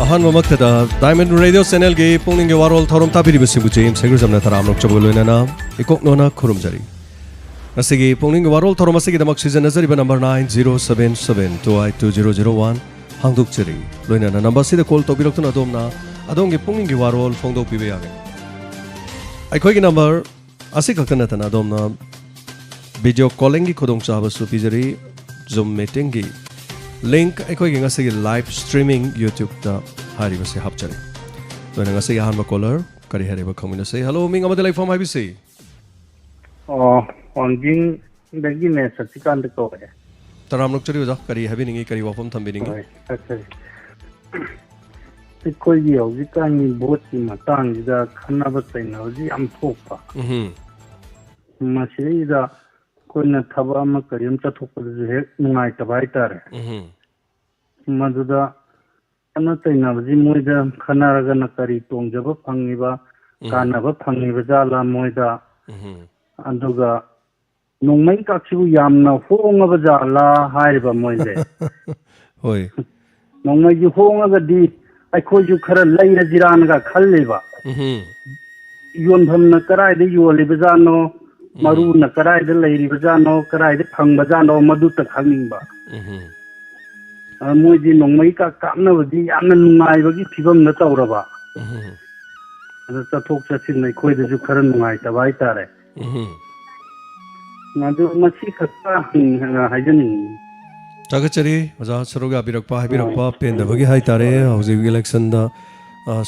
अहनमक्तदा diamond radio channel के पुंगनिंग वारोल थौरम ताबिरिबसिबु GeM सेग्रजमना तरामरक चबगलोइनाना इकोकनोना खुरुमजरी नसिगी पुंगनिंग वारोल थौरम असगी दमक सीजन नजरिबा नंबर 9077282001 हांगदुकचरी लोइनाना नंबर सिदा कॉल तोबिरक्तुना अदोमना अदोंगे पुंगनिंग वारोल फोंगदोकपिबे यागे अखोइगी नंबर असि खक्तनतना अदोमना वीडियो कॉलिंग की खुदोंचाबसु पिजरी जूम मीटिंग की लिंक अखोइगी ngasi लाइव स्ट्रीमिंग यूट्यूब दा हारिबसे हापचरे लोइना ngasi अहनबा कॉलर करी हारिबा खंगमिनसे हेलो मिंग अमदे लाइफ फॉर्म हाइबिसे ऑनजिंग दगी ने सचिकांत को है तरामनुक चरी ओजा करी हाबिनिंगी करी वाफम थंबिनिंगी अच्छा कोई भी होगी कानी बहुत की मतंग दा खन्ना बतैना होगी हम थोपा मसीदा कोई न थबा म करियम चथोपदु हे नुंगाई तबाई तारे मदुदा अन तैना बजी मोइदा खनारगा न करी तोंजब फंगिबा कानबा फंगिबा जाला मोइदा अंदुगा नोंमै काक्सिबु यामना होंगबा जाला हाइबा मोइले होय नोंमै जि होंगगदी अखोजु खरा लैरा जिरानगा खल्लेबा योनभमना कराइदे योलिबा जानो मरु न कराइदे लैरिबा जानो कराइदे फंगबा जानो मदुता खंगिंबा मोइदि नोंमै का कामनबदी यामना नुंगाइबगी फिबम न तौरबा अदा चथोक चसिन अखोइदजु खरा नुंगाइतबा हाइतारे मदु मसी खत्ता हाइजनि तागचरी ओजा सरोगा बिरकपा हाबिरकपा पेंदबगी हाइतारे हौजिक इलेक्शन दा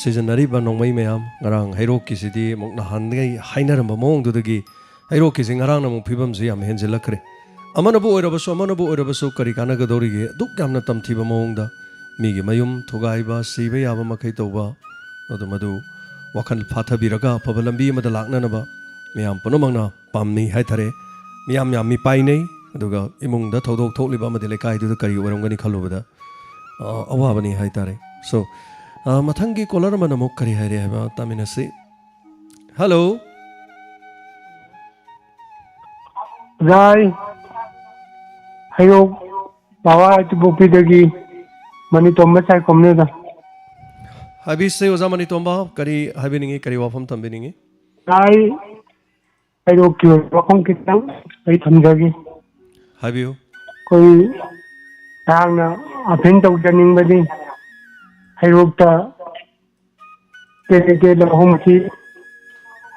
सीजनरी बा नोंमै मयाम ngarang hairok kisidi mokna hangai hainaramba mongdudagi hairok kising ngarang namung phibam ji am henjelakre amanabu oirabasu kari kana gadorige duk yamna tamthiba mongda migi mayum thogaiba siba yaba makai toba madu wakhan phathabiraga pabalambi amada laknanaba miyam punomangna pamni haithare miyam mi painei aduga imungda thodok thokliba amadi lekai du kari oramgani khalubada awabani haitare so mathangi kolar mana mok kari haire haba taminasi hello Rai hayo bawa itu bopi dagi mani tomba sai komne da habi se oza mani tomba kari habiningi kari wafam tambiningi Rai hayo kyo wakom kitang ai thamjagi habiyo koi tangna apin tau janing badi hayo ta ke la homki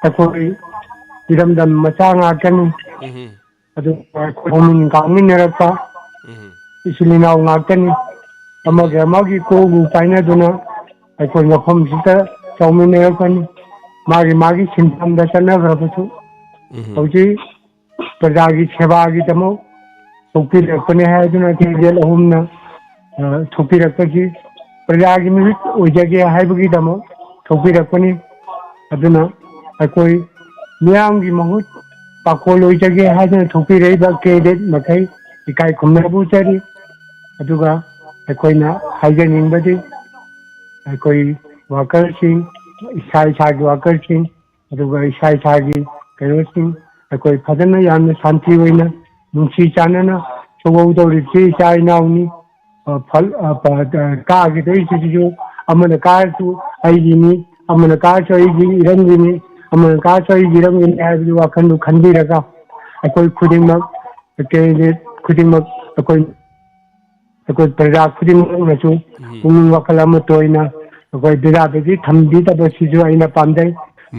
ta koi diram dam machanga kan adu homin kamin nerapa isilina ngakani amagi ko gu paina duna ai ko ngafam sita chaumin nerapani magi sintham da chana grapasu hoji prajagi seva gi tamo sopi rakne hai duna ke gel homna thopi rakki prajagi mi ojage hai bagi tamo thopi rakni aduna ai koi miyam gi mahut pakolo jage haja thopi reiba ke de makai ikai khumna bu chari aduga akoina haijaning badi akoi worker sing isai sagi worker sing aduga isai sagi kayo sing akoi phadana yamna shanti hoina nungsi chanana chogo dori chi chai nauni phal ka gi dei chi jo amana ka tu ai ni amana ka chai gi rangini amana ka chai gi rangini ai bi wakan du khandi raga akoi khudingmak ke khudingmak akoi praja khudingmak na chu umung wakala ma toina akoi dira begi thamdi ta basiju aina pamdai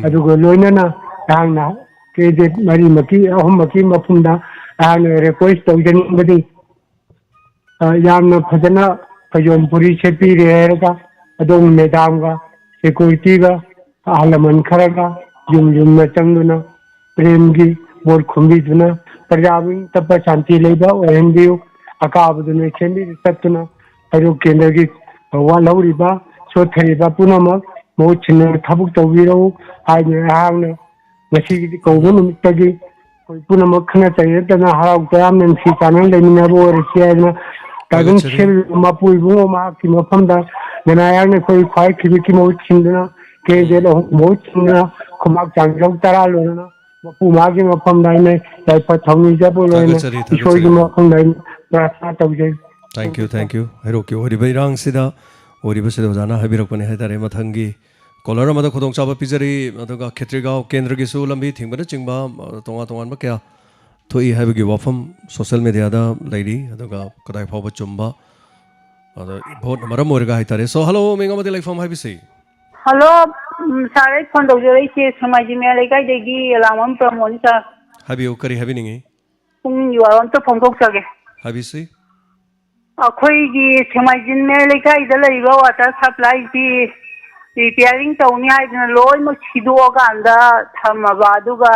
adugo loina na dangna ke de mari maki ahum maki mapunda ana request tawjani badi yamna phajana pajon puri chepi rega adong medam ga security ga alaman kharaga yum na changduna prem gi bor khumbi duna प्रजावी तब शांति लेबा ओहनबियो अकाबदुने चेंबी तत्तुना अरो केंद्र की वा लौरिबा सोथरिबा पुनमक मोचिन थबुक तौबिरो आइने हांगने मसी कौगु नुमितगी कोई पुनमक खना चाहिए तना हाउ तयाम नंसी चानन लेमिनाबो रसियाना तागन छेल मापुइबो मा की मफमदा ननायाने कोई फाइ खिबि की मोचिनना के जेलो मोचिनना खुमाक चांगलौ तरा लोना पुमागी मफम दाइने लाइफ थौनी जबो लोने इशोगी मफम दाइन प्रार्थना तौजे थैंक यू हेरो के होरि बैरांग सिदा ꯑꯣꯏꯔꯤꯕꯁꯤꯗ ꯑꯣꯖꯥꯅ ꯍꯥꯏꯕꯤꯔꯛꯄꯅꯦ ꯍꯥꯏꯇꯥꯔꯦ ꯃꯊꯪꯒꯤ ꯀꯣꯂꯔ ꯑꯃꯗ ꯈꯨꯗꯣꯡꯆꯥꯕ ꯄꯤꯖꯔꯤ ꯑꯗꯨꯒ ꯈꯦꯇ꯭ꯔꯤꯒꯥꯎ ꯀꯦꯟꯗ꯭ꯔꯒꯤꯁꯨ ꯂꯝꯕꯤ ꯊꯤꯡꯕꯅꯆꯤꯡꯕ ꯇꯣꯉꯥꯟ ꯇꯣꯉꯥꯟꯕ ꯀꯌꯥ ꯊꯣꯛꯏ ꯍꯥꯏꯕꯒꯤ ꯋꯥꯐꯝ ꯁꯣꯁꯤꯌꯦꯜ ꯃꯦꯗꯤꯌꯥꯗ ꯂꯩꯔꯤ ꯑꯗꯨꯒ ꯀꯗꯥꯏ ꯐꯥꯎꯕ ꯆꯨꯝꯕ ꯑꯗ ꯚꯣꯠꯅ ꯃꯔꯝ ꯑꯣꯏꯔꯒ ꯍꯥꯏꯇꯥꯔꯦ ꯁꯣ ꯍꯜꯂꯣ ꯃꯤꯡ ꯑꯃꯗꯤ ꯂꯩꯐꯝ ꯍꯥꯏꯕꯤꯁꯤ ꯍꯜꯂꯣ ꯁꯥꯔ ꯑꯩ ꯐꯣꯟ ꯇꯧꯖꯔꯛꯏꯁꯦ ꯁꯦꯛꯃꯥꯏꯖꯤꯡ ꯃꯌꯥ ꯂꯩꯀꯥꯏꯗꯒꯤ ꯂꯥꯡꯕꯝ ꯄ꯭ꯔꯃꯣꯗꯅꯤ ꯁꯥꯔ ꯍꯥꯏꯕꯤꯌꯨ ꯀꯔꯤ ꯍꯥꯏꯕꯤꯅꯤꯡꯉꯤ ꯄꯨꯡꯒꯤ ꯋꯥꯔꯣ ꯑꯝꯇ ꯐꯣꯡꯗꯣꯛꯆꯒꯦ ꯍꯥꯏꯕꯤꯁꯤ ꯑꯩꯈꯣꯏꯒꯤ ꯁꯦꯛꯃꯥꯏꯖꯤꯡ ꯃꯌꯥ ꯂꯩꯀꯥꯏꯗ ꯂꯩꯔꯤꯕ ꯋꯥꯇꯔ ꯁꯄ꯭ꯂꯥꯏꯁꯤ ꯔꯤꯄꯤꯌꯥꯔꯤꯡ ꯇꯧꯅꯤ ꯍꯥꯏꯗꯅ ꯂꯣꯏꯅꯃꯛ ꯁꯤꯗꯣꯛꯑꯀꯥꯟꯗ ꯊꯝꯃꯕ ꯑꯗꯨꯒ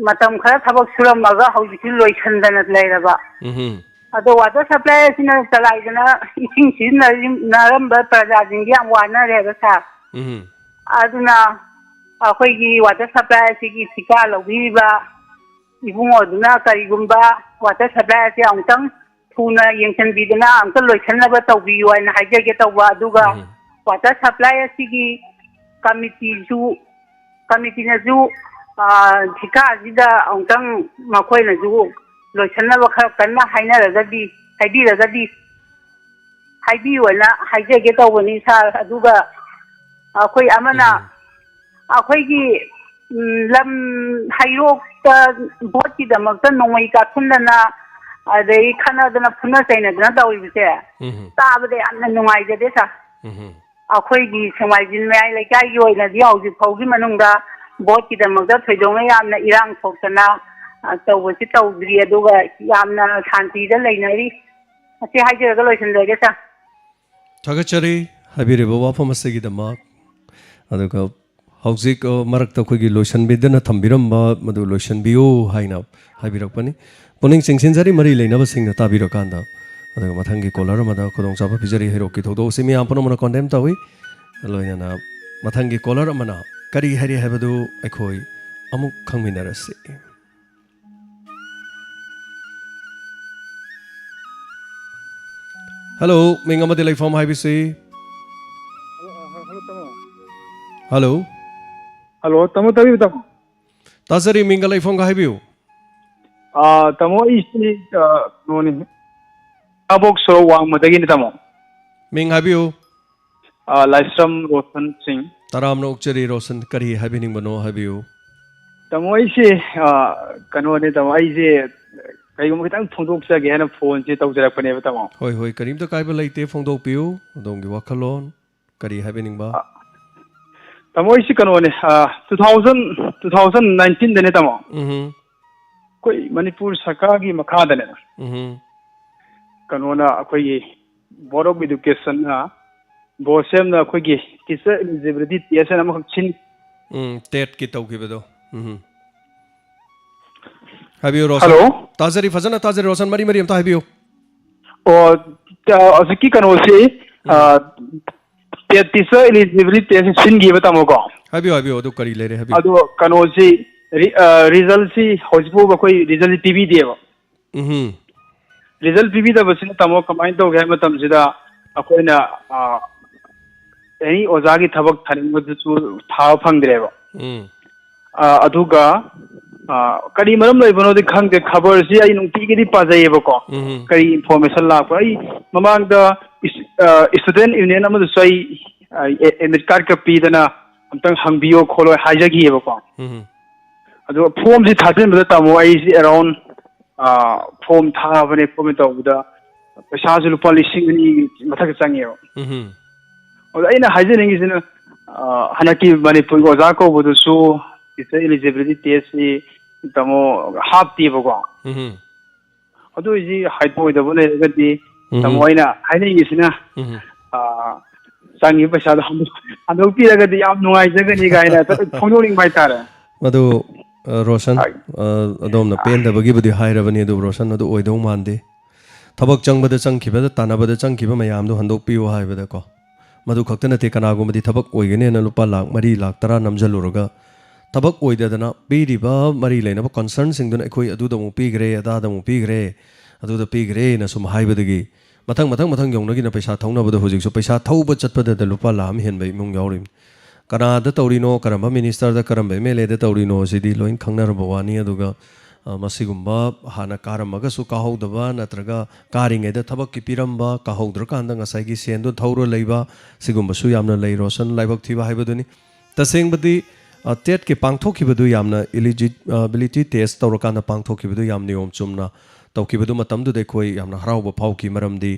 ꯃꯇꯝ ꯈꯔ ꯊꯕꯛ ꯁꯨꯔꯝꯃꯒ ꯍꯧꯖꯤꯛꯇꯤ ꯂꯣꯏꯁꯤꯟꯗꯅ ꯂꯩꯔꯕ ꯑꯗꯣ ꯋꯥꯇꯔ ꯁꯄ꯭ꯂꯥꯏ ꯑꯁꯤꯅ ꯆꯂꯥꯏꯗꯅ ꯏꯁꯤꯡ ꯁꯤꯖꯤꯟꯅꯔꯝꯕ ꯄ꯭ꯔꯖꯥꯁꯤꯡꯁꯤ ꯌꯥꯝ ꯋꯥꯅꯔꯦꯕ ꯁꯥꯔ ꯑꯗꯨꯅ ꯑꯩꯈꯣꯏꯒꯤ ꯋꯥꯇꯔ ꯁꯄ꯭ꯂꯥꯏ ꯑꯁꯤꯒꯤ ꯊꯤꯀꯥ ꯂꯧꯕꯤꯔꯤꯕ ꯏꯕꯨꯡꯉꯣꯗꯨꯅ ꯀꯔꯤꯒꯨꯝꯕ ꯋꯥꯇꯔ ꯁꯄ꯭ꯂꯥꯏ ꯑꯁꯤ ꯑꯃꯨꯛꯇꯪ ꯊꯨꯅ ꯌꯦꯡꯁꯤꯟꯕꯤꯗꯅ ꯑꯝꯇ ꯂꯣꯏꯁꯤꯟꯅꯕ ꯇꯧꯕꯤꯌꯨ ꯍꯥꯏꯅ ꯍꯥꯏꯖꯒꯦ ꯇꯧꯕ ꯑꯗꯨꯒ वाटर सप्लाई असिगी कमिटीनजु ठिकासिदा अमतंग मखोइनजु लोइसन्नब खर कन्ना हाइबिरगदी हाइबियोना हाइजेगे तौबनी सार अदुगा अखोइ अमना अखोइगी लम हाइरोक्ता भोटकी दमक्ता नोंगै काखुन्नना अदै खनादना फुना चैनदना तौइबसे ताबदे यामना नुंगाइजदे सा अखोइगी सेक्माइजिंग मयाइ लेकाइगी ओइनदि हौजिक फौगी मनुंगदा भोटकी दमक्ता थोइदोंगा यामना इरांग थोक्तना तौबसि तौद्रि अदुगा यामना शांतिदा लेनरि असे हाइजरगा लोइसनजगे सा थागचरी हाबिरिबो वाफम असेगिदमक अदुगा हौजिक मरक्ता अखोइगी लोइसनबिदना थम्बिरम्बा मदु लोइसनबियो हाइना हाबिरकपनि पुनिंग चिंगसिनजरी मरि लेनबसिंगना ताबिरकांदा अदुगा मथंगी कोलर अमदा खुदोंचाबा पिजरी हेरोकी थौदोसि मियाम पुनमना कॉन्डेम तौई लोइनना मथंगी कोलर अमना करी हरि हाबदु अखोइ अमुक खंगमिनरसि हेलो मिंग अमदि लेफम हाइबिसि हेलो हेलो तमो तभी बताओ ताजरी मिंग लेफम का हाइबियो तमो इसी नोनी अबोक सो वांग मदगी नि तमो मिंग हाइबियो लाइस्रम रोशन सिंह तरामनो उक्चरी रोशन करी हाइबिनिंग बनो हाइबियो तमो इसी कनो ने तमो इसी कईगुम खितंग फोंदोक्चगे हना फोन से तौजरकपने तमो होय होय करीमतो काइबा लेते फोंदोकपियो अदोंगी वाखलोन करी हाइबिनिंग बा तमो इसी कनो ने 2019 दने तमो कोई मणिपुर सरकार की मखा दने कनोना अखोई बोर्ड ऑफ एजुकेशन बोसेम ना अखोई टीचर एलिजिबिलिटी टेस्ट ना मखक छिन टेट की तौकीबदो हाबियो रोशन हेलो ताजरी फजना ताजरी रोशन मरी मरी अमता हाबियो और अजकी कनो से टीचर एलिजिबिलिटी टेस्ट छिन गी बतामो को हाबियो हाबियो अदु करी लेरे हाबियो अदु कनो से रिजल्ट से होजबो कोई रिजल्ट टीवी देबो रिजल्ट पीबी दबसिन तमो कमाइन तो गए मतम सिदा अखोइना एनी ओजागी थबक थानिंगदसु थाव फंगद्रेबो अदुगा करी मरम लइबनो दि खंगदे खबर सि आई नुंतीगिदि पाजयेबको करी इन्फॉर्मेशन लापो आई ममांग द स्टूडेंट यूनियन अमदु सई एडमिट कार्ड का पीदना अमतंग हंगबियो खोलो हाइजगियेबको अदु फॉर्म सि थादिन बदा तमो आई सि अराउंड फॉर्म थाबने फॉर्म तौबदा पैसा लुपा 2,000 मथक चंगेबो और अइना हाइजनिंगिसिना हनकी मणिपुर ओजा को बदुसु टीचर एलिजिबिलिटी टेस्ट सि तमो हापतीबको अदु इजि हाइपोइदबो लेगदि तमो अइना हाइनिंगिसिना चंगी पैसा हंदो पीरगदि याम नुंगाइजगनि गाइना फोंदोनिंग बाइतारे मदु रोशन अदोमना पेंदबगी बुदि हाइरबनी अदु रोशन अदु ओइदौ मानदे थबक चंगबद चंगखिबद तानाबद चंगखिबा मयामदो हंदोकपियो हाइबदको मदु खक्तनते कनागुमदि थबक ओइगनेना लुपा लाख 10 लाख 10 नमजलुरगा थबक ओइददना पीरिबा मरी लेनबा कंसर्न सिंगदुना अखोइ अदुदमु पीग्रे अदादमु पीग्रे अदुदा पीग्रे न सुम हाइबदगी मथंग मथंग मथंग यौनगिना पैसा थौनबद हुजिकसु पैसा थौब चटपदद लुपा लाम हेनबै मुंग यावरिम कनादा तौरिनो करम मिनिस्टर दा करम एमएलए दा तौरिनो सिदी लोइन खंगनरब वानी अदुगा मसिगुम्बा हाना कारमगसु काहौदबा नत्रगा कारिङैदा थबक्कि पिरम्बा काहौद्रकान्दा ngसाइगी सेन्दो थौरो लैबा सिगुम्बसु यामना लै रोशन लाइबक थिबा हाइबदुनि तसेंबदि टेट के पांथोखिबदु यामना एलिजिबिलिटी टेस्ट तौरकान्दा पांथोखिबदु याम नियम चुमना तौखिबदु मतमदु दे खोइ यामना हराउबा फाउकी मरमदि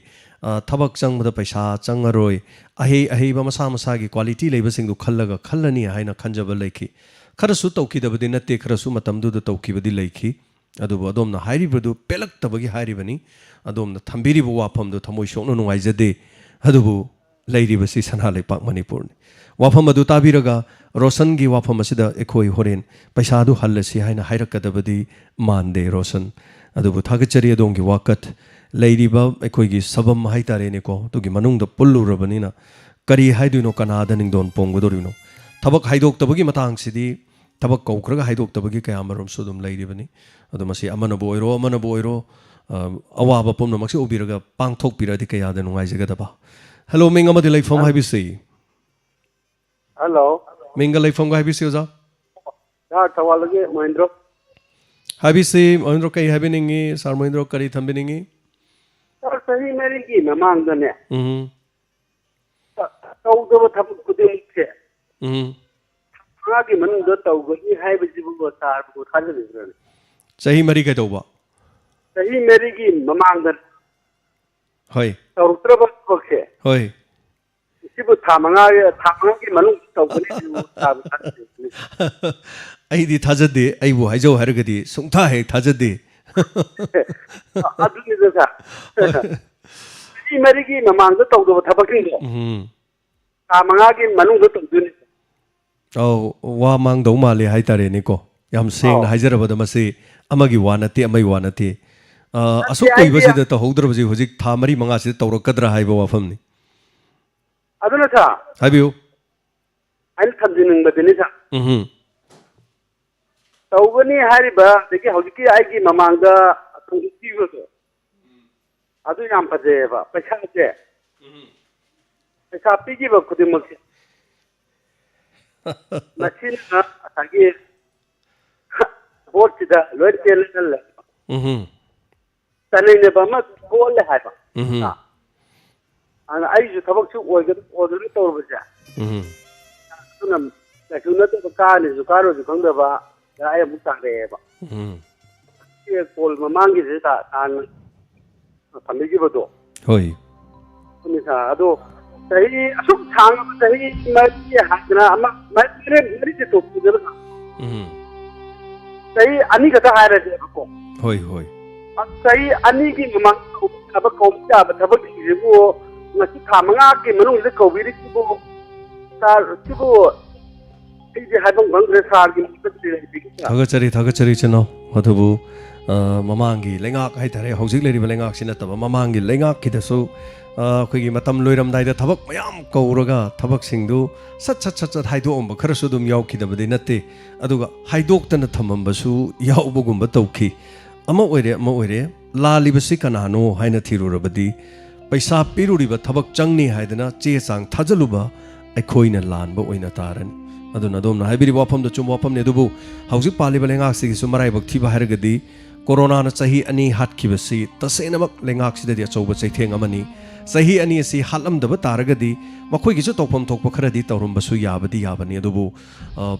थबक चंगबदा पैसा चंगरोय अहेबा मसा मसागी क्वालिटी लैबसिंगदु खल्लगा खल्लनी हाइना खंजबा लैखि खरसु तौखिदबदि नत्ते खरसु मतमदुदा तौखिबदि लैखि अदुबो अदोमना हाइरिबदु पेलक्तबगी हाइरिबनी अदोमना थंबिरिबो वाफमदु थमोइ सोक्नु नुंगाइजदे अदुबु लैरिबसि सना लेपाक मणिपुरनि वाफम अदु ताबिरगा रोशन की वाफम असिदा एखोइ होरेन पैसादु हल्लसि हाइना हाइरकदबदि मानदे रोशन अदुबु थागचरी अदोंगी वाकत लैरिबा एखोइगी सबम हाइतारेनेको तुगी मनुंगदा पुल्लुरबनिना करी हाइदुनो कनादा निंगदोन पोंगदोरिनो थबक हाइदोक्तबगी मतांगसिदी थबक कौखरगा हाइदोक्तबगी कयामरम सुदुम लैरिबनि अदु मसि अमनबो ओइरो अवाबा पुमनमक्सि उबिरगा पांथोकपिरदि कयादा नुंगाइजगदबा हेलो मिंग अमदि लैफम हाइबिसि हेलो मिंग लैफम गा हाइबिसि ओजा सर थवालगे महेंद्र हाइबिसि महेंद्र कई हाइबिनिंगी सर महेंद्र करी थंबिनिंगी सर सही मेरी की नमांगदने तौदब थबक खुदिंगसे आगे मनुंग तौगनी हाइबजिबु तारबु थाजलिब्रन सही मरी के तौबा सही मेरी की ममांगदन होय तौत्रब बक्से होय सिबु थामंगा की मनुंग तौगनी तारबु थाजलिब्रन अइदी थाजदे अइबु हाइजौ हरगदी सुंथा हे थाजदे अदुनि दसा सही मेरी की ममांग तौदब थबकिंग थामंगा की मनुंग तौदुनि औ वा मांगदौ माले हाइतारेनेको याम सेंगना हाइजरबदा मसे अमगी वानते अमई वानते असुक कोइबसिदा तहौद्रबजि हुजिक था मरी मंगा सिदा तौरकदरा हाइबा वाफमनि अदुना था हाइबियो आइन थंजिनिंगबदिनि था तौगनी हारिबा देखे हौजिकी आइगी ममांगदा तौजिबो अदु याम फजेबा पैसासे पैसा पीजिबा खुदिमक मसीना आगे बोर्ड सिदा लोड पेल तने बमा बोल हाइबा अन आइजु थबक सु ओर्डर तौरबजा सुनम सुनत काने जु कारो जु खंगदबा आय अमु तारेबा ये कोल ममांगी से तान थमिजिबदो होय सुनिसा अदो सही असुक थांग सही मरी हाजना अमा मरी से तो पुजर सही अनी कथा हायरे को होय होय सही अनी की ममांग अब कौमचा थबक जिबो ngasi thamanga ki manung de kobiri kibo sar kibo ije haibang bangre sar ki थगचरी चनो मधुबु ममांगी लेंगाक हाइतारे हौजिक लेरिबा लेंगाक सिना तब ममांगी लेंगाक किदसु अखोइगी मतम लोइरमदाइदा थबक मयाम कौरगा थबक सिंगदु सत सत सत सत हाइदोंब खरसु दुम यावखिदबदि नत्ते अदुगा हाइदोक्तना थमंबसु यावबगुंबा तौखि अमा ओइरे लालिबसि कनानो हाइना थिरुरबदि पैसा पिरुरिबा थबक चंगनी हाइदना चे चांग थाजलुबा अखोइना लानबा ओइना तारन अदुना दोमना हाइबिरि वाफमदो चुम वाफमने अदुबु हौजिक पालिबा लेंगाकसिगिसु मराइबक थिबा हाइरगदि कोरोना चही अनी हाटखिबसि तसेनमक लेंगाकसिददि अचौबा चैथेंग अमनि चही अनी असि हालमदबा तारगदि मखोइगिसु तौफम थोकपा खरदि तौरमबसु याबदि याबनि अदुबु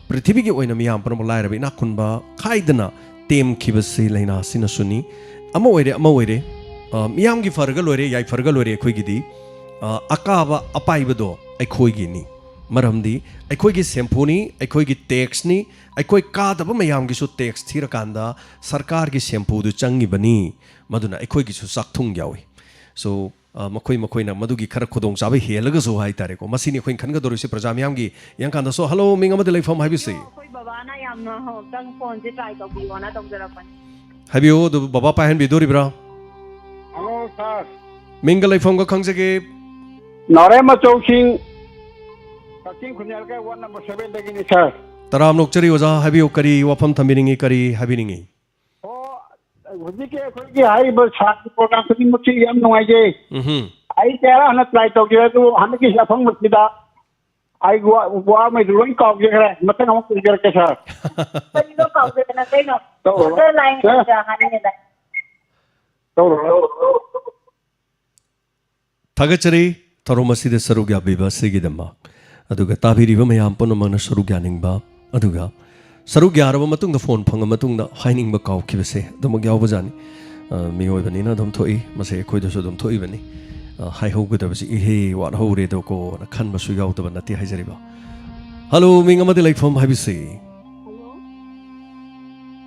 पृथ्वीगी ओइना मियाम परम लाइरबा इना खुनबा खाइदना तेमखिबसि लैनासिनसुनि अमा ओइरे मियाम की फरग लोरे याई फरग लोरे अखोइगिदी अकाबा अपाइबदो अखोइगिनी मरमदी अखोइगी सेम्फुनी अखोइगी टैक्सनी अखोइ कादब मयाम की सु टैक्स थिरकांदा सरकार की सेम्फुदु चंगिबनी मदुना अखोइगी सु साक्थुंग यावी सो मखोइना मदुगी खर खुदोंग चाबे हेलगसु हाइतारेको मसिनी अखोइन खनगदोरिसे प्रजा मियाम की यांकांदा सो हेलो मिंग अमदि लैफम हाइबिसि अखोइ बाबाना यामना हो तंग फोन से ट्राई तौबियोना तौजरपन हाइबियो दु बाबा पाहन बिदोरिब्रा हेलो सर मिंग लैफम का खंगजगे नरे मचौसिंग कचिंग खुन्याल के 1 नंबर 7 दगिनी सर तराम नोकचरी ओजा हाइबियो करी वाफम थमिनिंगी करी हाइबिनिंगी ओ हुजी के खोइगी हाई ब सात प्रोग्राम खुदी मुची यम नोआइजे आई तेरा हन ट्राई तौगे तो हम की सफंग मचिदा ai gua mai dulu ini kau kira mata kamu kira kesar Kaido kausap na kayo. Tahu. Ito lang yung jangan nila. tahu 타가처리 더로마시데 서루갸 비바 세기데마 아두가 따비리바 매암 뻔노망나 서루갸닝바 아두가 서루갸라바 마뚱다 폰 팡가 마뚱다 하이닝바 카우키베세 도마기 아우바자니 미오이바니나 덤 토이 마세 코이도서 덤 토이바니 하이호그다바시 이헤 왓 호레도고 칸바수 야우다바 나티 하이자리바 할로 밍아마디 라이프홈 하비세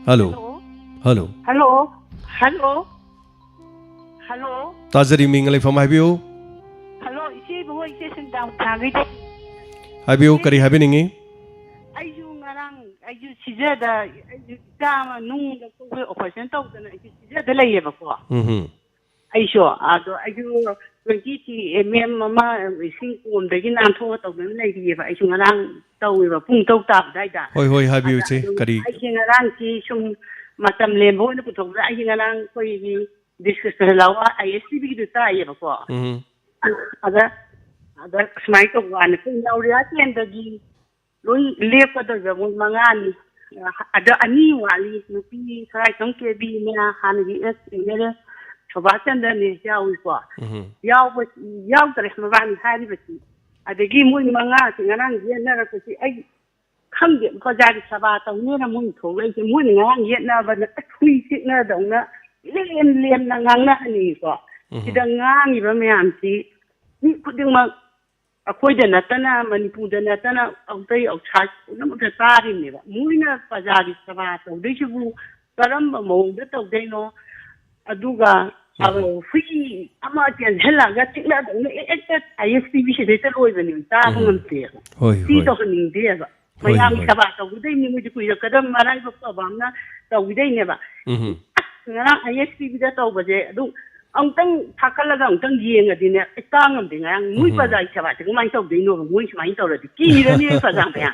할로 할로 Hello? Hello? Hello? 따자리 밍아 라이프홈 하비오 Hello? Isi buho isi sendang tagay to. 하비오 까리 하비닝이 Ayu ngarang ayu sijada ayu kama nung ko operation to na ayu sijada lay ba ko. Ayo ado ayu 20 mama sing kum de ginan tho to na lay di ba ayu ngarang to ba pung to ta dai da. 호이 호이 하비오 제 까리 Ayu ngarang ki sum matam lembo na putok da ayu ngarang ko yi discuss lawa ISTB du ta ye ba ko. Ada smai to wan ko yauriya tian da gi loi lepa da ga mun mangan ada ani wali nupi sarai tong ke bi na han gi es ne choba tan da ne yawi ko yaw tare ma ban hari bati ada gi mun manga tingaran gi na ko si ai kham ge ko ja di saba to ne na mun tho le mun ngang ye na ba na thui si na dong na lem na ngang na ni ko ti da ngang ni ba me am si ni ku ding ma akwai da natana manipu da natana autai auchai na mu da tsari ne ba mu ina pajari saba to dai shi bu karam ba mu da to dai no aduga abo fi ama tian hela ga tikla da ne ekta ISTB shi dai ta loi ba ni ta ba mun te 호이 ti 호이 to ni de ba mai am saba to dai ni mu ji ku ya kadam marai ba ba na to dai ne ba ngara ISTB da to ba je adu ông tăng thắc là ông tăng giềng ở đây nè, tăng ông tiếng Anh, mũi bây giờ chả phải chúng mình tàu đi nữa, mũi chúng mình tàu là kỳ rồi nè, phải làm vậy.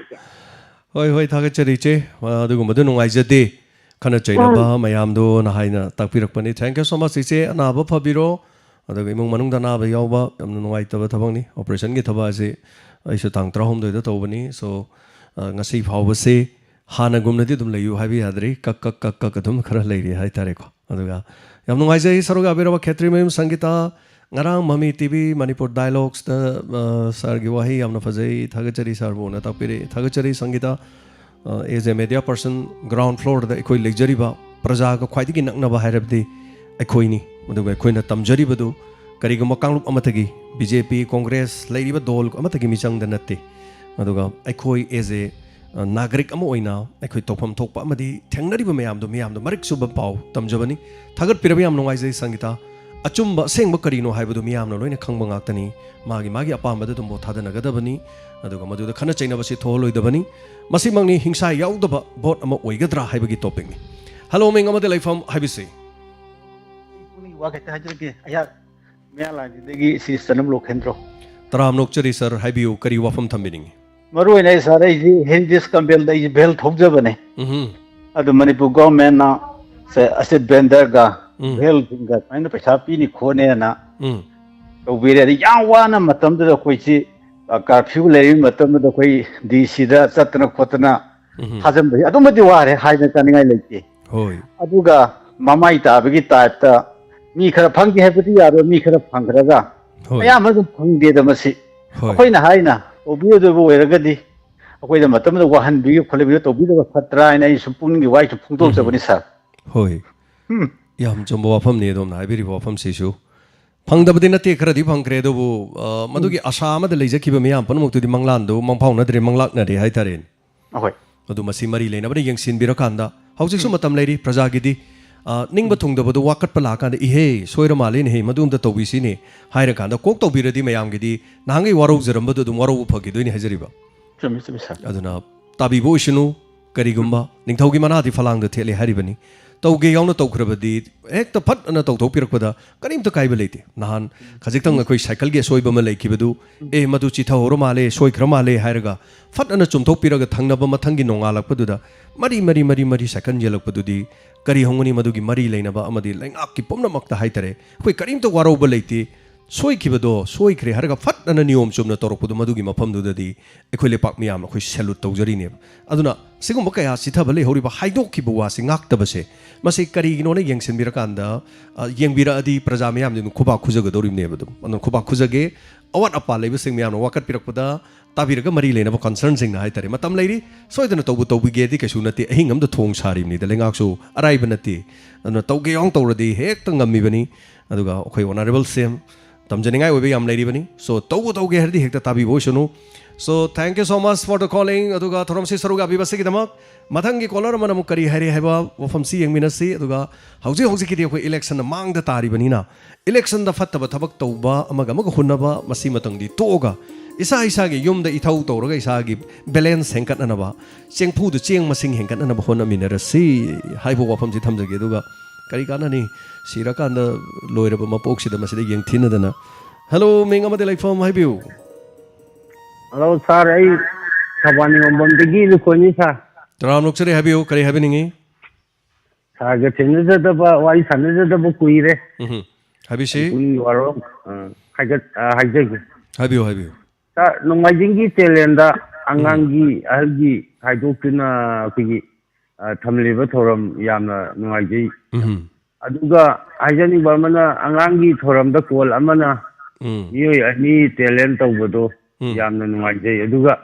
호이 호이 타가처리 제 아두고 모두 농아이제디 카나 저이나바 마얌도 나하이나 딱비럭바니 땡큐 so much 이제 나바 파비로 아두고 이몽 마능다 나바 야오바 얌나 농아이타바 타방니 오퍼레이션 게 타바지 아이서 당트라 홈도이다 타오바니 so ngasi 파오바세 하나곰나디 좀 레유 하비 하드리 깍깍깍깍 좀 khara leiri hai tareco aduga yam nungaijai saroga abiraba khetri mem sangita ngarang mami tv manipur dialogues da sar gi wahi yamna fazai thagachari sar bona tapire thagachari sangita as a media person ground floor da ekoi lecture ba praja ka khwaidi gi nakna ba hairabdi ekoi ni aduga ekoi na tamjari badu kariga makanglup amathagi bjp congress leiri ba dol amathagi michang da natte aduga ekoi as a नागरिक अमा ओइना अखोइ तोफम थोकपा अमदि थेंगनरिबा मयामदो मरिक सुबा पाउ तमजबनी थागत पिरबा याम नोंगाइजै संगीता अचुम्बा सेंगबा करिनो हाइबदो मियामनो लोइना खंगबा गाक्तनी मागी अपामबदो तुमबो थादनगदबनी अदुगा मदुदा खना चैनबसि थोलोइदबनी मसिमंगनी हिंसा याउदबा भोट अमा ओइगद्रा हाइबगी टॉपिक नि हेलो मिंग अमदे लाइफम हाइबिसि Kuni wa kata hajar ke ayat meala degi si sanam lokhendro तराम नोकचरी सर हाइबियो करी वाफम थम्बिनिंग maru nei sare ji hindis kambel dai bel thokja bane adu manipur government na se asset vendor ga bel ga aina paisa pi ni khone na to bire ri yang wa na matam da koi chi curfew le matam da koi dc da satna khotna hazam bhi adu madi wa re hai na kaningai leite होय adu ga mamai ta bagi type ta mi khara phang gi hebati yaro mi khara phang khara ga होय aya ma phang de da masi होय koi na hai na 오비오도 오에라가디 아고이다 맞다면 와한 비교 콜레비도 또 비도가 파트라이나 이 수분기 와이트 풍도서 버리사 होय याम जम्बो वाफम ने दोम नाइबेरी वाफम सेसु फंगदबदि नते खरदि फंग्रे दोबु मदुगी आशा मद लेजखिबा मियाम पनमुक्तुदि मंगलानदो मंफाउनद्रे मंगलाकनदि हाइतारेन ahoy अदु मसि मरि लेनबदि यंगसिन बिरकांदा हौजिकसु मतम लेरि प्रजागिदि निंगबा थुंगदबदु वाकटपा लाकांदा इहे सोइरा मालेन हे मदुमदा तौबिसिने हाइरा कांदा कोक तौबिरदि मयामगिदि नांगै वारौ जरमबदु दुम वारौ फगिदोइनि हाजरिबा chumi chumi sa अदुना ताबिबो इशनु करिगुम्बा निंथौगी मनादि फलांगद थेले हारिबनि तौगे यावना तौखरबदि हेक्ता फटना तौथौपिरकपदा करिमता काइबा लेते नहान खजिक्तंग अखोइ साइकल गे सोइबमा लेखिबदु ए मदु चिथौरो माले सोइख्र माले हाइरगा फटना चुमथौपिरगा थंगनबा मथंगी नोंगालकपदुदा मरी साइकल जेलकपदुदि करी होंगनी मदुगी मरी लेनबा अमदि लैंगाकि पुमनमक्ता हाइतरे अखोइ करिमता वारौबा लेते सोईखिबदो सोईखरे हरगा फटना नियम चुमना तौरपदो मदुगी मफमदुददी एखोय लेपाक मियाम अखोय सेल्यूट तौजरीने अदुना सिगुम कया सिथबले होरिबा हाइदोखिब वासे ngaktबसे मसे करिगिनोने यंगसिनबिरकांदा यंगबिरादी प्रजा मियाम दिन खुबा खुजगदोरिने बदु अन खुबा खुजगे अवाट अपा लेबसिंग मियाम वाकत पिरकपदा ताबिरगा मरी लेनब कंसर्न सिंग हाइतरे मतम लेरी सोइदना तौबु तौबिगेदी कैसु नते अहिंगम द थोंग सारिमनि द लेंगाक्सु अराइब नते अन तौगे योंग तौरदी हेक तंगमिबनी अदुगा अखोय ऑनरेबल सेम तमजनिंगाई ओबे याम लेरिबनी सो तौबु तौगे हरदी हेक्ता ताबि बोसनु so thank you so much for the calling अदुगा थोरमसी सरुगा बिबसगी दमक मथंगी कॉलर मन अमुक करी हरे हैबा वफमसी यंगमिनसी अदुगा हौजी हौजी किदि अखोय इलेक्शन मांग द तारिबनिना इलेक्शन द फत्तब थबक तौबा अमग अमग हुनबा मसी मतंगदी तोगा इसा इसा गे युम द इथौ तौरगा इसा गे बैलेंस हेंकटनबा चेंगफु द चेंग मसिंग हेंकटनबा होनमिनरसी हाइबो वफमसी थमजगे अदुगा करी कानानी सिरकान लोइरब मपोक्सिद मसिद यंगथिनदना हेलो मिंग अमदे लाइफम हाइबिउ हेलो सर आई थबानी ओबमदगी लुकोनी सर तराम लोकसरे हाइबिउ करी हाबिनिंगी सागे थिनजदबा वाई सनजदबा कुइरे हाबिसि कुइ वारो हाइजगे हाइबिउ ता नोंगाइजिंगी टेलेंदा अंगांगी अहलगी हाइदोकिना कुइ थमलेबा थोरम यामना नोंगाइजै अदुगा हाइजनी बमना अंगांगी थोरमदा कोल अमना मियोय अनि टेलेंट तौबदो यामना नोंगाइजै अदुगा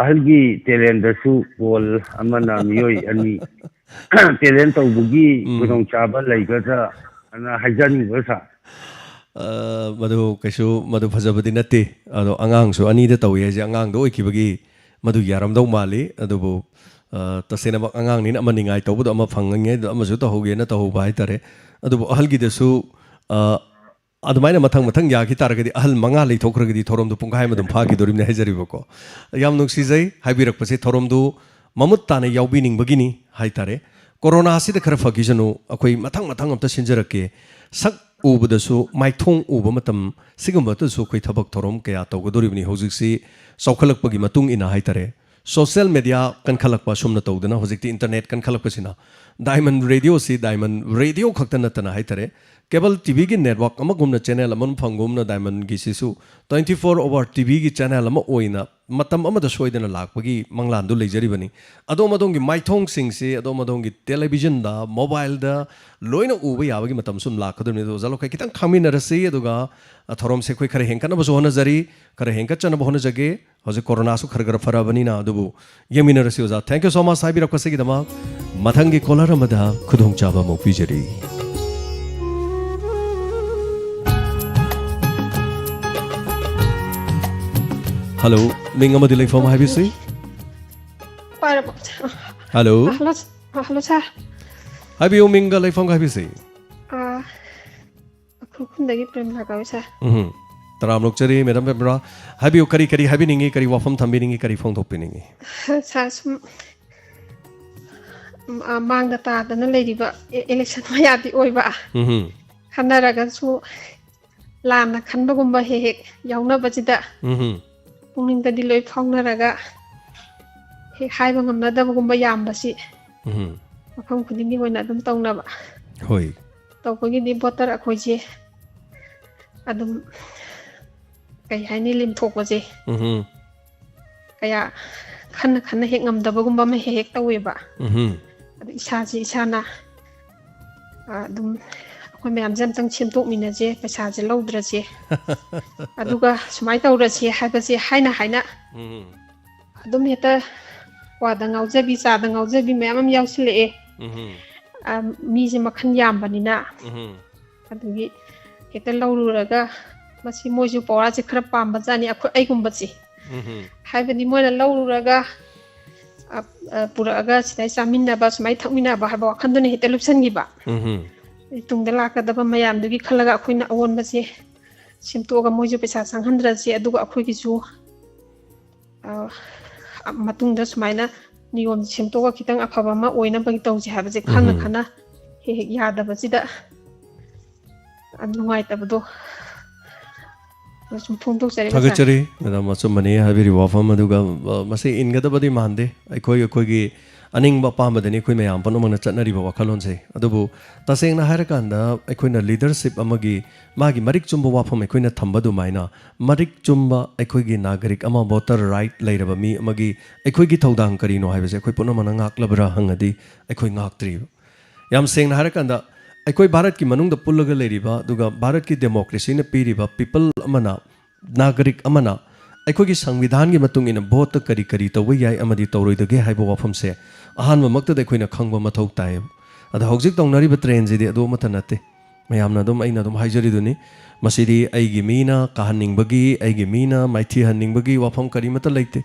अहलगी टेलेंटदसु कोल अमना मियोय अनि टेलेंट तौबगी गुदों चाबा लैगदा अना हाइजनी बसा मधु कैसु मधु फजबदी नते अदो अंगांगसु अनीदा तौय जे अंगांगदो ओइखिबगी मधु यारमदौ माली अदुबो तसेना अंगांगनि अमनिंगाइ तौबदो अमा फंगंगे अमसु तहौगेना तहौबा हाइतरे अदुबो अहलगिदसु अदुमाइना मथंग मथंग याखि तारगदी अहल मंगा लेथोखरगदी थोरमदु पुंगाय मदम फागिदोरिमने हाइजरिबको याम नुक्सिजै हाइबिरकपसे थोरमदु ममुत ताने यावबिनिंगबगिनी हाइतरे कोरोना सिद खर फगिजनु अखोय मथंग मथंग अमता सिंजरके सक उबदसु माइथोंग उब मतम सिगमबतसु अखोय थबक थोरम कया तौगदोरिबनी हौजिकसी सौखलकपगी मतुंग इना हाइतरे सोशल मीडिया कनखलकपा सुमना तौदना हौजिकती इंटरनेट कनखलकपसिना डायमंड रेडियो सी डायमंड रेडियो खक्तनतना हाइतरे केबल टीवी की नेटवर्क अमगुमना चैनल अमन फंगुमना डायमंड की सिसु 24 ओवर टीवी की चैनल अम ओइना मतम अमदा सोइदना लाकपगी मंगलान दु लेजरिबनी अदो मदोंगी माइथोंग सिंगसे अदो मदोंगी टेलीविजन दा मोबाइल दा लोइना उबा याबगी मतम सुम लाकदुनि दो जलो कै कितंग खामिनरसी अदुगा थोरम से कोई खरे हेंकन बसो होना जरी खरे हेंकन चन होना जगे हजे कोरोना सु खरगर फराबनिना अदुबु यमिनरसी ओजा थैंक यू सो मच साइबिरकसगी दमा मथंगी कोलर अमदा खुदोंग चाबा मोपिजरी हेलो मिंग अमदि लाइफम हाइबिसि हेलो हेलो सर हाइबिउ मिंग लाइफम हाइबिसि खुखुंदगी प्रेम लगावे सर तराम लोकचरी मैडम पेमरा हाइबिउ करी करी हाइबिनिंगी करी वफम थंबिनिंगी करी फोंग थोपिनिंगी सर सुम मांगदा तादना लेरिबा इलेक्शन मयादी ओइबा खनरगसु लामना खनबगुंबा हेक याउनबजिदा पुनिंगदि लोय फाउनरगा हेक हाइबा ngamnadabagumba yambasi मफम खुदिंगी होइना अदुम तौनबा होय तौपगिदि बोटर अखोइजे अदुम कई हाइनि लिमथोकबजे कया खन्न खन्न हेक ngamdabagumba ma हेक तौवेबा अदु इसाजी इसाना अदुम अखोइ मयाम जमतंग सेमतोकमिनजे पैसाजे लौद्रजे अदुगा सुमाइ तौरसे हाइबसे हाइना हाइना अदुम हेता वादा ngaujabi चादा ngaujabi मयाम am याउसिले मीजे मखन यामबनिना अदुगी हेता लौरुरगा मसी मोइजु पौराजे खरा पामबजानी अखोइ अइगुम्बचे हाइबनि मोइना लौरुरगा पुरागा सिदाइ चामिन्नाबा सुमाइ थकमिन्नाबा हाबा वाखन्दुने हेता लुपसनगिबा तुंगदा लाकदबा मयामदुगी खलगा अखोइना अवोनबसे सिमतोगा मोइजु पैसा सांहनद्रसे अदुगा अखोइगिजु मतुंगदा सुमाइना नियम सिमतोगा खितंग अफबा मा ओइनबगी तौजे हाबजे खाना खाना हे यादबजिदा नुंगाइतबदो सुम फोंदोकचरे थगचरी मैडम असुमने हाबिरि वफम अदुगा मसे इनगदबदि मानदे अखोइगी अनिंग पामदनी अखोई मयाम पनमना चटनरिबा वाखलोनसे अदुबु तसेंगना हायरकांदा अखोइना लीडरशिप अमगी मागी मरिक चुम्बा वाफम अखोइना थंबदु माइना मरिक चुम्बा अखोइगी नागरिक अमा वोटर राइट लेरबा मी अमगी अखोइगी थौदांग करिनो हाइबसे अखोइ पुनमना ngakलबरा हंगदी अखोइ ngakत्रि याम सेंगना हायरकांदा अखोइ भारत की मनुंगदा पुल्लगा लेरिबा दुगा भारत की डेमोक्रेसी ने पीरिबा पीपल अमना नागरिक अमना अखोइगी संविधान की मतुंग इन भोट करी करी तौबा याय अमदी तौरोइदगे हाइबा वाफमसे अहानबा मक्तदा अखोइना खंगबा मथौ ताय अदा हौजिक तौनारिबा ट्रेन जिदि अदो मथ नते मयामना दुम अइना दुम हाइजरिदुनि मसिदि अइगी मीना काहनिंगबगी अइगी मीना माइथि हनिंगबगी वाफम करी मत लैते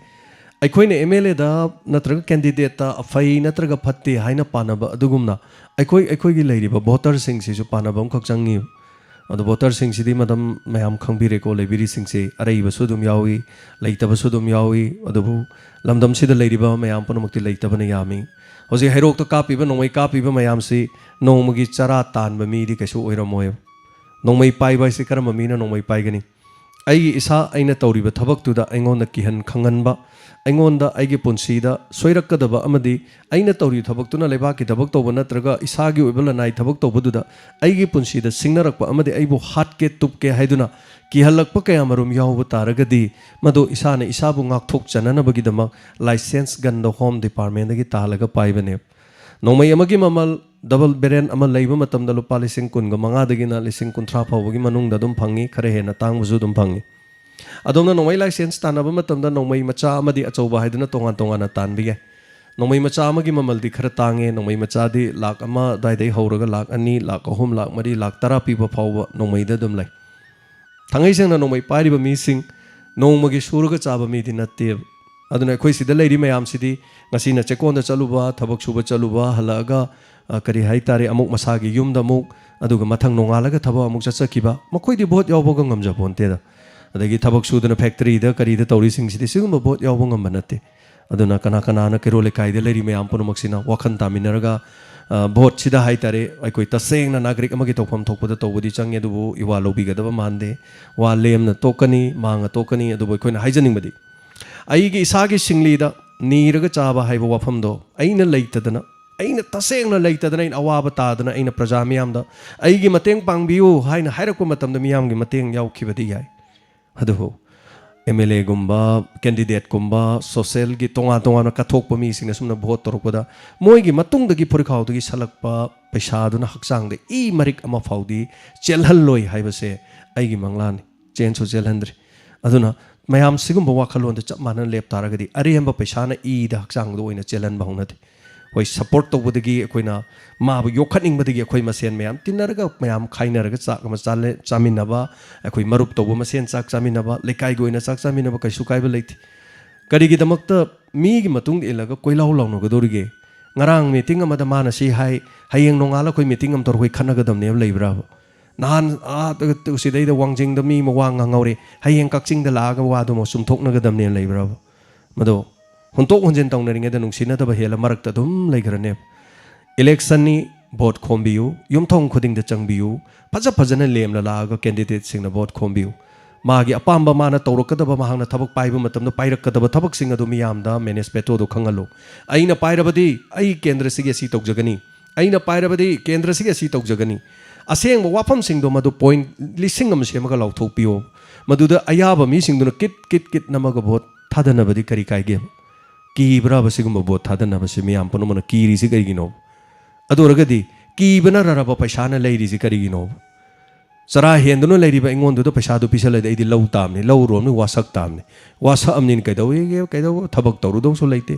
अखोइना एमएलए दा नत्रगा कैंडिडेट ता अफै नत्रगा फत्ते हाइना पानबा अदुगुमना अखोइगी लैरिबा वोटर सिंगसिसु पानबा अमखक चंगी अदो वोटर सिंगसिदि मदम मयाम खंबिरेको लेबिरी सिंगसे अरैबसु दुम यावी लैतबसु दुम यावी अदुबु लमदम सिदा लैरिबा मयाम पनमक्ति लैतबना यामी होजे हेरोक तो कापीबा नोंमै कापीबा मयाम सि नोंमगी चरा तानबा मीदि कैसु ओइरमोय नोंमै पाइबा सि करम मीना नोंमै पाइगनी अई इसा अइना तौरिबा थबक्तुदा अइंगोंदा किहन खंगनबा अइंगोंदा अइगे पुंसीदा सोइरक्कदबा अमदि अइना तौरि थबक्तुना लेबाकी थबक तौबा नत्रगा इसागी ओइबला नाइ थबक तौबदुदा अइगे पुंसीदा सिंगनरक्पा अमदि अइबो हाटके तुपके हाइदुना किहल्लक्पा कया मरुम यावबा तारगदि मदो इसाना इसाबु ngakthok chananabagidama license ganda home department dagi talaga paibane nongmai amagi mamal double beren ama leiba matamda lupa lising kun ga manga dagi na lising kunthra phawagi manungda dum phangi khare hena tangbuju dum phangi adomna nongmai license tanaba matamda nongmai macha amadi achouba haiduna tongan tongana tanbige nongmai macha amagi mamal di khara tange nongmai macha di lak ama dai dai horaga lak ani lak ahum lak mari lak tara piba phawba nongmai da dum lai thangai sengna nongmai pairiba mi sing नोंमगी सूरग चाबा मीदी नत्ते अदुना अखोइ सिदा लेरि मयाम सिदी ngasi चेकोंदा चलुबा थबक सुबा चलुबा हलागा करी हाइतारे अमुक मसागी युमदा अमुक अदुगा मथंग नोंगालगा थबक अमुक चचकिबा मखोइदि vote यावबगा ngamja bonteदा अदगी थबक सुदना factory दा करी दा तौरी सिंग सिदी सिगुम vote यावबगा ngamba नत्ते अदुना कना कना ना केरो लेकाइ दा लेरि मयाम पुनमक्सिना वखन तामिनरगा भोट सिदा हाइतारे अखोइ तसेंगना नागरिक अमगी तौफम थोकपदा तौबदि चंगे दुबु इवा लोबिगदबा मानदे वा लेमना तोकनी मांगा तोकनी अदुबु अखोइना हाइजनिंगबदि अइगी इसागी सिंगलीदा नीरगा चाबा हाइबा वाफमदो अइना लैतदना अइना तसेंगना लैतदना इन अवाबा तादना अइना प्रजा मियामदा अइगी मतेंग पांगबियु हाइना हाइरकपा मतमदा मियामगी मतेंग यावखिबदि याय अदुबु एमएलए गुम्बा कैंडिडेट गुम्बा सोशल की तोंगा तोंगा कथोकपा मीसिंगना सुमना भोट तोरकपदा मोइगी मतुंगदगी पुरखावदगी सलकपा पैसादुना हक्सांगदे ई मरिक अमा फाउदी चेलहल्लोय हाइबसे अइगी मंगलानि चेंसो चेलहंद्रि अदुना मयाम सिगुम्बा वाखलोंदे चप मानन लेप तारगदि अरेंबा पैसाना ई दा हक्सांगदो ओइना चेलहन बाहुनदे होय सपोर्ट तौबदगी अखोइना माबु योखनिंगबदगी अखोइ मसेन मयाम तिनरगा मयाम खाइनरगा चाक अमा चाले चामिनबा अखोइ मरुप तौबा मसेन चाक चामिनबा लेकाइगो ओइना चाक चामिनबा कैसु काइबा लेथि करिगी दमक्ता मीगी मतुंग इलगा कोइलाउ लाउनगदोरिगे ngarang meeting amada mana si hai hayeng nongala koi meeting am tor koi khanagadam ne leibra nan a sidai da wangjing da mi ma wang ngaure hayeng kakching da laga wa do mo sumthoknagadam ne leibra mado huntok hunjen tawnaringe da nungsina da bahela marak ta dum leigrane election ni vote khombiu yumthong khuding da changbiu phaja phajana lemla laga candidate sing na vote khombiu मागी अपाम्बा माना तौरकदबा माहांगना थबक पाइबा मतमदा पाइरकदबा थबक सिंग अदु मियामदा मैनेजमेंटो दो खंगलो अइना पाइरबदी अइ केंद्र सिगे असि तौजगनी अइना पाइरबदी केंद्र सिगे असि तौजगनी असेंग वाफम सिंग दो मदु पॉइंट लिसिंग अम सेमगा लाउथोपियो मदुदा अयाबा मी सिंग दुना किट किट किट नमगा भोट थादनबदी करी काइगे कीब्रा बसिगुम भोट थादनबसि मियाम पनमना कीरि सि करिगिनो अदोरगदी कीबना ररबा पैसाना लेरि सि करिगिनो चरा हेंदुनो लेरिबा इंगोंदुदो पैसादु पिसलदे इदि लौ तामने लौ रोमने वासक तामने वासा अमनिन कैदौ थबक तौरुदौ सो लेते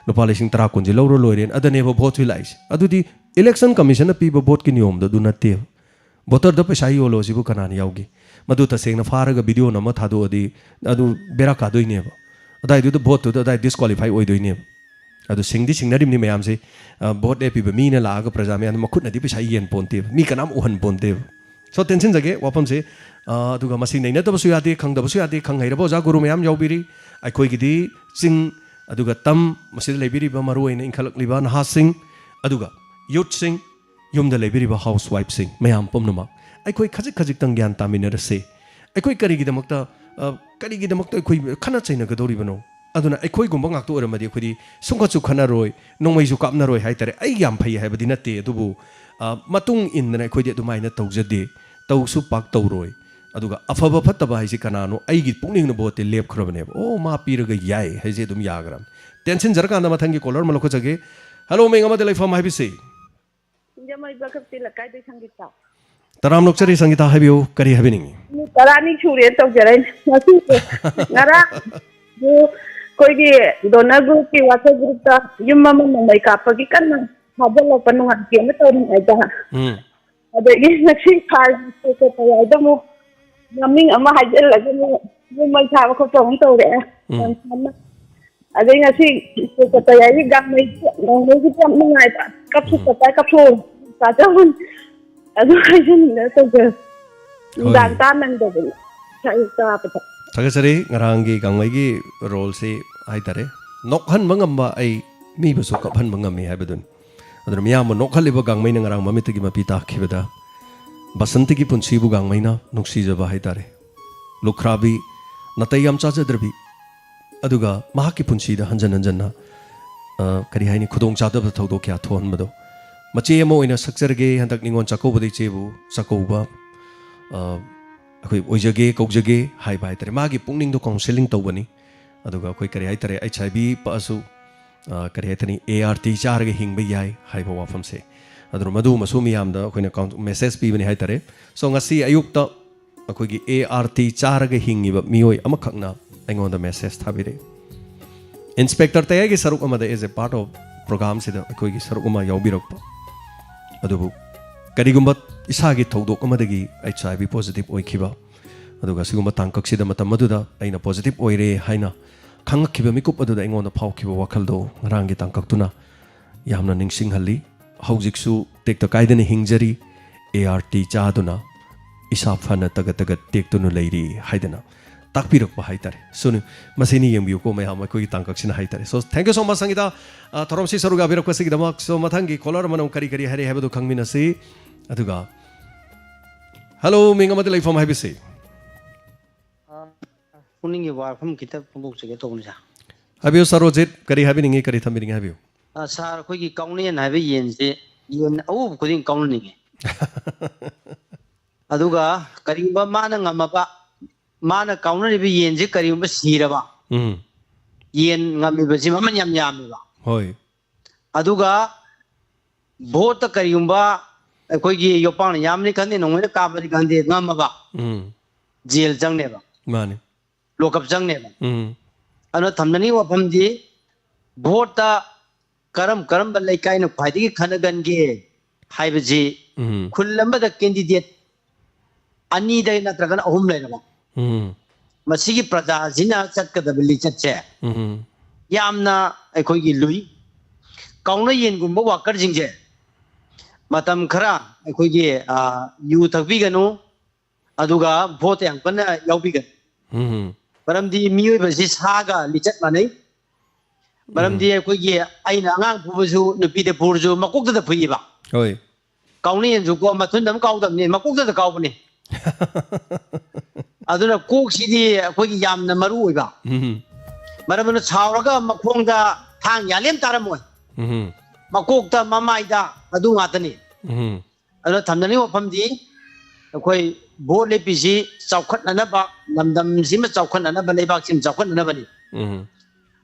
लुपा लिसिंग 10 कुंजी लौरो लोइरेन अदनेबो भोट विलाइस अदुदि इलेक्शन कमीशन पीबा भोट की नियम दु नते भोटर द पैसा योलो सिबु कनानि याउगी मदु तसेंगना फारगा वीडियो नम थादोदि अदु बेरा कादोइनेबा अदाइदु भोट दु अदाइ डिस्क्वालीफाई ओइदोइनेबा अदु सिंगदि सिंगनरिमनि मयामसे भोट एपीबा मीना लागा प्रजा म्यान मखुतनदि पैसा येन पोन्ते मी कनाम ओहन पोन्ते सो टेंशन जगे वाफम से अदुगा मसी नैनदबसु यादे खंगदबसु यादे खंगैरबो जा गुरु मयाम याउबिरी अखोइगिदि चिंग अदुगा तम मसिद लेबिरिबा मरुइना इंखलकलिबा नहा सिंग अदुगा यूथ सिंग युमदा लेबिरिबा हाउस वाइफ सिंग मयाम पमनमा अखोइ खजिक खजिक तंग ज्ञान तामिनरसे अखोइ करिगिदमक्ता अखोइ खना चैनगदोरिबनो aduna ekhoi gumba ngak to oramadi khudi sungkha chu khana roi nongmai ju kapna roi hai tare ai yam phai hai badi natte adubu matung indna ekhoi de dumai na tawjade taw su pak taw roi aduga afaba phattaba hai si kanano ai gi pungning no bote lep khrabane o ma piraga yai hai je dum yagram tension jarka na mathangi caller maloko jage hello me ngama de lai fam hai bi se jamai bakapti lakai de sangita taram lokchari sangita habiu kari habiningi tarani chure to jarai nasi ngara bu koi gi dona group ki whatsapp group ta yumma mai ka pagi kan habalo panu ha ke na to ni aja ade gi nasi khar ko to ya da mo naming ama hajel la mu mai tha ko to to de ade nasi ko to ya gi gam mai gi jam ngai ta kap su kap su ta jam adu hajin na to ge dan ta nang de sai ta pa Tagasari ngarangi gangmai gi role se ai tare nokhan mangamba ai mi basu kaphan mangami habedun adra miyam nokhali ba gangmai na ngarang mamit gi mapita khibada basanti gi punchi bu gangmai na nuksi jaba hai tare lukhrabi natayam chaja drabi aduga mahaki punchi da hanjan hanjan na kari haini khudong chada ba thodo kya thon mado mache mo ina sakjarge handak ningon chako bodi chebu sakoba अखोई ओइजगे कौजगे high bye तरे मागी पुंगनिंग दो counselling तौबनी अदुगा अखोई करे high तरे HIV पासु करे high ART चारगे हिंगबे याय high बा वाफम से अदुर मधु मसु मियामदा अखोइना काउंट मेसेज पीबनी हाई तरे सो ngasi ayukta अखोइगी ART चारगे हिंगिबा मियोय अमखकना अइंगोंदा मेसेज थाबिरे इंस्पेक्टर तयगे सरुक अमदा as a part of programme से अखोइगी सरुक अमा यावबिरकपा अदुबु करिगुंबा इसागी थौदोक अमदगी HIV पॉजिटिव ओइखिबा अदुगा सिगुंबा तांकक्सिदा मतम मदुदा अइना पॉजिटिव ओइरे हाइना खंगखिबा मिकुप अदुदा अइंगोंदा फावखिबा वखलदो ngrangi तांकक्तुना यामना निंगसिंग हल्ली हौजिकसु टेक्ता कायदने हिंगजरी ART चादुना इसा फना तगत तगत टेक्तुनु लैरी हाइदना ताकपिरकपा हाइतारे सुनु मसिनी यंबिउ को मयाम कोई तांकक्सिना हाइतारे so thank you so much Sangeeta थोरमसी सरुगा बिरकपसिग दमक सो मथंगी कॉलर मनम करी करी हरे हेबदु खंगमिनसी अदुगा हेलो मिंगमदे लाइफम हाइबिसे पुनिंग वाफम किता पुंबुक सगे तोगनिसा हाबियो सरोजित करी हाबिनिंगे करी थमिनिंगे हाबियो सार खोगी काउनियन हाबे येनसे येन औ खुदिन काउनिंगे अदुगा करिबा माना ngамaba माना काउनरिबे येनसे करिबा सिरबा येन ngamiबसि ममन याम यामबा होय अदुगा भोट करिबा अखोगी योपान यामनि खंदे नोंगने काबरि खंदे ngамaba जेल जंगनेबा माने लोकअप जंगनेबा अनो थमननी वफमदी भोटा करम करम बलैकाय न फाइदगी खनगनगे हाइबजी खुल्लंबद कैंडिडेट अनि दै नत्रगन अहुम लेरबा मसिगी प्रजा जिना चटकदबली चटचे यामना अखोगी लुई काउना येनगुंबा वाकर जिंगजे मतम खरा अखोगी यू थकबिगनु अदुगा भोट यांकना यावबिगन मरमदी मियोबसी सागा लिचत मानै मरमदी अखोगी आइना अंगांग फुबसु नुपीदे फुरजु मकोकदा फुइबा होय काउनी यंजु को मथुनदम काउदमनि मकोकदा काउबनि अदुना कोकसिदी अखोगी यामना मरु ओइबा मरमनु छावरगा मखोंगदा थांग यालेम तारमोय मकोकदा ममाइदा अदु ngaतनि अदु थमननि वफमदी अखोई भोट लेपिसी चौखटननबा लमदमसिम चौखटननबा लेबाकसिम चौखटननबनि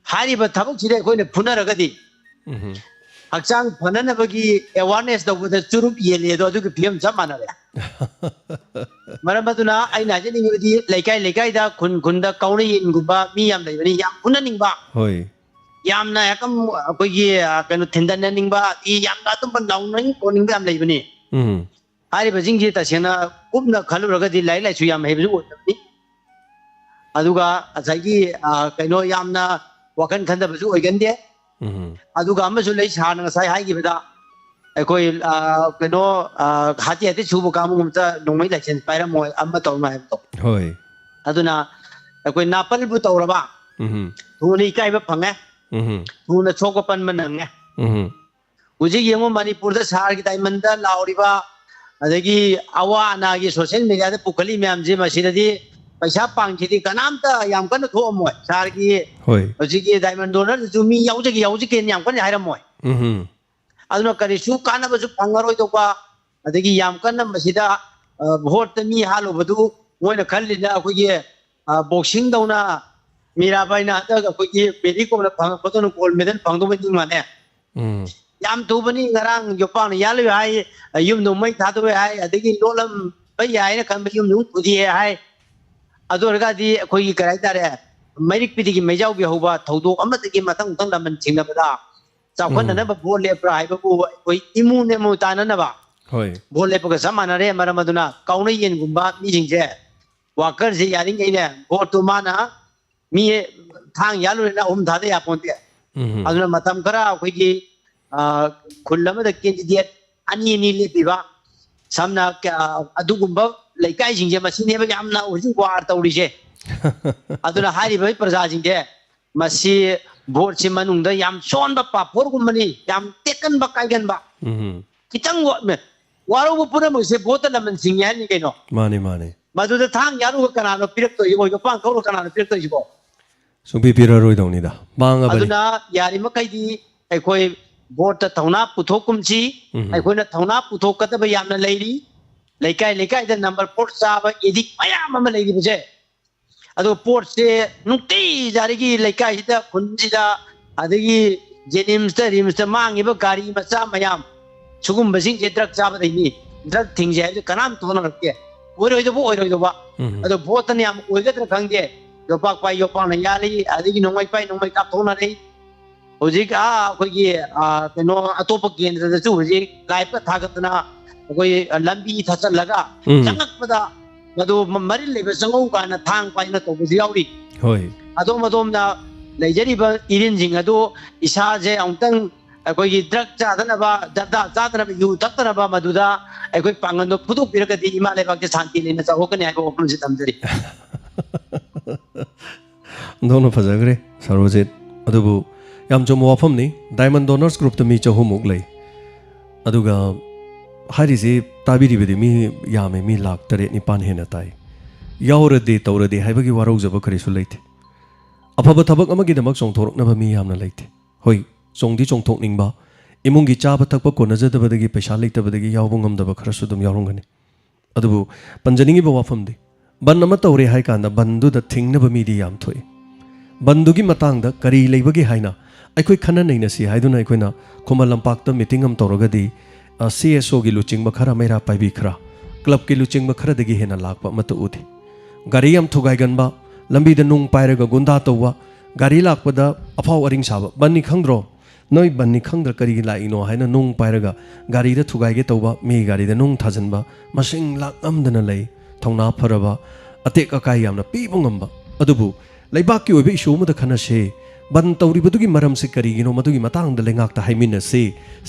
हारिबा थबकसिदे अखोइने फुनरगदि हक्चांग फननबगी अवेयरनेस तौबदा चुरुप येलेदो अदुगी फिल्म सब मानरे मरमदुना आइना जनिबदी लेकाय लेकायदा खुन खुनदा काउने यिनगुबा मी याम लेबनि याम फुननिंगबा होय यामना yakam अखोगी कनो थिंदननिंगबा इ यामदा तुम नाउनिंग कोनिंगबा याम लेबनि हारिबा जिंगि तसेना कुबना खलुरगदि लाई लाइसु याम हेबजु ओदबनि अदुगा असागी कनो यामना वखन खंदबजु ओइगनदे अदुगा अमसु लै साना ngasai हाइगिबदा अखोई कनो हाति हाति सुबु कामुमता नोंमै लाइसेंस पाइरमोय अम्मा तौमा हेबतो होय अदुना अखोई नापलबु तौरबा थुनि काइबा फंगे थुना छोको पनम नंगे हुजि येमो मणिपुरदा सारगी ताइमंदा लाउरिबा अदगी अवा अनागी सोशल मीडिया पुखली मैम जी मसीददी पैसा पांगसिदी कनामता याम कन थोमोय सारगी होय हजिगी डायमंड डोनर जुमी याउजगी याम कन हायरमोय अदुना करिसु कानबसु फंगरोय तोपा अदगी याम कन मसिदा भोट मी हालुबदु मोयना खल्लिना अखोगी बॉक्सिंग दौना मीराबाईना अखोगी बेरिकोना फंगपतोन गोल्ड मेडल फंगदोबदु माने याम तुबनी ngरang योपान यालु हाय युम नुमै थादोय हाय अदगी लोलम बै हायना खन युम नु पुदी हाय अदोरगादी अखोगी कराय तारे मैरिक पिदिगी मैजाउबी होबा थौदो अमतगी मतंग तंग लमन चिंगबदा चाखननबा बोल लेप्रा हायबबु कोई इमु नेमु ताननबा होय बोल लेपगा समानरे मरमदुना काउना येनगुंबा मीजिंगजे वाकर जे यारिंगैने बोटु माना मी थांग यालुना ओम धादे यापोंते अदुना मतम खरा अखोगी खुल्लमदा कैंडिडेट अनि नि लेपिबा samna adugumba laikai jingje masine ba yamna uju war tawrise aduna hari bai praja jingje masi board si manungda yam sonba papor gumani yam tekan ba kaigan ba kitang waro bu pura mo se bota laman singyan ni keno mane madu da thang yaru kana no pirak to yo yo pang ko kana no pirak to jibo sumbi pira roi dong ni da bang abani aduna yari makai di ai koi board थौना पुथोकुमची अखोना थौना पुथोकतब यामना लेरी लेकाय लेकाय द नंबर पोर्ट साब एदिक मयाम अम लेरी बजे अदो पोर्ट से नुक्ति जारीगी लेकाय हिता खुंजिदा अदगी जेनिम्स द रिम्स द मांगिब गाड़ी मचा मयाम सुगुम बसिंग जे ड्रग साब दैनी ड्रग थिंग जे कनाम तोना रखे ओइरोइदोबा अदो बोत ने याम ओइगत्र खंगे योपाक पाई योपान याली अदगी नोंगाई पाई नोंगाई का तोना रे होजिक अखोगी कनो अतोप केंद्रदसु होजिक लाइफ का थागतना अखोई लंबी थसलगा चंगकपदा मदो मरि लेबे संगौ काना थांग पाइना तोबुदि याउरी होय अदो मदोमना लेजरिबा इरिन जिंग अदो इसा जे औतंग अखोगी ड्रग चादनबा ददा चादनबा यु ततनबा मदुदा अखोई पांगनो फुदु पिरकदि इमा लेबाक जे शांति लेना चाहोकने आको ओपन से तमजरी दोनो फजगरे सर्वजित अदुबु याम जो वाफम नहीं डायमंड डोनर्स ग्रुप तो मी चहुमुक लई अदुगा हारिजे ताबिरिबदि मी यामे मी लाख तरे निपान हेना ताई यावरदे तौरदे हाइबगी वारौजब खरिसु लैथे अफब थबक अमगिदमक चोंथोरकनबा मी यामना लैथे होय चोंदी चोंथोकनिंगबा इमुंगी चाब थकप कोनजदबदगी पैसा लैतबदगी यावबो ngमदब खरसु दुम यावरंगनी अदुबु पंजनिंगी बो वाफमदि बन अम तौरे हाय कांदा बंदु द थिंगनब मीदि याम थोय बंदुगी मतंग द करी लेबगी हायना अखोई खना नैनसी हाइदुना अखोइना खुमल लंपाकता मीटिंग अम तौरगदी CSO की लुचिंग खरा मेरा पाइबी खरा क्लब की लुचिंग खरदगी हेना लाकपा मत उदि गाड़ी अम थुगाइगनबा लंबी द नुंग पायरगा गुंदा तौवा गाड़ी लाकपदा अफाव अरिंग साबा बन्नी खंद्रो नोई बन्नी खंद्र करी लाइनो हाइना नुंग पायरगा गाड़ी द थुगाइगे तौवा मे गाड़ी द नुंग थाजनबा मसिंग लाक अमदना लई थौना फरबा अतेक अकाई यामना पीबो ngamba अदुबु लैबाक की ओबे इशू मद खनसे बन तौरीबदुगी मरम से करीगिनो मदुगी मतंग द लेंगाकता हाइमिनसे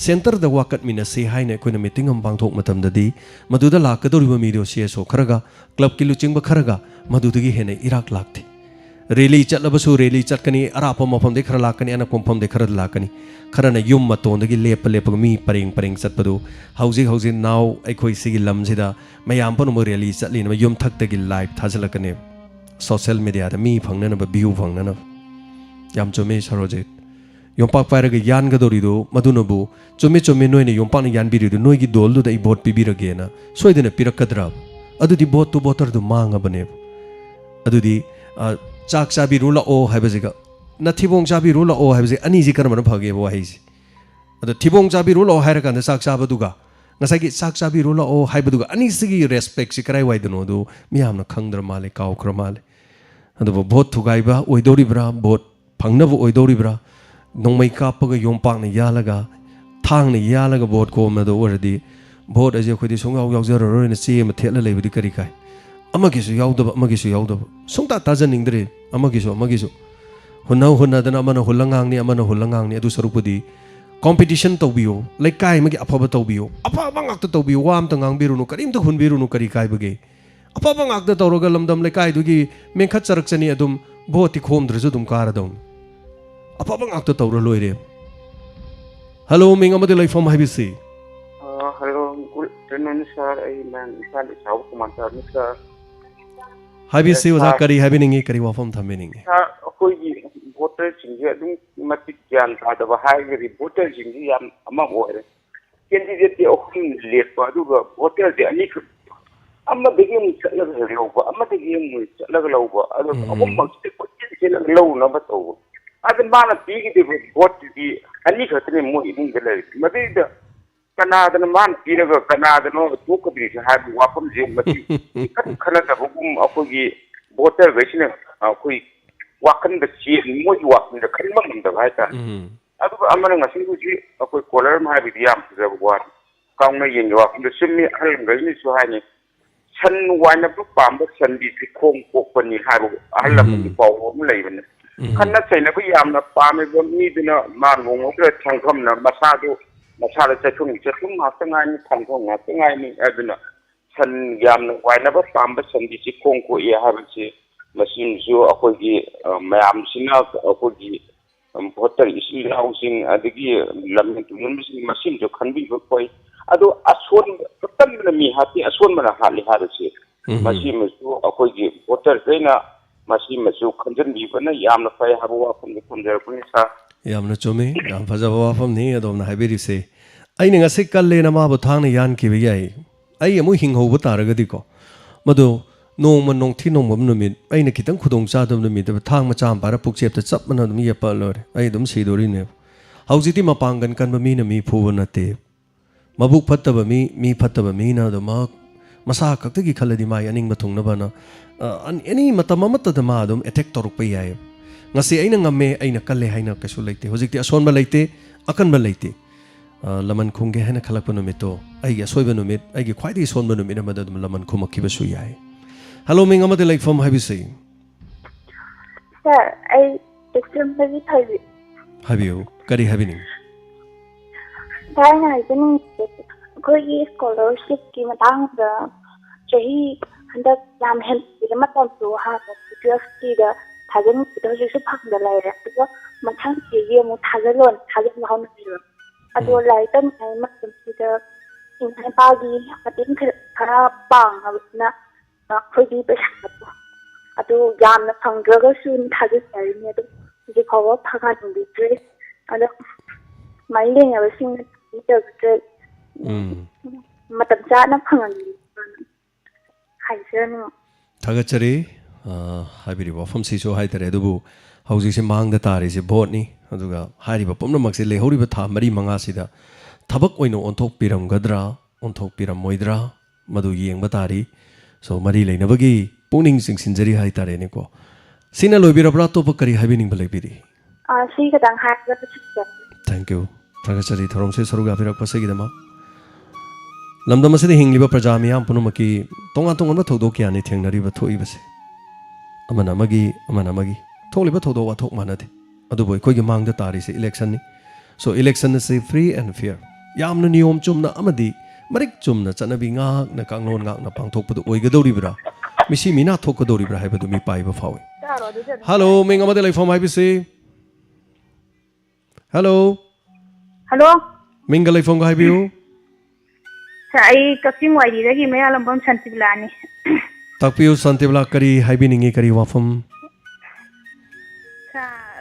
सेंटर द वाकत मिनसे हाइने कोइना मीटिंग अम पांगथोक मतमददी मदुदा लाकदोरिबो मीडियो CSO खरगा क्लब की लुचिंग खरगा मदुदगी हेने इराक लाकथि रैली चलबसु रैली चटकनी अराप मफम दे खर लाकनी अनक मफम दे खर लाकनी खरना युम मतोंदगी लेप लेप मी परिंग परिंग चतपदु हौजी नाउ अखोई सिगी लमजिदा मयाम पनुम रैली चटलिन युम थक्तगी लाइव थाजलकने सोशल मीडिया द मी फंगनब व्यू फंगनब याम चुमे सरोजित योंपाक पायरगे यानगदोरिदो मदुनबु चुमे नोइने योंपाक यानबिरिदो नोइगी दोलदुदा इ भोट पिबिरगेना सोइदने पिरकद्रा अदुदि भोट तु भोटर दु मांगबने अदुदि चाक चाबिरु लाओ हाइबजेगा नथिबोंग चाबिरु लाओ हाइबजे अनिजि करमन फगे बो हाइजि अदु थिबोंग चाबिरु लाओ हाइरकान चाक चाबदुगा ngasagi sak chabi rola o haibduga ani sigi respect si karai waidano do miyamna khangdra male kaukra male adu vote thugaiba oidoribra vote phangnabu oidoribra nongmai kapaga yompakna yalaga thangna yalaga vote ko na do ordi vote aje khodi songa yaujaro na che ma thela leibudi kari kai amagisu yaudaba songta tajaningdre amagisu hunna dana amana hulangang ni adu sarupudi competition tawbiyo like kai magi apaba tawbiyo apaba ngakta tawbiyo wam ta ngangbirunu karim ta hunbirunu kari kai bage apaba ngakta tawroga lamdam like kai dugi menkhat charakchani adum boti khomdreju dum karadom apaba ngakta tawra loire hello ming amade life from habisi hello good afternoon sir I man isal saw kumar sir ꯍꯥꯏꯕꯤꯁꯤ ꯑꯣꯖꯥ ꯀꯔꯤ ꯍꯥꯏꯕꯤꯅꯤꯡꯉꯤ ꯀꯔꯤ ꯋꯥꯐꯝ ꯊꯝꯕꯤꯅꯤꯡꯉꯤ ꯑꯩꯈꯣꯏꯒꯤ ꯚꯣꯇꯔꯁꯤꯡꯁꯦ ꯑꯗꯨꯝ ꯃꯇꯤꯛ ꯒ꯭ꯌꯥꯟ ꯇꯥꯗꯕ ꯍꯥꯏꯔꯒꯗꯤ ꯚꯣꯇꯔꯁꯤꯡꯁꯤ ꯌꯥꯝ ꯑꯃ ꯑꯣꯏꯔꯦ ꯀꯦꯟꯗꯤꯗꯦꯠꯇꯤ ꯑꯍꯨꯝ ꯂꯦꯞꯄ ꯑꯗꯨꯒ ꯚꯣꯇꯔꯗꯤ ꯑꯅꯤꯈꯛ ꯑꯃꯗꯒꯤ ꯑꯃꯨꯛ ꯆꯠꯂꯒ ꯂꯧꯕ ꯑꯃꯗꯒꯤ ꯑꯃꯨꯛ ꯆꯠꯂꯒ ꯂꯧꯕ ꯑꯗꯨ ꯑꯍꯨꯝꯃꯛꯁꯤ ꯀꯣꯏꯆꯦꯟ ꯆꯦꯜꯂꯒ ꯂꯧꯅꯕ ꯇꯧꯕ ꯑꯗꯨ ꯃꯥꯅ ꯄꯤꯒꯗꯕ ꯚꯣꯠꯇꯨꯗꯤ ꯑꯅꯤ ꯈꯛꯇꯅꯤ ꯃꯣꯏ ꯏꯃꯨꯡꯗ ꯂꯩꯔꯤꯁꯤ ꯃꯗꯩꯗ ꯀꯅꯥꯗꯅ ꯃꯥꯅ ꯄꯤꯔꯒ ꯀꯅꯥꯗꯅꯣ ꯇꯣꯛꯀꯗꯣꯏꯁꯦ ꯍꯥꯏꯕ ꯋꯥꯐꯝꯁꯦ ꯃꯁꯤ ꯏꯈꯟ ꯈꯟꯅꯗꯕꯒꯨꯝ ꯑꯩꯈꯣꯏꯒꯤ ꯚꯣꯇꯔꯈꯩꯁꯤꯅ ꯑꯩꯈꯣꯏ ꯋꯥꯈꯟꯗ ꯃꯣꯏꯒꯤ ꯋꯥꯈꯟꯗ ꯈꯟꯕ ꯉꯝꯗꯕ ꯍꯥꯏꯇꯥꯔꯦ ꯑꯗꯨꯒ ꯑꯃꯅ ꯉꯁꯤ ꯍꯧꯖꯤꯛ ꯑꯩꯈꯣꯏ ꯀꯣꯂꯔ ꯑꯃ ꯍꯥꯏꯕꯗꯤ ꯌꯥꯝ ꯐꯖꯕ ꯋꯥꯅꯤ ꯀꯥꯎꯅ ꯌꯦꯡꯒꯤ ꯋꯥꯈꯟꯗ ꯆꯨꯝꯃꯤ ꯑꯍꯜꯈꯩꯅꯁꯨ ꯍꯥꯏꯅꯤ ꯁꯟ ꯋꯥꯏꯅꯕ ꯄꯥꯝꯕ ꯁꯟꯗꯤ ꯈꯣꯡ ꯄꯣꯛꯄꯅꯤ ꯍꯥꯏꯕ ꯑꯍꯜ ꯂꯃꯟꯒꯤ ꯄꯥꯎ ꯑꯃ ꯂꯩꯕꯅꯤ ꯈꯟꯅ ꯆꯩꯅꯕ ꯌꯥꯝꯅ ꯄꯥꯝꯃꯤꯕ ꯃꯤꯗꯨꯅ ꯃꯥ ꯅꯣꯡꯃꯗ ꯁꯪꯐꯝꯅ ꯃꯁꯥꯗ ꯆꯠꯊꯨꯝ ꯉꯥꯛꯇ ꯉꯥꯏꯅꯤ ꯊꯪꯐꯝ ꯉꯥꯛꯇ ꯉꯥꯏꯅꯤ ꯑꯗꯨꯅ ꯁꯟ ꯌꯥꯝꯅ ꯋꯥꯏꯅꯕ ꯄꯥꯝꯕ ꯁꯟꯗꯤ ꯈꯣꯡ ꯀꯣꯛꯏ ꯍꯥꯏꯕꯁꯤ ꯃꯁꯤꯃꯁꯨ ꯑꯩꯈꯣꯏꯒꯤ ꯃꯌꯥꯝꯁꯤꯅ ꯑꯩꯈꯣꯏꯒꯤ ꯚꯣꯇꯔ ꯏꯆꯤꯜ ꯏꯅꯥꯎꯁꯤꯡ ꯑꯗꯒꯤ ꯂꯝ ꯇꯨꯡꯂꯝꯕꯁꯤꯡ ꯃꯁꯤꯃꯁꯨ ꯈꯟꯕꯤꯕ ꯐꯩ ꯑꯗꯣ ꯑꯁꯣꯟꯕ ꯀꯟꯕꯅ ꯃꯤ ꯍꯥꯠꯄꯤ ꯑꯁꯣꯟꯕꯅ ꯍꯥꯠꯂꯤ ꯍꯥꯏꯕꯁꯤ ꯃꯁꯤꯃꯁꯨ ꯑꯩꯈꯣꯏꯒꯤ ꯚꯣꯇꯔꯈꯩꯅ ꯃꯁꯤꯃꯁꯨ ꯈꯟꯖꯟꯕꯤꯕꯅ ꯌꯥꯝꯅ ꯐꯩ ꯍꯥꯏꯕ ꯋꯥꯐꯝꯗ ꯊꯝꯖꯔꯛꯄꯅꯤ ꯁꯥꯔ ꯌꯥꯝꯅ ꯆꯨꯝꯃꯤ ꯌꯥꯝ ꯐꯖꯕ ꯋꯥꯐꯝꯅꯤ ꯑꯗꯣꯝꯅ ꯍꯥꯏꯕꯤꯔꯤꯁꯦ ꯑꯩꯅ ꯉꯁꯤ ꯀꯜꯂꯦꯅ ꯃꯥꯕꯨ ꯊꯥꯡꯅ ꯌꯥꯟꯈꯤꯕ ꯌꯥꯏ ꯑꯩ ꯑꯃꯨꯛ ꯍꯤꯡꯍꯧꯕ ꯇꯥꯔꯒꯗꯤꯀꯣ ꯃꯗꯨ ꯅꯣꯡꯃ ꯅꯣꯡꯊꯤ ꯅꯣꯡꯃ ꯅꯨꯃꯤꯠ ꯑꯩꯅ ꯈꯤꯇꯪ ꯈꯨꯗꯣꯡ ꯆꯥꯗꯕ ꯅꯨꯃꯤꯠꯇ ꯊꯥꯡ ꯃꯆꯥ ꯑꯃ ꯄꯥꯏꯔ ꯄꯨꯛꯆꯦꯞꯇ ꯆꯞ ꯃꯥꯟꯅ ꯑꯗꯨꯝ ꯌꯦꯞꯄ ꯂꯣꯏꯔꯦ ꯑꯩ ꯑꯗꯨꯝ ꯁꯤꯗꯣꯔꯤꯅꯦꯕ ꯍꯧꯖꯤꯛꯇꯤ ꯃꯄꯥꯡꯒꯟ ꯀꯟꯕ ꯃꯤꯅ ꯃꯤ ꯐꯨꯕ ꯅꯠꯇꯦ ꯃꯕꯨꯛ ꯐꯠꯇꯕ ꯃꯤ ꯐꯠꯇꯕ ꯃꯤꯅ ꯑꯗꯨꯃꯛ ꯃꯁꯥ ꯈꯛꯇꯒꯤ ꯈꯜꯂꯗꯤ ꯃꯥꯒꯤ ꯑꯅꯤꯡꯕ ꯊꯨꯡꯅꯕꯅ ꯑꯦꯅꯤ ꯃꯇꯝ ꯑꯃꯠꯇꯗ ꯃꯥ ꯑꯗꯨꯝ ꯑꯦꯇꯦꯛ ꯇꯧꯔꯛꯄ ꯌꯥꯏ ngasi aina ngamme aina kalle haina kasu leite hojikti asonba leite akanba leite laman khungge haina khalakpa numito aigi asoiba numit aigi khwaidi sonba numit amada dum laman khumakkiba su yai hello ming amade like from habisi sir ai extremely thabi habiu kari habini daina idini koi scholarship ki matang da chahi handak yam help bi matam tu ha university da थाजन बिदोजु फांग लाइरे तो मथां सिगे मु थाजलोन थाजन हाउन बिरो अदो लाइटन आई मतम सिदा इन पागी अतिन खरा पांग ना खोदी पैसा अदो याम न फंगरगा सुन थाज सारिने तो जे खवा फागा दुबित्रे अदो माइले या सिंग बिदोजु मतम जाना फंगन हाइजन थागचरी हाबिरि वफम सिसो हाइतरे दुबु हौजिसे मांगदा तारिसे भोटनी अदुगा हारिबा पुम्नमक्से लेहौरिबा था मरी मंगा सिदा थबक ओइनो ओन्थोक पिरमगद्रा ओन्थोक पिरमोइद्रा मदु येंगबा तारि सो मरी लेनबगी पुनिंग सिंसिनजरी हाइतारे नेको सिना लोइबिरब्रा तोप करी हाबिनिंग बलेबिरि सी गदां हाइबा छिक थैंक यू थागचरी थरोमसे सरुगा पिरक पसेगिदमा लमदम असिदे हिंगलिबा प्रजा मियाम पुनुमकी तोंगा तोंगन थौदो क्यानि थेंगनरिबा थोइबसे अमना थोलिबा थोदो वाथोक मानदे अदुबो अखोइगे मांगदा तारिसे इलेक्शन नि सो इलेक्शन से फ्री एंड फेयर यामना नियम Chumna अमदी Marik Chumna चनबी ngak na kanglon ngak na pangthokpadu oigadoribra misi mina thokadoribra haibadu mi paiba fawi hello ming amade laifam haibisi hello ming laifam ga haibiu sai kaking waidi dagi maya lambam santiblani takpiu santibla kari haibiningi kari wafam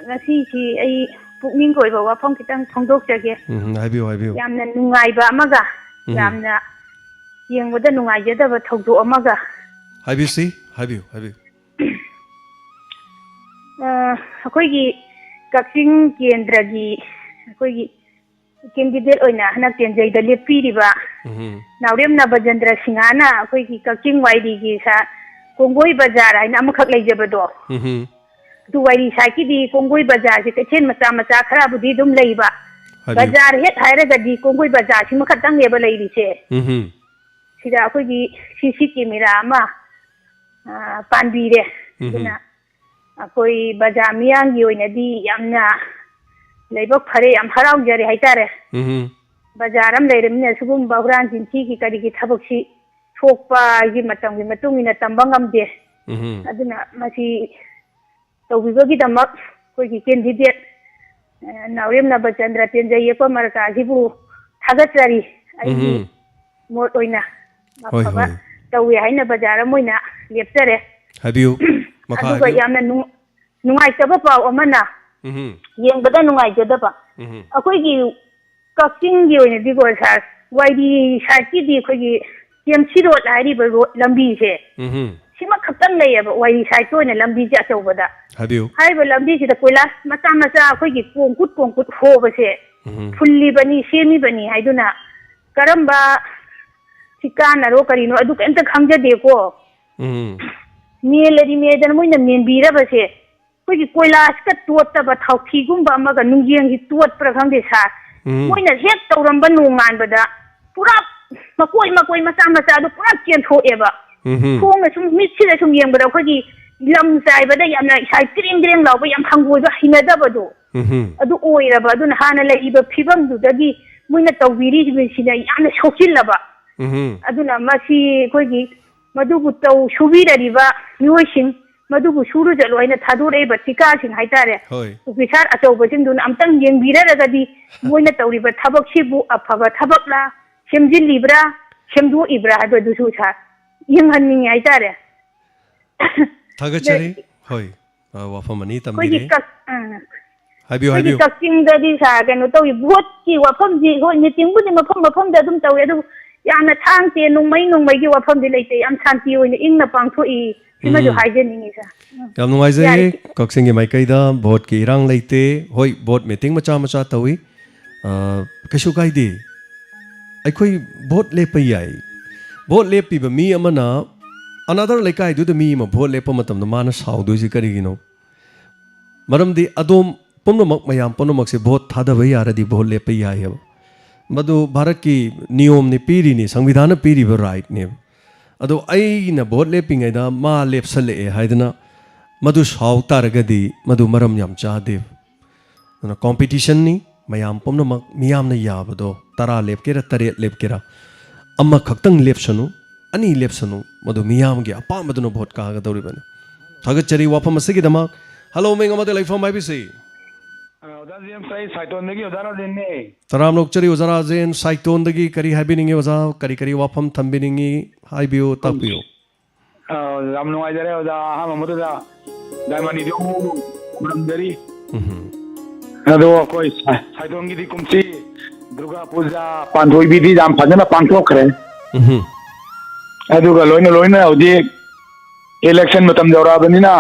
ngasi si ai pukning koi ba wafam kitang thongdok jage haibiu yamna nungai ba amaga yamna yengwada nungai jada ba thogdo amaga haibisi haibiu akoi gi kaking kendra gi akoi gi candidate oina hanak tenjai da lepiri ba naurem na bajendra singana akoi ki kaking waidi gi sa kongoi bazar ai na amakak leijabado du waidi sa ki di kongoi bazar ki kechen macha khara budi dum leiba bazar het haira ga di kongoi bazar si makat dang leba leiri che sida akoi gi CC camera ma panbire dina akoi bazar miyang gi oina di yamna लेबक फरे हम हराउ जरे हाइतारे बाजार हम लेरमिने सुगुम बाहुरान जिंची की करी की थबक सी थोकपा gi matang gi matungina tambangam de aduna masi tawbigogi damak koi gi candidate naurem na bachandra tenjai yepa marka jibu thagatsari ai mot oina mafaba tawi haina bajar moina leptare Habiu. Maka aduga habiu. yamna nungaitaba paw amana yengbada nungaitaba akoigi kakching gi oina digo sa waidi sati di koigi TMC road hari ba lambi se sima khaptang layaba waidi sati oina lambi ja chawbada Habiu. hai ba lambi se da koila mata mata akoigi kongkut hoba se fulli bani semi bani haiduna karamba sikana ro karino adu kenta khangja deko मेलरी मेदन मोइन मेनबीरबसे कोई कोइलास का तोटबा थाउथीगुम्बा अमगा नुंगियंगी तोट प्रखंगे सा मोइन हेक तौरंबा नोंगानबदा पुरा मकोई मचा मचा दो पुरा चेंथोएबा थोंग सुम मिसिदा सुम येंबदा खोगी लम साइबदा यामना साइ क्रिंग ग्रेंग लावबा याम खंगोइबा हिनदबदो अदु ओइरबा अदुन हाना लइबा फिबम दुदगी मोइन तौबीरी जिसिना यामना सोखिलबा अदुना मसी खोगी मधुबु तौ सुबीररिबा मियोइसिंग मधुबु सुरु जलोइना थादोरेबा टिकासिंग हाइतारे ऑफिसर अचौबसिंग दुन अमतंग येंबिररगदी मोइना तौरिबा थबकसिबु अफबा थबकला सेमजिलिब्रा सेमदोइब्रा हाबदुसु सा यंगहन्निंग हाइतारे Thagachari. Hoi. Wafamani tamire. Habiu habiu. Kakching dadi sa kanu tawi buat ki wafam ji ho meeting bu ni mafam da dum tawi adu याना थांग ते नुंगमई की वफम दि लेते याम शांति होइने इंगना पांगथोई सिमा जो हाइजेनिंग सा याम नुंगाइजे कक्सिंग के माइकैदा भोट की इरांग लेते होय भोट मीटिंग मचा मचा तवी कशु काइदे अखोई भोट लेप याई भोट लेपिब मी अमना अनदर लेकाय दु मी म भोट लेप मतम माना साउदोजि करिगिनो मरमदि अदोम पुनमक मयाम पुनमक से भोट थादब यारदि भोट लेप याई है मधु भारत की नियम ने पीरी ने संविधान पीरी ब राइट ने अदो अइना भोट लेपिंगैदा मा लेपसले हाइदना मधु साउ तारगदी मधु मरम याम चादे ना कंपटीशन नि मयाम पुनमक मियाम न याबदो तरा लेपकेरा तरेत लेपकेरा अम्मा खक्तंग लेपसनु अनि लेपसनु मधु मियाम गे अपा मधुनो भोट कागा दौरिबने थगचरी वाफम असगी दमा हेलो मेंग अमते लाइफम आइबिसी तराम लोकचरी ओजरा जेन साइटोन दगी करी हाबिनिंगे ओजा करी करी वाफम थंबिनिंगी हाइबियो तपियो राम नुआइजरे ओजा हम मदुदा दाइमानी दो मुरमदरी अदो कोई साइटोन गी कुमसी दुर्गा पूजा पांथोई बिदि जाम फजना पांथोखरे अदुगा लोइना ओदि इलेक्शन मतम जौराबनिना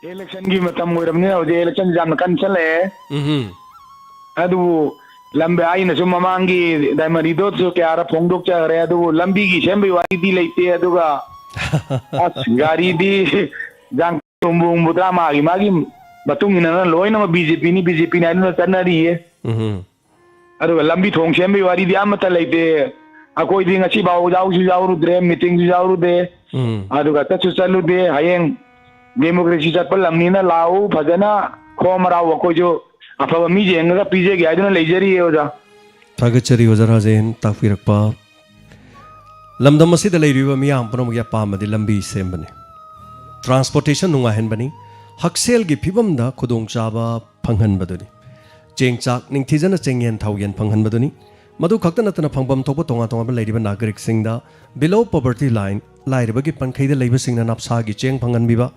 इलेक्शन की मतम ओइरमने ओदि इलेक्शन जाम कन चले अदु लंबे आइना सु ममांगी दाइमानी दो जो क्यारा फोंगदोक चरे अदु लंबी की सेंबी वाई दी लेते अदुगा अस गाड़ी दी जांग तुंबुंग बुद्रा मागी बतुंग इना लोइना बीजेपी नि आइना चनरी है अदुगा लंबी थोंग सेंबी वारी दी अमत लेते अकोई दी ngasi बाउ जाउरुद्रे मीटिंग जाउरुदे अदुगा तसु चलुदे हयेंग डेमोक्रेसी चटपल लमनीना लाउ फजना खोमराव को जो अफब मी जेंगा पीजे गयादना लेजरी ओजा थगचरी ओजरा जेन ताफिरकपा लमदम असिद लेरिबा मियाम पनम या पामदि लंबी सेमबने ट्रांसपोर्टेशन नुंगा हेनबनी हक्सेल गी फिबमदा खुदोंग चाबा फंगहनबदुनी चेंगचाक निंगथिजन चेंगयन थाउयन फंगहनबदुनी मधु खक्त नतन फंगबम थोप तोंगा तोंगा लेरिबा नागरिक सिंगदा बिलो पॉवर्टी लाइन लाइरबगी पनखैदा लेबा सिंगना नापसागी चेंग फंगहनबिबा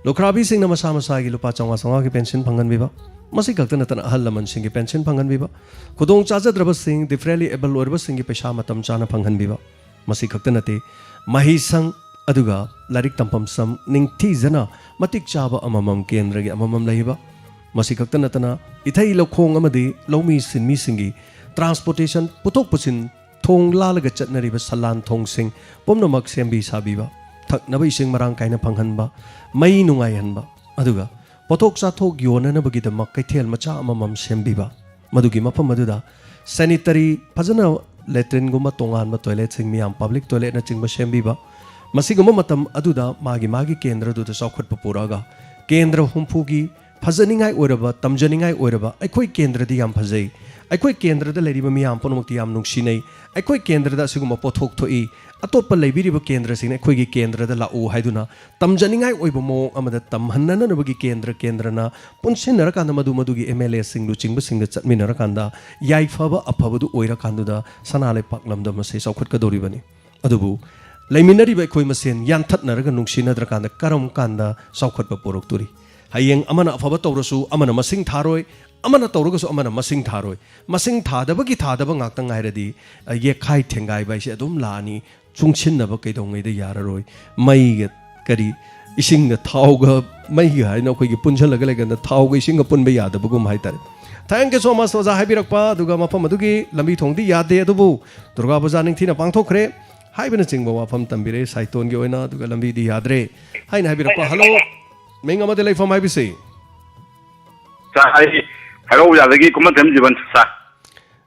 लोखराबी सिंगना मसा मसागी लुपा चौंगा चौंगा की पेंशन फंगहनबिबा मसी खक्त नतन अहल लमन सिंग की पेंशन फंगहनबिबा खुदोंग चाजद्रब सिंग डिफरेंटली एबल ओरब सिंग की पैसा मतम चाना फंगहनबिबा मसी खक्त नते मही संग अदुगा लारिक तंपम सम निंगथिजना मतिक चाबा अममम केंद्रगी अममम लहिबा मसी खक्त नतना इथै लखोंग अमदि लौमी सिनमी सिंगी ट्रांसपोर्टेशन पुथोक पुसिन थोंग लालगा चटनरिबा सलान थोंग सिंग पुमनमक सेंबी साबिबा थकनबा इसिंग मरांग कायना फंगहनबा मई नुंगायहनबा अदुगा पोथोक चाथोक योननबगीदमक कैथेल मचा अममम सेंबिबा मदुगी मफम मदुदा सैनिटरी फजना लेट्रिन गुमा तोंगानबा टॉयलेट सिंग मियाम पब्लिक टॉयलेट न चिंगबा सेंबिबा मसिगुम मतम अदुदा मागी केंद्र दुदा चौखटप पुरागा केंद्र हुंफुगी फजनिंगाई ओरबा तमजनिंगाई ओरबा अखोई केंद्रदी याम फजई अखोई केंद्रदा लेरिबा मियाम पुनमुक्ति याम नुंगसिनै अखोई केंद्रदा सिगुम पोथोक थोई अतोप लेबिरिबा केंद्र सिंग अखोई केंद्रदा लाओ हाइदुना तमजनिंगाई ओइबा मोंग अमदा तमहन्ननबगी केंद्रना पुनसिनर कांदा मदुगी एमएलए सिंग लु चिंगबा सिंग चटमिनर कांदा याइफबा अफबदु ओइरा कांदुदा सनाले पाकलमदा मसे चौखटका दोरिबनी अदुबु ꯂꯩꯃꯤꯟꯅꯔꯤꯕ ꯑꯩꯈꯣꯏ ꯃꯁꯦꯟ ꯌꯥꯟꯊꯠꯅꯔꯒ ꯅꯨꯡꯁꯤꯅꯗ꯭ꯔꯀꯥꯟꯗ ꯀꯔꯝ ꯀꯥꯟꯗ ꯆꯥꯎꯈꯠꯄ ꯄꯣꯔꯛꯇꯣꯔꯤ ꯍꯌꯦꯡ ꯑꯃꯅ ꯑꯐꯕ ꯇꯧꯔꯁꯨ ꯑꯃꯅ ꯃꯁꯤꯡ ꯊꯥꯔꯣꯏ ꯑꯃꯅ ꯇꯧꯔꯒꯁꯨ ꯑꯃꯅ ꯃꯁꯤꯡ ꯊꯥꯔꯣꯏ ꯃꯁꯤꯡ ꯊꯥꯗꯕꯒꯤ ꯊꯥꯗꯕ ꯉꯥꯛꯇ ꯉꯥꯏꯔꯗꯤ ꯌꯦꯛꯈꯥꯏ ꯊꯦꯡꯒꯥꯏꯕ ꯍꯥꯏꯁꯦ ꯑꯗꯨꯝ ꯂꯥꯛꯑꯅꯤ ꯆꯨꯡꯁꯤꯟꯅꯕ ꯀꯩꯗꯧꯉꯩꯗ ꯌꯥꯔꯔꯣꯏ ꯃꯩꯒ ꯀꯔꯤ इसिंग थाउगा मई है अखोई पुनजल लेकिन थाउगा इसिंग पुनब यादबगुम है थैंक यू सो मच ओजा हाइबिरक्पा मफम लंबी थोंदी यादे दुर्गा पूजा निथी पांथोखरे चिंब वाफम तंबिरे साइतोन की लंबी याद्रे हेलो मिंग लेफम है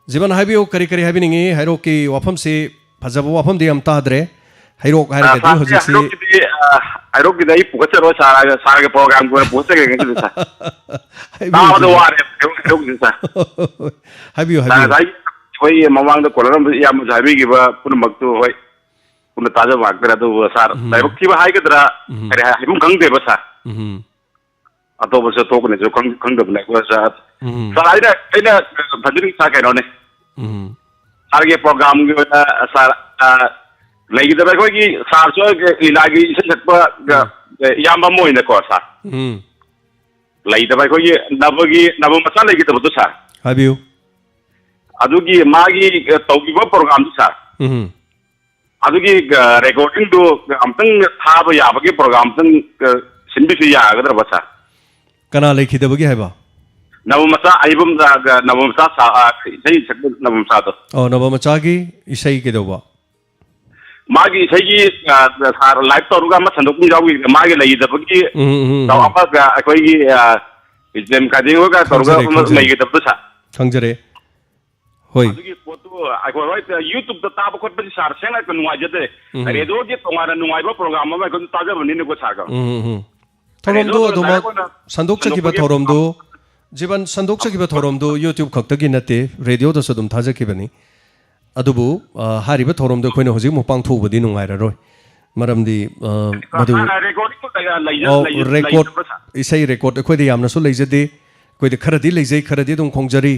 जीवन है करी करी हैरो की वाफम से फजब वाफम हम ताद्रे हैरोक प्रोग्राम ममांग कोलरम पुनः ताजा वाक्तर सार लाइबक हाईगद्रा हाइबुम खंगदेब सार अतोब से तोकने जो खंगदब लाइक सार अइना भजरिंग सा कैनोने सार के प्रोग्राम की सार लेकिदब अखोई सार सो इलागी इसे सकप याम मोइने को सार लेकिदब अखोई नब मचा लेकिदब तो सार हाबियो अदुगी मागी तौगिबा प्रोग्राम सार अदुगी रेकॉर्डिंग दो अमतंग थाब याबगे प्रोग्राम तंग सिंबिसु यागदर बसा कना लेखिदबगे हैबा नवमचा आइबम नवमचा सही सक नवमचा तो ओ नवमचा की इसई के दोबा मागी सही सार लाइव तौरुगा म संदोकनी जावी मागी लेइदबगी तौअपा अखोई इजम कादिंगोगा तौरुगा लेइदब तो सा खंजरे होय यूट्यूब ताब खोट सार सेना नुआजदे रेडियो के तोंगाना नुआइबा प्रोग्राम में को ताजबनी को सागा थोरमदो अदुमा संदोक चकिबा थोरमदो जीवन संदोक चकिबा थोरमदो यूट्यूब खक्तगी नते रेडियो दस अदुम थाजकिबनी अदुबु हारिबा थोरमदो खोइना होजि मु पांगथोबदि नुआइरारोय मरमदि मदु रेकॉर्ड इसै रेकॉर्ड खोइदि यामनासु लेजदे खोइदि खरदि लेजै खरदि दुम खोंजरी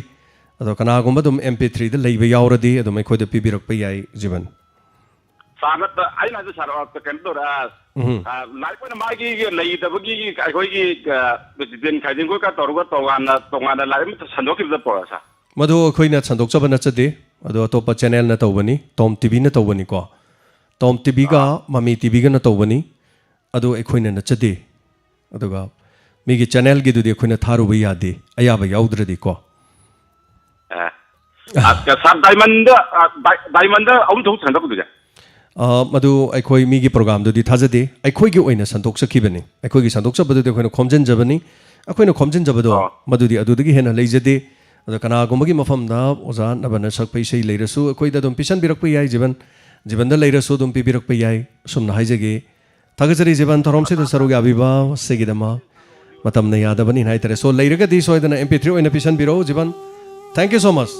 अदो कनागुम्बा दुम MP3 द लेबा यावरदि अदो मै खोइदि पिबिरकपा याय जीवन सागत आइना ज सार केनदोरा लाइफ मागी लेइदबगी अखोई दिन खाइदिंगो का तौरुगा तोगाना लाइम संदोकिबदा पोरासा मधु अखोइना संदोकचबा नचदे अदो अतोपा चैनल न तौबनी टॉम टीवी न तौबनी को टॉम टीवी गा ममी टीवी गा न तौबनी अदो अखोइना नचदे अदुगा मिगी चैनल गी दुदि अखोइना थारुबा यादे अयाबा याउद्रदि को डायमंड अमथौ संदोकदुजा मधु अखोई मिगी प्रोग्राम दुदि थाजदे अखोइगी ओइना संदोकसखिबनी अखोइगी संदोकसबदुदि अखोइना खोमजनजबनी अखोइना खोमजनजबदो मधुदि अदुदगी हेना लेजदे अदो कनागुम्बगी मफमदा ओजा नबना सकपै सै लेरसु अखोइदा दुम पिसन बिरकपै याय जीवनदा लेरसु दुम पिबिरकपै याय सुमना हाइजगे थागजरी जीवन थरोमसे सरुग आबिबा सेगिदमा मतमना यादबनी हाइतरे सो लेरगदि सोइदना MP3 ओइना पिसन बिरो Jiban thank you so much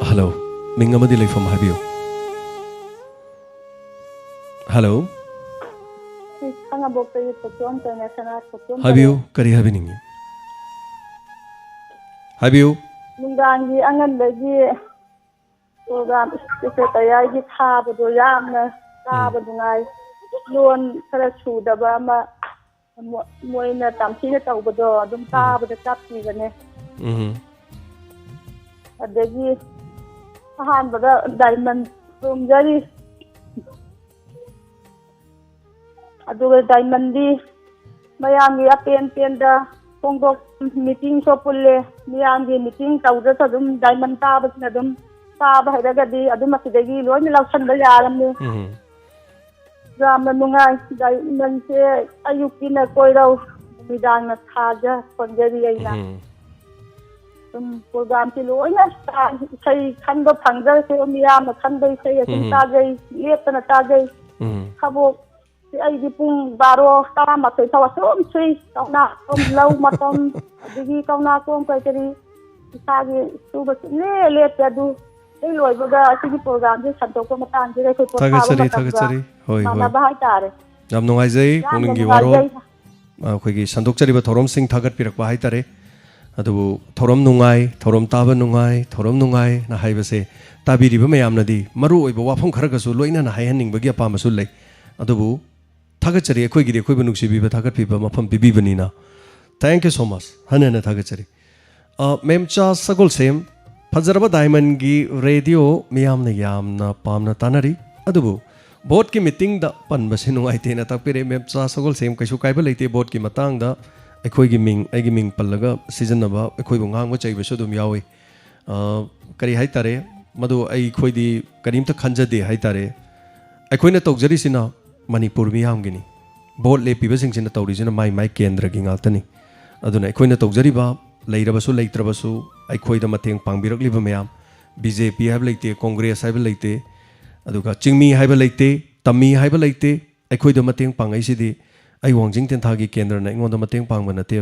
hello मिंगमदी लेफम हाबियो हेलो हाबियो करी हाबिनिंगी हाबियो नुंगांगी अंगनदगी प्रोग्राम सेक्रेटरी थाबदो यामना ताब दुंगाई लोन खरा छुदबा मा मोइना तामसीना तौबदो अदुम ताबदा कापीगने अदगी अहानबदा डायमंड रूमजरी अदुगा डायमंडी मयामगी अपेन पेनदा पोंगदोक मीटिंग सो पुल्ले मियामगी मीटिंग तौदा अदुम डायमंड ताबसना अदुम ताब हैरगदी अदुम असिदगी लोइना लौसनबा यारमने रामना नुंगाई डायमंड से अयुकिना कोइराउ मिदांगना थाजा पंजरी आइना प्रोग्राम से लोइना सही खंबा फंगदर से मियामना खंबा सही असुम ताजै लेपना ताजै खबो अꯩꯒꯤ ꯄꯨꯡ 12 13 ꯐꯥꯎ ꯑꯁꯨꯝ ꯁꯨꯏ ꯀꯧꯅꯥ ꯀꯣꯝ ꯂꯧ ꯃꯇꯝ ꯑꯗꯒꯤ ꯀꯧꯅꯥ ꯀꯣꯝ ꯀꯔꯤ ꯏꯁꯥꯒꯤ ꯁꯨꯕ ꯁꯨꯡꯂꯦꯞ ꯂꯦꯞꯇꯦ ꯑꯗꯨ ꯑꯩ ꯂꯣꯏꯕꯒ ꯑꯁꯤꯒꯤ ꯄ꯭ꯔꯣꯒ꯭ꯔꯥꯝꯁꯦ ꯁꯟꯗꯣꯛꯄ ꯃꯇꯥꯡꯁꯤꯗ ꯑꯩꯈꯣꯏ ꯄꯣꯊꯥꯕ ꯃꯇꯝꯗ ꯃꯥꯟꯅꯕ ꯍꯥꯏꯇꯥꯔꯦ ꯌꯥꯝ ꯅꯨꯡꯉꯥꯏꯖꯩ ꯄꯨꯛꯅꯤꯡꯒꯤ ꯋꯥꯔꯣꯜ ꯑꯩꯈꯣꯏꯒꯤ ꯁꯟꯗꯣꯛꯆꯔꯤꯕ ꯊꯧꯔꯝꯁꯤꯡ ꯊꯥꯒꯠꯄꯤꯔꯛꯄ ꯍꯥꯏꯇꯥꯔꯦ अदुबु थौरम नुंगाई थौरम ताबा नुंगाई थौरम नुंगाई ना हाइबसे ताबिरिबा मयामनदी मरु ओइबा वाफम खरगसु लोइना ना हायहन्निंगबगी अपामसु लै अदुबु थागचरी अखोइगिदि अखोइबु नुक्सिबिबा थागतपिबा मफम पिबिबनिना थैंक यू सो मच हनना थागचरी मेमचा सगोलसेम फजरबा डायमंड की रेडियो मियामना यामना पामना तानरी अदुबु बोर्ड की मीटिंग दा पनबसे नुंगाइतेना ताकपिरे मेमचा सगोलसेम कैसु काइबा लेते बोर्ड की मतंग दा अखोइगी मिंग पल्लगा सिजनबा अखोइबु ngang चैबसु दुम यावे करी हाइतारे मदु अखोइदी करीमता खंजदे हाइतारे अखोइना तौजरिसिना मणिपुर मियामगिनी बोर्ड लेपिबसिंगसिना तौरिसिना माई माई केंद्र की ngaktani aduna अखोइना तौजरिबा लेरबसु लेत्रबसु अखोइदा मतेंग पांगबिरकलिबा मयाम बीजेपी हाइब लेते कांग्रेस हाइब लेते अदुगा चिंगमी हाइब लेते तमी हाइब लेते अखोइदा मतेंग पांगैसिदी आई वांगजिंग तेंथागी केंद्र ना इंगोंदा मतेंग पांगबा नते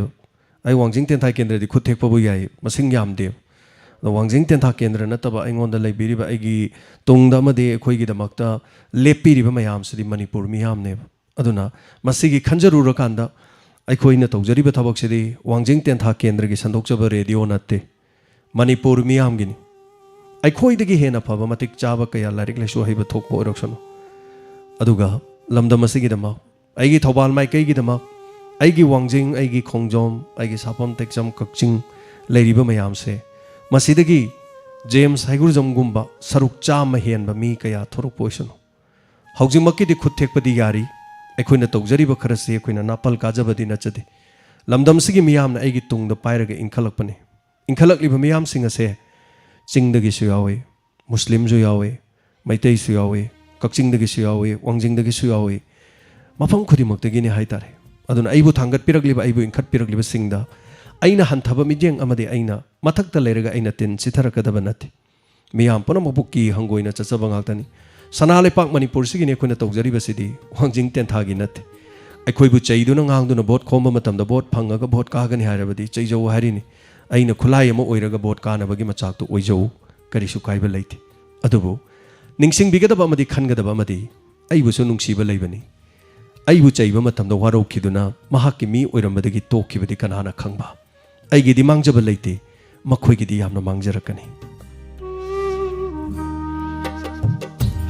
आई वांगजिंग तेंथा केंद्र दि खुथेकपबु याय मसिंग यामदे वांगजिंग तेंथा केंद्र नतबा इंगोंदा लेबिरिबा आइगी तुंगदा मदे अखोइगी दमक्ता लेपिरिबा मयाम सिदी मणिपुर मियामने अदुना मसिगी खंजरुरकांदा अखोइना तौजरिबा थबकसिदी वांगजिंग तेंथा केंद्र की संदोकचबा रेडियो नते मणिपुर मियामगिनी अखोइदगी हेना फबा मतिक चाबा कया लारिक लेसु हैबा थोकबो ओरक्सनो अदुगा लमदम मसिगी दमा आइगी थौबाल माइकैगी दमा आइगी वांगजिंग आइगी खोंगजोम आइगी साफम तेक्सम कक्चिंग लेरिबा मयाम से मसिदगी जेम्स हाइगुरजमगुम्बा सरुक चाम हेनबा मी कया थोरक पोइसनो हौजिमक्कीदि खुथेकपदि यारी अखोइना तौजरिबा खरसे अखोइना नापल काजबदि नचदे लमदमसिगी मियामना आइगी तुंगदा पाइरगा इंखलकपने इंखलकलिबा मियामसिंग असे चिंगदगिसु यावे मुस्लिमजु यावे मैतैसु यावे कक्चिंगदगिसु यावे वांगजिंगदगिसु यावे मफम खुदिमक्तगिनि हाइतारे अदुना आइबु थांगतपिरकलिबा आइबु इंखतपिरकलिबा सिंगदा अइना हंथबा मिजेंग अमदे अइना मथक्ता लेरगा अइना तिन सिथरकदबा नते मियाम पुनमबुक्की हंगोइना चचबा ngaktani सना लेपाक मणिपुर सिगिने अखोइना तौजरिबसिदी वांगजिंग तेंथागी नते अखोइबु चैदुना ngang बोट खोमबा मतमदा बोट फंगगा बोट कागनि हारबदी चैजौ हारिनि अइना खुलाई अमा ओइरगा बोट कानबगी मचाकतो ओइजौ करिसु काइबा लैते अदुबु निंगसिंगबिगदबा अमदि खनगदबा अमदि अइबुसु नुंगसिबा लैबनी अइबु चैबा मतमदा वारौखिदुना महाकि मी ओइरमबदगी तोखिबदि कनाना खंगबा अइगिदि मांगजबा लैते मखोइगिदि यामना मांगजरकनी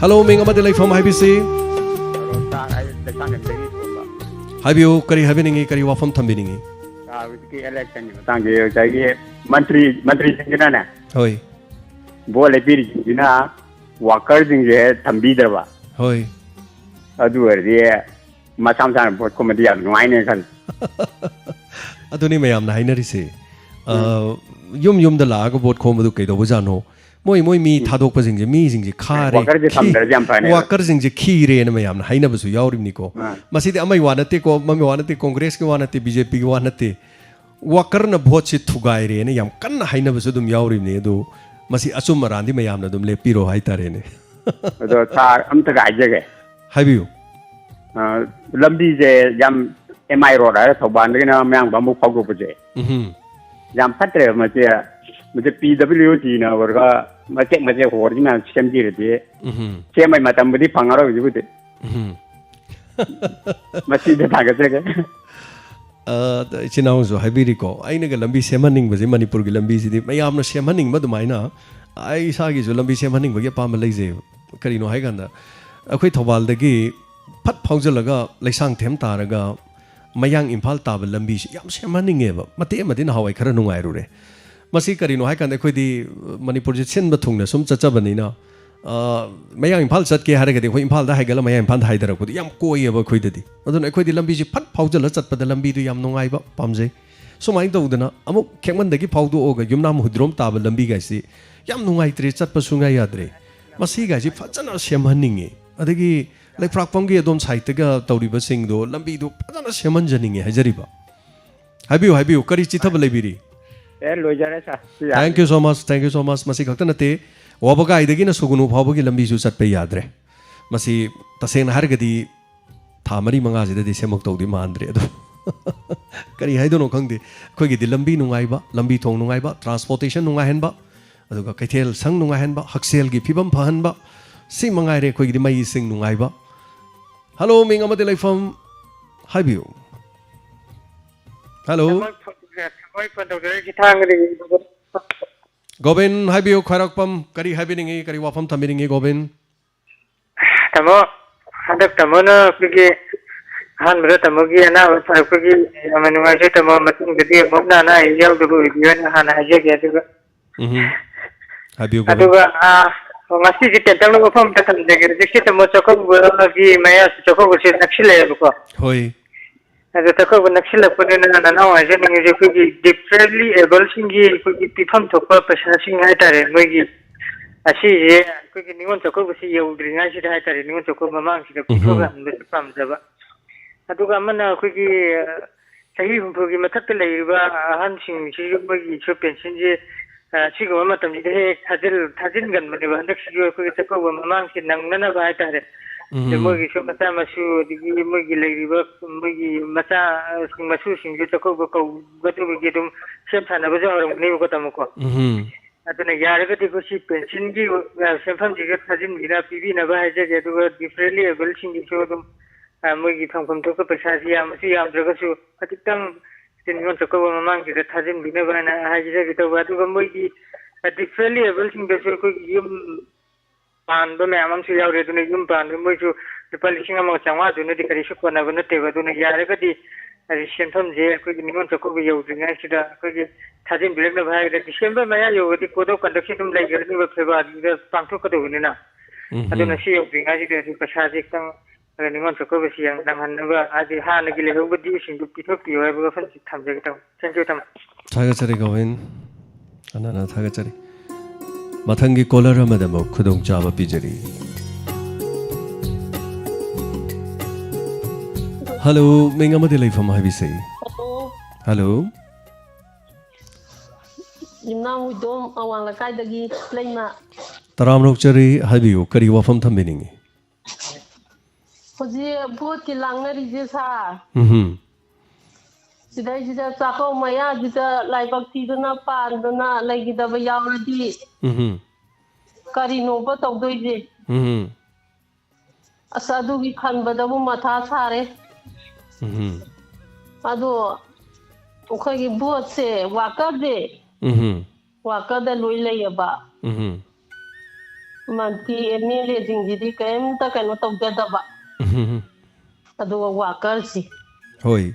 हेलो मिंग अमदि लैफम हाइबिसि हाइबियो करी हाइबिनिंगी करी वाफम थंबिनिंगी की इलेक्शन की बतांगे चाहिए मंत्री सिंगना होय बोले लेपिर जिना वाकर जिंगे थंबी दरबा होय अदु हरदे मसाम सान बोट को मदिया नुआइने खन अदुनी मयामना हाइनरिसे युम युम द लाग बोट खोमदु कैदो बजानो मोय मोय मी थादोक पजिंगे मी जिंगे खारे वाकर जिंगे खीरे न मयामना हाइनबसु यावरिमनिको मसिदे अमै वानते को ममे वानते कांग्रेस के वानते बीजेपी के वानते वाकर न भोट से थुगाइरे ने याम कन्न हाइनबसु दुम यावरिमने दो मसि अचुम रांदि मयामना दुम लेपिरो हाइतारेने दो थार अमत गाइजगे हाइबियो लंबी जे याम एमआई रोड है थौबानदगिना मयाम बामु फागो बजे याम फत्रे मुझे PWG ना वर्गा मचे होरजिना सेमजिरदे सेमै मतमबदि फंगारो जिबुदे मसिदे थागजगे चिनाउजो हाइबिरिको आइनगा लंबी सेमनिंग बजे मणिपुर की लंबी सिदी मयामना सेमनिंग मदुमाइना आई सागी जो लंबी सेमनिंग बगे पाम लैजे करिनो हाइगंदा अखोइ थौबालदगी फट फाउजलगा लैसांग थेम तारगा मयांग इम्फाल ताब लंबी याम सेमनिंगेबा मते मदिन हावै खरा नुंगाइरुरे मसी करिनो हाइकांदे अखोइदी मणिपुर जे सिनबा थुंगना सुम चचबनिना मयांग इम्फाल चटके हारगदे अखोइ इम्फाल दा हाइगला मयांग इम्फाल हाइदरकपदि याम कोइयबा अखोइददि अदुन अखोइदी लंबी जे फट फाउजल चटपदा लंबी दु याम नुंगाइबा पामजे सुमाइ तौदना अमुक खेमनदगी फाउदोगा युमनाम हुद्रोम ताब लंबी गाइसी याम नुंगाइत्रे चटपा सुंगा याद्रे मसी गाइसी फजना सेमहनिंगे अदगी लेफ्राकपंगी अदोम साइतगा तौरिबा सिंगदो लंबी दो फजना सेमनजनिंगे हाइजरिबा हाइबियो करी चिथब लेबिरी थैंक यू सो मच मसी खक्त नते वाबगाइदगी न सुगुनु फावबगी लंबी सु चटपे याद्रे मसी तसेंग हारगदी था मरी मंगा जिददी सेमक तौदी मानद्रे अदो करी हाइदोनो खंगदे खोइगिदी लंबी नुंगाइबा लंबी थोंग नुंगाइबा ट्रांसपोर्टेशन नुंगाहेनबा अदुगा कैथेल संग नुंगाहेनबा हक्सेल की फिबम फहनबा सि मंगाइरे खोइगिदी मई सिंग नुंगाइबा हेलो मिंग अमदे लाइफम हाइबियो हेलो ꯍꯣꯏ ꯐꯣꯟ ꯇꯧꯖꯔꯛꯏꯁꯤ ꯊꯥꯡꯒꯗꯒꯤ ꯒꯣꯕꯤꯟ ꯍꯥꯏꯕꯤꯌꯨ ꯈ꯭ꯋꯥꯏꯔꯥꯛꯄꯝ ꯀꯔꯤ ꯍꯥꯏꯕꯤꯅꯤꯡꯉꯤ ꯀꯔꯤ ꯋꯥꯐꯝ ꯊꯝꯕꯤꯅꯤꯡꯉꯤ ꯒꯣꯕꯤꯟ ꯇꯥꯃꯣ ꯍꯟꯗꯛ ꯇꯥꯃꯣꯅ ꯑꯩꯈꯣꯏꯒꯤ ꯑꯍꯥꯟꯕꯗ ꯇꯥꯃꯣꯒꯤ ꯑꯅꯥꯕ ꯐꯔꯛꯄꯒꯤ ꯌꯥꯝꯅ ꯅꯨꯡꯉꯥꯏꯖꯩ ꯇꯥꯃꯣ ꯃꯇꯨꯡꯗꯗꯤ ꯑꯃꯨꯛꯅ ꯑꯅꯥ ꯑꯌꯦꯛ ꯌꯥꯎꯗꯕ ꯑꯣꯏꯕꯤꯌꯣꯅ ꯍꯥꯟꯅ ꯍꯥꯏꯖꯒꯦ ꯑꯗꯨꯒ ꯍꯥꯏꯕꯤꯌꯨ ꯒꯣꯕꯤꯟ ꯑꯗꯨꯒ ꯉꯁꯤꯁꯦ ꯇꯦꯟꯇꯪꯅ ꯃꯐꯝ ꯑꯃꯇ ꯊꯝꯖꯒꯦ ꯍꯧꯖꯤꯛꯁꯤ ꯇꯥꯃꯣ ꯆꯥꯛꯀꯧꯕꯒꯤ ꯃꯌꯥꯁꯤ ꯆꯥꯛꯀꯧꯕꯁꯤ ꯅꯛꯁꯤꯜꯂꯛꯑꯦꯕꯀோ ꯍꯣꯏ ꯑꯗꯣ ꯆꯥꯛꯀꯧꯕ ꯅꯛꯁꯤꯜꯂꯛꯄꯅꯤꯅ ꯅꯅꯥꯎ ꯍꯥꯏꯖꯅꯤꯡꯉꯤꯁꯦ ꯑꯩꯈꯣꯏꯒꯤ ꯗꯤꯐꯔꯦꯟꯠꯂꯤ ꯑꯦꯕꯜꯁꯤꯡꯒꯤ ꯑꯩꯈꯣꯏꯒꯤ ꯄꯤꯐꯝ ꯊꯣꯛꯄ ꯄꯩꯁꯥꯁꯤꯡ ꯍꯥꯏꯇꯥꯔꯦ ꯃꯣꯏꯒꯤ ꯑꯁꯤꯁꯦ ꯑꯩꯈꯣꯏꯒꯤ ꯅꯤꯉꯣꯜ ꯆꯥꯛꯀꯧꯕꯁꯤ ꯌꯧꯗ꯭ꯔꯤꯉꯩꯁꯤꯗ ꯍꯥꯏꯇꯥꯔꯦ ꯅꯤꯉꯣꯜ ꯆꯥꯛꯀꯧꯕ ꯃꯃꯥꯡꯁꯤꯗ ꯄꯤꯊꯣꯛꯍꯟꯕꯁꯨ ꯄꯥꯝꯖꯕ ꯑꯗꯨꯒ ꯑꯃꯅ ꯑꯩꯈꯣꯏꯒꯤ ꯆꯍꯤ ꯍꯨꯝꯐꯨꯒꯤ ꯃꯊꯛꯇ ꯂꯩꯔꯤꯕ ꯑꯍꯟꯁꯤꯡꯁꯤꯁꯨ ꯃꯣꯏꯒꯤꯁꯨ ꯄꯦꯟꯁꯤꯟꯁꯦ ꯁꯤꯒꯨꯝꯕ ꯃꯇꯝꯁꯤꯗ ꯍꯦꯛ ꯊꯥꯖꯤꯟꯒꯟꯕꯅꯦꯕ ꯍꯟꯗꯛꯁꯤꯁꯨ ꯑꯩꯈꯣꯏꯒꯤ ꯆꯥꯛꯀꯧꯕ ꯃꯃꯥꯡꯁꯤ ꯅꯪꯅꯅꯕ ꯍꯥꯏꯇꯥꯔꯦ ꯃꯣꯏꯒꯤꯁꯨ ꯃꯆꯥ ꯃꯁꯨ ꯑꯗꯒꯤ ꯃꯣꯏꯒꯤ ꯂꯩꯔꯤꯕ ꯃꯣꯏꯒꯤ ꯃꯆꯥꯁꯤꯡ ꯃꯁꯨꯁꯤꯡꯁꯨ ꯆꯥꯛꯀꯧꯕ ꯀꯧꯒꯗꯕꯒꯤ ꯑꯗꯨꯝ ꯁꯦꯝ ꯁꯥꯟꯅꯕꯁꯨ ꯍꯧꯔꯝꯒꯅꯦꯕꯀꯣ ꯇꯥꯃꯣꯀꯣ ꯑꯗꯨꯅ ꯌꯥꯔꯒꯗꯤ ꯑꯩꯈꯣꯏ ꯄꯦꯟꯁꯤꯟꯒꯤ ꯁꯦꯟꯐꯝꯁꯤꯒ ꯄꯤꯕꯤꯅꯕ ꯍꯥꯏꯖꯒꯦ ꯑꯗꯨꯒ ꯗꯤꯐꯔꯦꯟꯠꯂꯤ ꯑꯦꯕꯜꯁꯤꯡꯒꯤꯁꯨ ꯑꯗꯨꯝ ꯃꯣꯏꯒꯤ ꯐꯪꯐꯝ ꯊꯣꯛꯄ ꯄꯩꯁꯥꯁꯤ ꯌꯥꯝꯃꯁꯨ ꯌꯥꯝꯗ꯭ꯔꯒꯁꯨ ꯈꯖꯤꯛꯇꯪ ꯅꯤꯉꯣꯜ ꯆꯥꯛꯀꯧꯕ ꯃꯃꯥꯡꯁꯤꯗ ꯊꯥꯖꯤꯟꯕꯤꯅꯕ ꯍꯥꯏꯅ ꯍꯥꯏꯖꯒꯦ ꯇꯧꯕ ꯑꯗꯨꯒ ꯃꯣꯏꯒꯤ ꯗꯤꯐꯔꯦꯟꯠꯂꯤ ꯑꯦꯕꯜꯁꯤꯡꯗꯁꯨ ꯑꯩꯈꯣꯏꯒꯤ ꯌꯨꯝ पान मैम यूम पान मैं लुपा 1,500,000 करीसु कोनब नटेब यारगदी सेंफमजे अखोई निगोन चकोब यौद्रिङाइसिद अखोई थाजिनबिरनब हाइगदा डिसेम्बर मया यौगदी कोड ऑफ कंडक्ट सिदुम लाइगरनिब फेब्रुवारीदा पांथोकदोबनिना अदुना सि यौद्रिङाइसिद पैसाजे खतंग निगोन चकोब सि yang nanghanब आदि हानगि लेहौबदि सिंदु पिथोकपियो हाइबगा फनसि थामजगे तम थैंक यू तम थागचरी गोविन अनना थागचरी मथंगी कॉलर अमदमो खुदोंग चाबा पिजरी हेलो मिंग अमदि लेफम हाबिसे हेलो इमनाम उदोम अवांग लकाइदगी लेमा तराम रोकचरी हाबियो करी वफम थंबिनिंगी होजी भोट की लांगनरिजे सा सिदाई सिदा चाको मया जिदा लाइबक तीदना पांदना लैगिदब यावरदी करी नोबा तौदोइजे असदुगी खनबदबु मथा सारे अदो उखगी भोट से वाकर दे वाकर द लोई लेयबा मंत्री एमएलए जिंगिदी कैमता कनो तौददबा अदो वाकर सी होय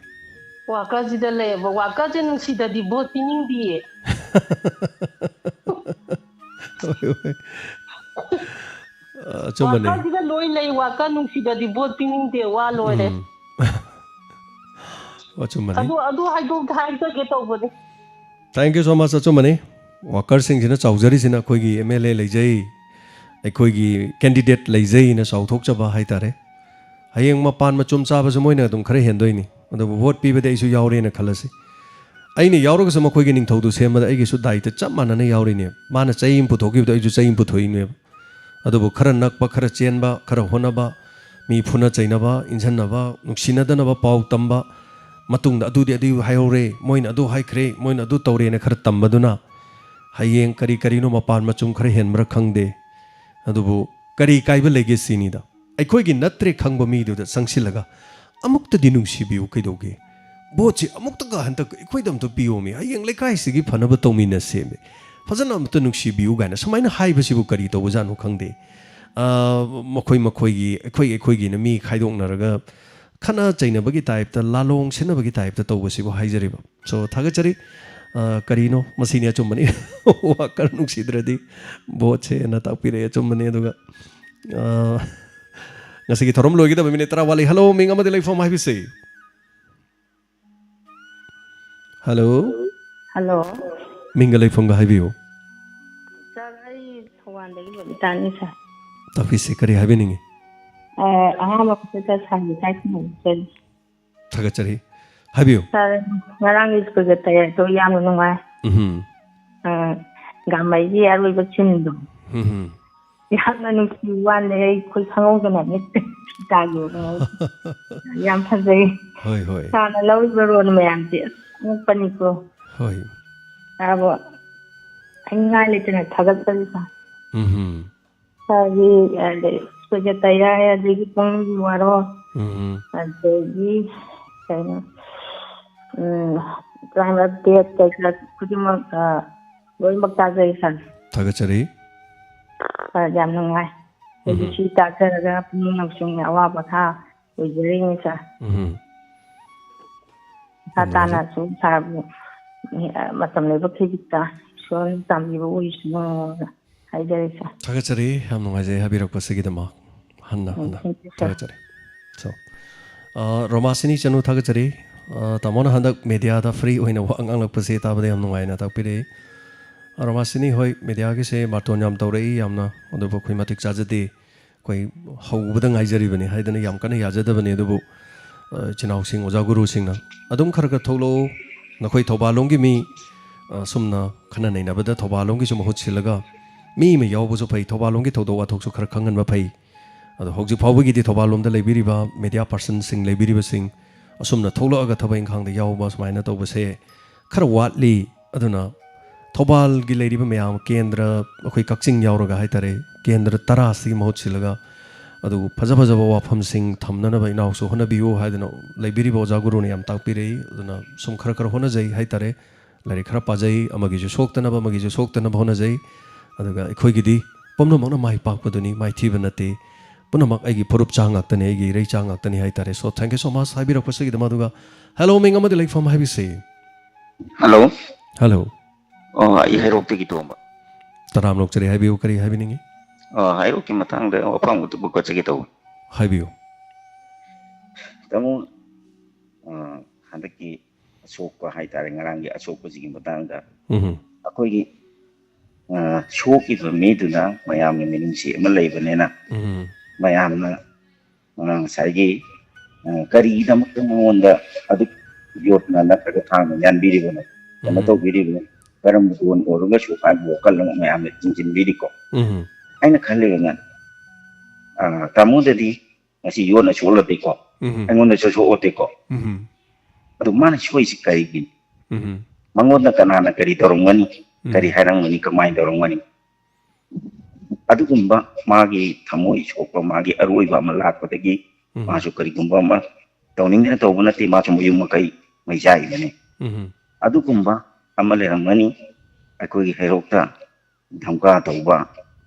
वाकर जिदा लेयबा वाकर जे नुसीददी भोट पिनिंगदिए चुमने वाकर जिदा लोई ले वाकर नुसीददी भोट पिनिंगदे वा लोरे चुमने अदो अदो हाइदो हाइदो के तौबने थैंक यू सो मच चुमने वाकर सिंह चाउजरी सिना अखोगी एमएलए लेजै अखोगी कैंडिडेट लेजै ना चाउथोकचबा हाइतारे हयेंग मपान मचुम चाबसु मोइना दुम खरे हेंदोइनी अदो भोट पीबदे इसु यावरेना खलसी अइने यावरगसु मखोगी निंगथौदु सेमदा अइगिसु दायित्व चप मानना यावरिने माना चैम पुथोगिबदो अइजु चैम पुथोइने अदुबु खर नकपा खर चेनबा खर होनबा मी फुना चैनबा इंजनबा नुक्सिनदनबा पाउ तंबा मतुंगदा अदुदि अदि हायौरे मोइना अदु हाइख्रे मोइना अदु तौरेना खर तंबदुना हयेंग करी करीनो मपान मचुम खर हेनमरा खंगदे अदुबु करी काइबा लेगे सिनीदा अखोगी नत्रे खंग मीदुदा संगसिलगा अमुक्तदि नुंसिबिउ कैदोगे बोचे अमुक्तगा हंतक अखोइदम तो पियोमी हयेंग लेखाइसिगी फनब तौमिना सेमे फजना अमत नुंसिबिउ गाना समाइना हाइबसिबु करी तौबजानु खंगदे मखोइ मखोइगी अखोइगी न मी खाइदोंनरगा खना चैनबगी टाइपता लालोंग सेनबगी टाइपता तौबसिबु हाइजरिबा सो थागचरी करीनो मसीने चुम्बनी वाकर नुंसिद्रदी बोचे न तापिरे चुम्बनी दुगा ngasi thorom logi da minute tara wali hello minga made life my say hello hello minga life ga habiyo sir ai thowan dagi boli tani sa tapi se kari habe ningi aha ma ko ta sa ni sai mo sen thaga chari habiyo sir ngarang is ko ga tay to yam no ngai gamai ji aroi ba chin do याना नुसी वाले कोई खंगोगना ने तागो याम फजे होय होय साना love बरोन मयाम जे पनी को होय आबो अंगा लेतना थगत तरिसा सागी अले सोजे तया है जेगी पंग वारो अदेगी ꯀ꯭ꯂꯥꯏꯃꯦꯠ ꯗꯦꯠ ꯀꯩꯀꯥ ꯈꯨꯗꯤꯡꯃꯛ ꯂꯣꯏꯅꯃꯛ ꯇꯥꯖꯩ ꯁꯥꯔ ꯊꯥꯒꯠꯆꯔꯤ ꯁꯥꯔ ꯌꯥꯝ ꯅꯨꯡꯉꯥꯏ ꯑꯩꯗꯤ ꯁꯤ ꯇꯥꯖꯔꯒ ꯄꯨꯛꯅꯤꯡ ꯂꯧꯁꯤꯡꯒꯤ ꯑꯋꯥ ꯄꯣꯊꯥ ꯑꯣꯏꯖꯔꯤꯅꯤ ꯁꯥꯔ ꯃꯈꯥ ꯇꯥꯅ ꯁꯨꯝ ꯁꯥꯔꯕꯨ ꯃꯇꯝ ꯂꯩꯕ ꯈꯖꯤꯛꯇ ꯏꯁꯣꯔꯅ ꯇꯝꯕꯤꯕ ꯑꯣꯏꯁꯅꯨ ꯍꯥꯏꯖꯔꯤ ꯁꯥꯔ ꯊꯥꯒꯠꯆꯔꯤ ꯌꯥꯝ ꯅꯨꯡꯉꯥꯏꯖꯩ ꯍꯥꯏꯕꯤꯔꯛꯄꯁꯤꯒꯤꯗꯃꯛ ꯍꯟꯅ ꯊꯥꯒꯠꯆꯔꯤ ꯔꯣꯃꯥꯁꯤꯅꯤ ꯆꯅꯨ ꯊꯥꯒꯠꯆꯔꯤ ꯇꯥꯃꯣꯅ ꯍꯟꯗꯛ ꯃꯦꯗꯤꯌꯥꯗ ꯐ꯭ꯔꯤ ꯑꯣꯏꯅ ꯋꯥ ꯉꯥꯡꯂꯛꯄꯁꯦ ꯇꯥꯕꯗ ꯌꯥꯝ ꯅꯨꯡꯉꯥꯏꯅ ꯇꯥꯛꯄꯤꯔꯛꯏ ꯔꯣꯃꯥꯁꯤꯅꯤ ꯍꯣꯏ ꯃꯦꯗꯤꯌꯥꯒꯤꯁꯦ ꯕꯥꯔꯇꯣꯟ ꯌꯥꯝ ꯇꯧꯔꯛꯏ ꯌꯥꯝꯅ ꯑꯗꯨꯕꯨ ꯑꯩꯈꯣꯏ ꯃꯇꯤꯛ ꯆꯥꯖꯗꯦ ꯑꯩꯈꯣꯏ ꯍꯧꯕꯗ ꯉꯥꯏꯖꯔꯤꯕꯅꯤ ꯍꯥꯏꯗꯅ ꯌꯥꯝ ꯀꯟꯅ ꯌꯥꯖꯗꯕꯅꯤ ꯑꯗꯨꯕꯨ ꯏꯆꯤꯟꯅꯥꯎꯁꯤꯡ ꯑꯣꯖꯥ ꯒꯨꯔꯨꯁꯤꯡꯅ ꯑꯗꯨꯝ ꯈꯔ ꯈꯔ ꯊꯣꯛꯂꯛꯎ ꯅꯈꯣꯏ ꯊꯧꯕꯥꯜꯂꯣꯝꯒꯤ ꯃꯤ ꯁꯨꯝꯅ ꯈꯟꯅ ꯅꯩꯅꯕꯗ ꯊꯧꯕꯥꯜꯂꯣꯝꯒꯤꯁꯨ ꯃꯍꯨꯠ ꯁꯤꯜꯂꯒ ꯃꯤ ꯑꯃ ꯌꯥꯎꯕꯁꯨ ꯐꯩ ꯊꯧꯕꯥꯜꯂꯣꯝꯒꯤ ꯊꯧꯗꯣꯛ ꯋꯥꯊꯣꯛꯁꯨ ꯈꯔ ꯈꯪꯍꯟꯕ ꯐꯩ ꯑꯗꯣ ꯍꯧꯖꯤꯛ ꯐꯥꯎꯕꯒꯤꯗꯤ ꯊꯧꯕꯥꯜꯂꯣꯝꯗ ꯂꯩꯕꯤꯔꯤꯕ ꯃꯦꯗꯤꯌꯥ ꯄꯥꯔꯁꯟꯁꯤꯡ ꯂꯩꯕꯤꯔꯤꯕꯁꯤꯡ ꯑꯁꯨꯝꯅ ꯊꯣꯛꯂꯛꯑꯒ ꯊꯕꯛ ꯏꯪꯈꯥꯡꯗ ꯌꯥꯎꯕ ꯁꯨꯃꯥꯏꯅ ꯇꯧꯕꯁꯦ ꯈꯔ ꯋꯥꯠꯂꯤ ꯑꯗꯨꯅ ꯊꯧꯕꯥꯜꯒꯤ ꯂꯩꯔꯤꯕ ꯃꯌꯥꯝ ꯀꯦꯟꯗ꯭ꯔ ꯑꯩꯈꯣꯏ ꯀꯛꯆꯤꯡ ꯌꯥꯎꯔꯒ ꯍꯥꯏꯇꯥꯔꯦ ꯀꯦꯟꯗ꯭ꯔ 10ꯁꯤꯒꯤ ꯃꯍꯨꯠ ꯁꯤꯜꯂꯒ ꯑꯗꯨꯕꯨ ꯐꯖ ꯐꯖꯕ ꯋꯥꯐꯝꯁꯤꯡ ꯊꯝꯅꯅꯕ ꯏꯅꯥꯎꯁꯨ ꯍꯣꯠꯅꯕꯤꯌꯨ ꯍꯥꯏꯗꯅ ꯂꯩꯕꯤꯔꯤꯕ ꯑꯣꯖꯥ ꯒꯨꯔꯨꯅ ꯌꯥꯝ ꯇꯥꯛꯄꯤꯔꯛꯏ ꯑꯗꯨꯅ ꯁꯨꯝ ꯈꯔ ꯈꯔ ꯍꯣꯠꯅꯖꯩ ꯍꯥꯏꯇꯥꯔꯦ ꯂꯥꯏꯔꯤꯛ ꯈꯔ ꯄꯥꯖꯩ ꯑꯃꯒꯤꯁꯨ ꯁꯣꯛꯇꯅꯕ ꯍꯣꯠꯅꯖꯩ ꯑꯗꯨꯒ ꯑꯩꯈꯣꯏꯒꯤꯗꯤ ꯄꯨꯝꯅꯃꯛꯅ ꯃꯥꯏ ꯄꯥꯛꯄꯗꯨꯅꯤ ꯃꯥꯏꯊꯤꯕ ꯅꯠꯇꯦ ꯄꯨꯝꯅꯃꯛ ꯑꯩꯒꯤ ꯐꯨꯔꯨꯞ ꯆꯥ ꯉꯥꯛꯇꯅꯤ ꯑꯩꯒꯤ ꯏꯔꯩ ꯆꯥ ꯉꯥꯛꯇꯅꯤ ꯍꯥꯏꯇꯥꯔꯦ ꯁꯣ ꯊꯦꯡꯛ ꯌꯨ ꯁꯣ ꯃꯆ ꯍꯥꯏꯕꯤꯔꯛꯄꯁꯤꯒꯤꯗꯃꯛ ꯑꯗꯨꯒ ꯍꯦꯜꯂꯣ ꯃꯤꯡ ꯑꯃꯗꯤ ꯂꯩꯐꯝ ꯍꯥꯏꯕꯤꯁꯤ ꯍꯜꯂꯣ ꯍꯜꯂꯣ ꯑꯩ ꯍꯩꯔꯣꯛꯇꯒꯤ ꯇꯣꯝꯕ ꯇꯔꯥꯝ ꯅꯣꯛꯆꯔꯤ ꯍꯥꯏꯕꯤꯌꯨ ꯀꯔꯤ ꯍꯥꯏꯕꯤꯅꯤꯡꯉꯤ ꯍꯩꯔꯣꯛꯀꯤ ꯃꯇꯥꯡꯗ ꯋꯥꯐꯝ ꯑꯗꯨꯕꯨ ꯀꯠꯆꯒꯦ ꯇꯧꯕ ꯍꯥꯏꯕꯤꯌꯨ ꯇꯥꯃꯣ ꯍꯟꯗꯛꯀꯤ ꯑꯁꯣꯛꯄ ꯍꯥꯏꯇꯥꯔꯦ ꯉꯔꯥꯡꯒꯤ ꯑꯁꯣꯛꯄꯁꯤꯒꯤ ꯃꯇꯥꯡꯗ ꯑꯩꯈꯣꯏꯒꯤ ꯁꯣꯛꯈꯤꯕ ꯃꯤꯗꯨꯅ ꯃꯌꯥꯝꯒꯤ ꯃꯤꯅꯨꯡꯁꯤ ꯑꯃ ꯂꯩꯕꯅꯤꯅ ꯃꯌꯥꯝꯅ ꯉꯁꯥꯏꯒꯤ ꯀꯔꯤꯒꯤꯗꯃꯛꯇ ꯃꯉꯣꯟꯗ ꯑꯗꯨꯛ ꯌꯣꯠꯅ ꯅꯠꯇ꯭ꯔꯒ ꯊꯥꯡꯅ ꯌꯥꯟꯕꯤꯔꯤꯕꯅꯣ ꯀꯩꯅꯣ ꯇꯧꯕꯤꯔꯤꯕꯅꯣ ꯀꯔꯝꯕ ꯂꯣꯟ ꯑꯣꯏꯔꯒꯁꯨ ꯍꯥꯏꯕ ꯋꯥꯈꯜ ꯑꯃ ꯃꯌꯥꯝꯅ ꯆꯤꯡꯁꯤꯟꯕꯤꯔꯤꯀꯣ ꯑꯩꯅ ꯈꯜꯂꯤꯕꯅ ꯇꯥꯃꯣꯗꯗꯤ ꯉꯁꯤ ꯌꯣꯠꯅ ꯁꯣꯛꯂꯗꯤꯀꯣ ꯑꯩꯉꯣꯟꯗꯁꯨ ꯁꯣꯛꯑꯣꯗꯦꯀꯣ ꯑꯗꯨ ꯃꯥꯅ ꯁꯣꯏꯁꯤ ꯀꯔꯤꯒꯤꯅꯤ ꯃꯉꯣꯟꯗ ꯀꯅꯥꯅ ꯀꯔꯤ ꯇꯧꯔꯝꯒꯅꯤ ꯀꯔꯤ ꯍꯥꯏꯔꯝꯒꯅꯤ ꯀꯃꯥꯏꯅ ꯇꯧꯔꯝꯒꯅꯤ ꯑꯗꯨꯒꯨꯝꯕ ꯃꯥꯒꯤ ꯊꯃꯣꯏ ꯁꯣꯛꯄ ꯃꯥꯒꯤ ꯑꯔꯣꯏꯕ ꯑꯃ ꯂꯥꯛꯄꯗꯒꯤ ꯃꯥꯁꯨ ꯀꯔꯤꯒꯨꯝꯕ ꯑꯃ ꯇꯧꯅꯤꯡꯗꯅ ꯇꯧꯕ ꯅꯠꯇꯦ ꯃꯥꯁꯨ ꯃꯌꯨꯝ ꯃꯀꯩ ꯃꯩ ꯆꯥꯏꯕꯅꯤ ꯑꯗꯨꯒꯨꯝꯕ ꯑꯃ ꯂꯩꯔꯝꯒꯅꯤ ꯑꯩꯈꯣꯏꯒꯤ ꯍꯩꯔꯣꯛꯇ ꯙꯝꯀꯥ ꯇꯧꯕ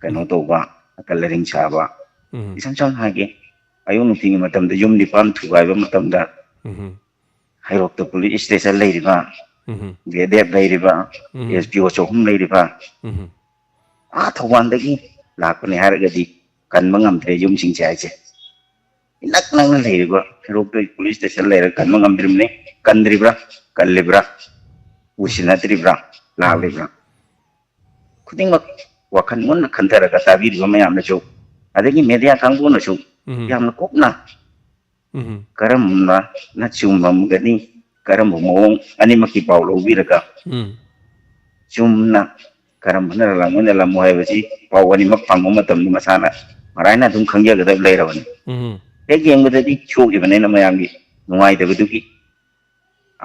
ꯀꯩꯅꯣ ꯇꯧꯕ ꯑꯀꯜ ꯂꯩꯔꯤꯡ ꯁꯥꯕ ꯏꯁꯝ ꯁꯝꯅ ꯍꯥꯏꯒꯦ ꯑꯌꯨꯛ ꯅꯨꯡꯊꯤꯜꯒꯤ ꯃꯇꯝꯗ ꯌꯨꯝ 9 ꯊꯨꯒꯥꯏꯕ ꯃꯇꯝꯗ ꯍꯩꯔꯣꯛꯇ ꯄꯨꯂꯤꯁ ꯏꯁꯇꯦꯁꯟ ꯂꯩꯔꯤꯕ ꯒꯦꯗꯦꯞ ꯂꯩꯔꯤꯕ SPO 3 ꯂꯩꯔꯤꯕ ꯊꯧꯕꯥꯜꯗꯒꯤ ꯂꯥꯛꯄꯅꯦ ꯍꯥꯏꯔꯒꯗꯤ ꯀꯟꯕ ꯉꯝꯗ꯭ꯔꯦ ꯌꯨꯝꯁꯤꯡꯁꯦ ꯍꯥꯏꯁꯦ ꯏꯅꯛ ꯅꯛꯅ ꯂꯩꯔꯤꯕ ꯍꯩꯔꯣꯛꯇ ꯄꯨꯂꯤꯁ ꯏꯁꯇꯦꯁꯟ ꯂꯩꯔꯒ ꯀꯟꯕ ꯉꯝꯗ꯭ꯔꯤꯕꯅꯤ ꯀꯟꯗ꯭ꯔꯤꯕ꯭ꯔꯥ ꯀꯜꯂꯤꯕ꯭ꯔꯥ ꯎꯁꯤꯟꯅꯗ꯭ꯔꯤꯕ꯭ꯔꯥ ꯂꯥꯛꯂꯤꯕ꯭ꯔꯥ ꯈꯨꯗꯤꯡꯃꯛ ꯋꯥꯈꯜ ꯃꯨꯟꯅ ꯈꯟꯊꯔꯒ ꯇꯥꯕꯤꯔꯤꯕ ꯃꯌꯥꯝꯅꯁꯨ ꯑꯗꯒꯤ ꯃꯦꯗꯤꯌꯥ ꯀꯥꯡꯕꯨꯅꯁꯨ ꯌꯥꯝꯅ ꯀꯨꯞꯅ ꯀꯔꯝꯅ ꯆꯨꯝꯃꯝꯒꯅꯤ ꯀꯔꯝꯕ ꯃꯑꯣꯡ ꯑꯅꯤꯃꯛꯀꯤ ꯄꯥꯎ ꯂꯧꯕꯤꯔꯒ ꯆꯨꯝꯅ ꯀꯔꯝꯕꯅ ꯂꯥꯜꯂꯝꯒꯅꯤ ꯂꯥꯜꯂꯝꯃꯣꯏ ꯍꯥꯏꯕꯁꯤ ꯄꯥꯎ ꯑꯅꯤꯃꯛ ꯐꯪꯕ ꯃꯇꯝꯗ ꯃꯁꯥꯅ ꯃꯔꯥꯏꯅ ꯑꯗꯨꯝ ꯈꯪꯖꯒꯗꯕ ꯂꯩꯔꯕꯅꯤ ꯍꯦꯛ ꯌꯦꯡꯕꯗꯗꯤ ꯁꯣꯛꯏꯕꯅꯤꯅ ꯃꯌꯥꯝꯒꯤ ꯅꯨꯡꯉꯥꯏꯇꯕꯗꯨꯒꯤ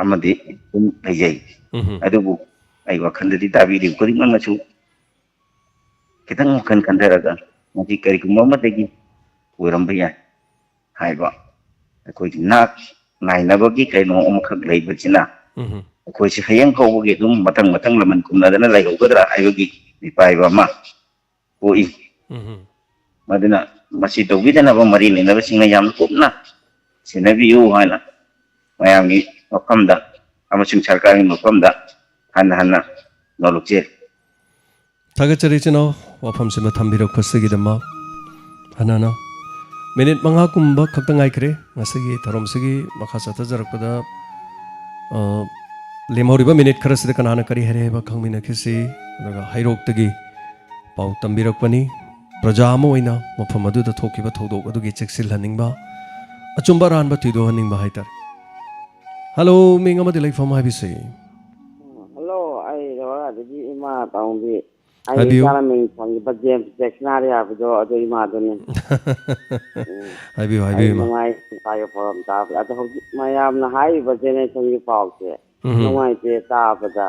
ꯑꯃꯗꯤ ꯑꯗꯨꯝ ꯂꯩꯖꯩ ꯑꯗꯨꯕꯨ ꯑꯩ ꯋꯥꯈꯜꯗꯗꯤ ꯇꯥꯕꯤꯔꯤꯕ ꯈꯨꯗꯤꯡꯃꯛꯅꯁꯨ ꯈꯤꯇꯪ ꯋꯥꯈꯜ ꯈꯟꯊꯔꯒ ꯃꯁꯤ ꯀꯔꯤꯒꯨꯝꯕ ꯑꯃꯗꯒꯤ ꯑꯣꯏꯔꯝꯕ ꯌꯥꯏ ꯍꯥꯏꯕ ꯑꯩꯈꯣꯏꯒꯤ ꯉꯥꯏꯅꯕꯒꯤ ꯀꯩꯅꯣ ꯑꯃꯈꯛ ꯂꯩꯕꯁꯤꯅ ꯑꯩꯈꯣꯏꯁꯤ ꯍꯌꯦꯡ ꯐꯥꯎꯕꯒꯤ ꯑꯗꯨꯝ ꯃꯊꯪ ꯂꯃꯟ ꯈꯨꯝꯅꯗꯅ ꯂꯩꯍꯧꯒꯗ꯭ꯔꯥ ꯍꯥꯏꯕꯒꯤ ꯃꯤꯄꯥꯏꯕ ꯑꯃ ꯄꯣꯛꯏ ꯃꯗꯨꯅ ꯃꯁꯤ ꯇꯧꯕꯤꯗꯅꯕ ꯃꯔꯤ ꯂꯩꯅꯕꯁꯤꯡꯅ ꯌꯥꯝꯅ ꯀꯨꯞꯅ ꯁꯦꯟꯅꯕꯤꯌꯨ ꯍꯥꯏꯅ ꯃꯌꯥꯝꯒꯤ ꯃꯐꯝꯗ ꯑꯃꯁꯨꯡ ꯁꯔꯀꯥꯔꯒꯤ ꯃꯐꯝꯗ ꯍꯟꯅ ꯅꯣꯜꯂꯨꯛꯆꯩ ꯊꯥꯒꯠꯆꯔꯤ ꯏꯆꯤꯟꯅꯥꯎ ꯋꯥꯐꯝꯁꯤꯃ ꯊꯝꯕꯤꯔꯛꯄꯁꯤꯒꯤꯗꯃꯛ ꯍꯟꯅ ꯃꯤꯅꯤꯠ 5 ꯈꯛꯇ ꯉꯥꯏꯈ꯭ꯔꯦ ꯉꯁꯤꯒꯤ ꯊꯧꯔꯝꯁꯤꯒꯤ ꯃꯈꯥ ꯆꯠꯊꯖꯔꯛꯄꯗ ꯂꯦꯝꯍꯧꯔꯤꯕ ꯃꯤꯅꯤꯠ ꯈꯔꯁꯤꯗ ꯀꯅꯥꯅ ꯀꯔꯤ ꯍꯥꯏꯔꯦ ꯍꯥꯏꯕ ꯈꯪꯃꯤꯟꯅꯈꯤꯁꯤ ꯑꯗꯨꯒ ꯍꯩꯔꯣꯛꯇꯒꯤ ꯄꯥꯎ ꯇꯝꯕꯤꯔꯛꯄꯅꯤ ꯄ꯭ꯔꯖꯥ ꯑꯃ ꯑꯣꯏꯅ ꯃꯐꯝ ꯑꯗꯨꯗ ꯊꯣꯛꯈꯤꯕ ꯊꯧꯗꯣꯛ ꯑꯗꯨꯒꯤ ꯆꯦꯛꯁꯤꯜꯍꯟꯅꯤꯡꯕ ꯑꯆꯨꯝꯕ ꯑꯔꯥꯟꯕ ꯊꯤꯗꯣꯛꯍꯟꯅꯤꯡꯕ ꯍꯥꯏꯇꯥꯔꯦ ꯍꯜꯂꯣ ꯃꯤꯡ ꯑꯃꯗꯤ ꯂꯩꯐꯝ ꯍꯥꯏꯕꯤꯁꯤ ꯍꯜꯂꯣ ꯑꯩ ꯔꯣꯍꯥꯗꯒꯤ ꯏꯃꯥ ꯇꯥꯎꯟꯕꯤ ꯑꯩ ꯏꯆꯥꯅ ꯃꯤꯡ ꯐꯪꯉꯤꯕ ꯖꯦꯝꯁ ꯖꯦꯛꯁꯅꯥꯔꯤ ꯍꯥꯏꯕꯗꯣ ꯑꯗꯨ ꯏꯃꯥꯗꯨꯅꯤ ꯍꯥꯏꯕꯤꯌꯨ ꯑꯩ ꯅꯨꯡꯉꯥꯏ ꯏꯄꯥꯒꯤ ꯄꯥꯎꯔꯝ ꯇꯥꯕꯗ ꯑꯗꯣ ꯍꯧꯖꯤꯛ ꯃꯌꯥꯝꯅ ꯍꯥꯏꯔꯤꯕ ꯖꯦꯅꯦꯔꯦꯁꯟꯒꯤ ꯄꯥꯎꯁꯦ ꯅꯨꯡꯉꯥꯏꯇꯦ ꯇꯥꯕꯗ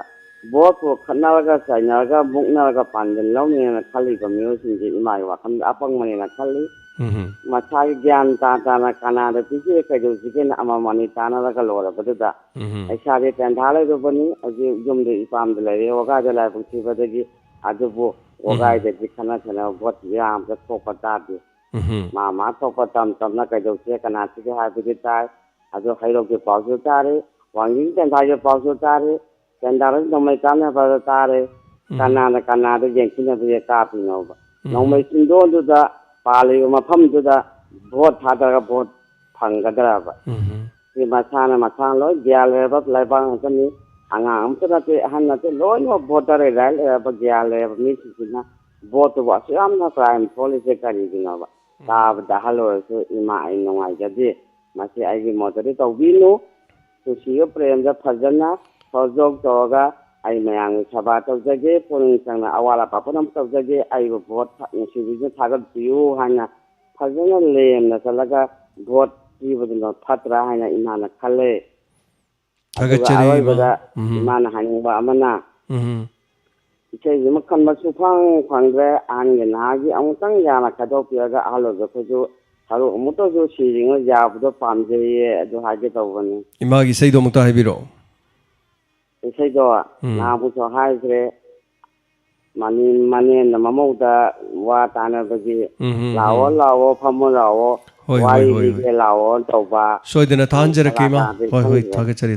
ꯕꯣꯠꯄꯨ ꯈꯠꯅꯔꯒ ꯆꯩꯅꯔꯒ ꯃꯨꯛꯅꯔꯒ ꯄꯥꯟꯗꯟ ꯂꯧꯅꯦꯅ ꯈꯜꯂꯤꯕ ꯃꯤꯑꯣꯏꯁꯤꯡꯁꯦ ꯏꯃꯥꯒꯤ ꯋꯥꯈꯜꯗ ꯑꯄꯪꯕꯅꯦꯅ ꯈꯜꯂꯤ ꯃꯁꯥꯒꯤ ꯒ꯭ꯌꯥꯟ ꯇꯥꯅ ꯀꯅꯥꯗ ꯄꯤꯁꯤꯒꯦ ꯀꯩꯗꯧꯁꯤꯒꯦꯅ ꯑꯃꯃꯅꯤ ꯇꯥꯟꯅꯔꯒ ꯂꯣꯏꯔꯕꯗꯨꯗ ꯏꯁꯥꯗꯤ ꯇꯦꯟꯊꯥ ꯂꯩꯔꯨꯕꯅꯤ ꯍꯧꯖꯤꯛ ꯌꯨꯝꯗ ꯏꯄꯥꯝꯗ ꯂꯩꯔꯦ ꯋꯥꯒꯥꯏꯗ ꯂꯥꯏꯕꯛ ꯊꯤꯕꯗꯒꯤ ꯑꯗꯨꯕꯨ ꯋꯥꯒꯥꯏꯗꯗꯤ ꯈꯠꯅ ꯆꯩꯅꯕ ꯚꯣꯠ ꯌꯥꯝꯕ ꯊꯣꯛꯄ ꯇꯥꯗꯦ ꯃꯥ ꯊꯣꯛꯄ ꯇꯝꯅ ꯀꯩꯗꯧꯁꯤꯒꯦ ꯀꯅꯥ ꯁꯤꯒꯦ ꯍꯥꯏꯕꯗꯤ ꯇꯥꯏ ꯑꯗꯨ ꯍꯩꯔꯣꯛꯀꯤ ꯄꯥꯎꯁꯨ ꯇꯥꯔꯦ ꯋꯥꯡꯖꯤꯡ ꯇꯦꯟꯊꯥꯒꯤ ꯄꯥꯎꯁꯨ ꯇꯥꯔꯦ ꯇꯦꯟꯊꯥꯗꯁꯨ ꯅꯣꯡꯃꯩ ꯀꯥꯞꯅꯕ ꯇꯥꯔꯦ ꯀꯅꯥꯗ ꯌꯦꯡꯁꯤꯟꯅꯕꯁꯦ ꯀꯥꯞꯄꯤꯅꯣꯕ ꯅꯣꯡꯃꯩ ꯆꯤꯡꯗꯣꯟꯗꯨꯗ ꯄꯥꯜꯂꯤꯕ ꯃꯐꯝꯗꯨꯗ ꯚꯣꯠ ꯊꯥꯗꯔꯒ ꯚꯣꯠ ꯐꯪꯒꯗ꯭ꯔꯕ ꯁꯤ ꯃꯁꯥꯅ ꯂꯣꯏ ꯒ꯭ꯌꯥꯟ ꯂꯩꯔꯕ ꯂꯩꯕꯥꯛ ꯉꯥꯛꯇꯅꯤ ꯑꯉꯥꯡ ꯑꯃꯇ ꯅꯠꯇꯦ ꯑꯍꯟ ꯅꯠꯇꯦ ꯂꯣꯏꯅꯃꯛ ꯚꯣꯇꯔ ꯔꯥꯏꯠ ꯂꯩꯔꯕ ꯒ꯭ꯌꯥꯟ ꯂꯩꯔꯕ ꯃꯤꯁꯤꯡꯁꯤꯅ ꯚꯣꯠꯇꯨꯕꯨ ꯑꯁꯨꯛ ꯌꯥꯝꯅ ꯀ꯭ꯔꯥꯏꯝ ꯊꯣꯛꯂꯤꯁꯦ ꯀꯔꯤꯒꯤꯅꯣꯕ ꯇꯥꯕꯗ ꯑꯍꯜ ꯑꯣꯏꯔꯁꯨ ꯏꯃꯥ ꯑꯩ ꯅꯨꯡꯉꯥꯏꯖꯗꯦ ꯃꯁꯤ ꯑꯩꯒꯤ ꯃꯣꯠꯇꯗꯤ ꯇꯧꯕꯤꯅꯨ ꯅꯨꯡꯁꯤꯒ ꯄ꯭ꯔꯦꯝꯗ ꯐꯖꯅ ꯁꯍꯖꯣꯛ ꯇꯧꯔꯒ ꯑꯩ ꯃꯌꯥꯝꯒꯤ ꯁꯦꯕꯥ ꯇꯧꯖꯒꯦ ꯄꯨꯛꯅꯤꯡ ꯆꯪꯅ ꯑꯋꯥꯠ ꯑꯄꯥ ꯄꯨꯝꯅꯃꯛ ꯇꯧꯖꯒꯦ ꯑꯩꯕꯨ ꯚꯣꯠ ꯅꯨꯡꯁꯤꯕꯤꯗꯨꯅ ꯊꯥꯒꯠꯄꯤꯌꯨ ꯍꯥꯏꯅ ꯐꯖꯅ ꯂꯦꯝꯅ ꯆꯠꯂꯒ ꯚꯣꯠ ꯄꯤꯕꯗꯨꯅ ꯐꯠꯇ꯭ꯔꯥ ꯍꯥꯏꯅ ꯏꯃꯥꯅ ꯈꯜꯂꯦ ꯑꯗꯨꯒ ꯑꯔꯣꯏꯕꯗ ꯏꯃꯥꯅ ꯍꯥꯏꯅꯤꯡꯕ ꯑꯃꯅ ꯏꯁꯩꯁꯤꯃ ꯈꯟꯕ ꯐꯪꯗ꯭ꯔꯦ ꯑꯍꯟꯒꯤ ꯅꯍꯥꯒꯤ ꯑꯃꯨꯛꯇꯪ ꯌꯥꯝꯅ ꯈꯥꯏꯗꯣꯛꯄꯤꯔꯒ ꯑꯍꯜ ꯑꯣꯏꯕ ꯑꯩꯈꯣꯏꯁꯨ ꯁꯔꯨꯛ ꯑꯃꯨꯛꯇꯁꯨ ꯁꯤꯔꯤꯉꯩ ꯌꯥꯕꯗꯣ ꯄꯥꯝꯖꯩꯌꯦ ꯑꯗꯨ ꯍꯥꯏꯒꯦ ꯇꯧꯕꯅꯤ ꯏꯃꯥꯒꯤ ꯏꯁꯩꯗꯣ ꯑꯃꯨꯛꯇ ꯍꯥꯏꯕꯤꯔꯛꯑꯣ ꯏꯁꯩꯗꯣ ꯅꯍꯥꯟꯃꯨꯛꯁꯨ ꯍꯥꯏꯈ꯭ꯔꯦ ꯃꯅꯦꯅ ꯃꯃꯧꯗ ꯋꯥ ꯇꯥꯟꯅꯕꯒꯤ ꯂꯥꯛꯑꯣ ꯐꯝꯃꯣ ꯂꯥꯛꯑꯣ ꯋꯥꯔꯤ ꯂꯤꯒꯦ ꯂꯥꯛꯑꯣ ꯇꯧꯕ ꯁꯣꯏꯗꯅ ꯊꯥꯍꯟꯖꯔꯛꯀꯦ ꯏꯃꯥ ꯍꯣꯏ ꯊꯥꯒꯠꯆꯔꯤ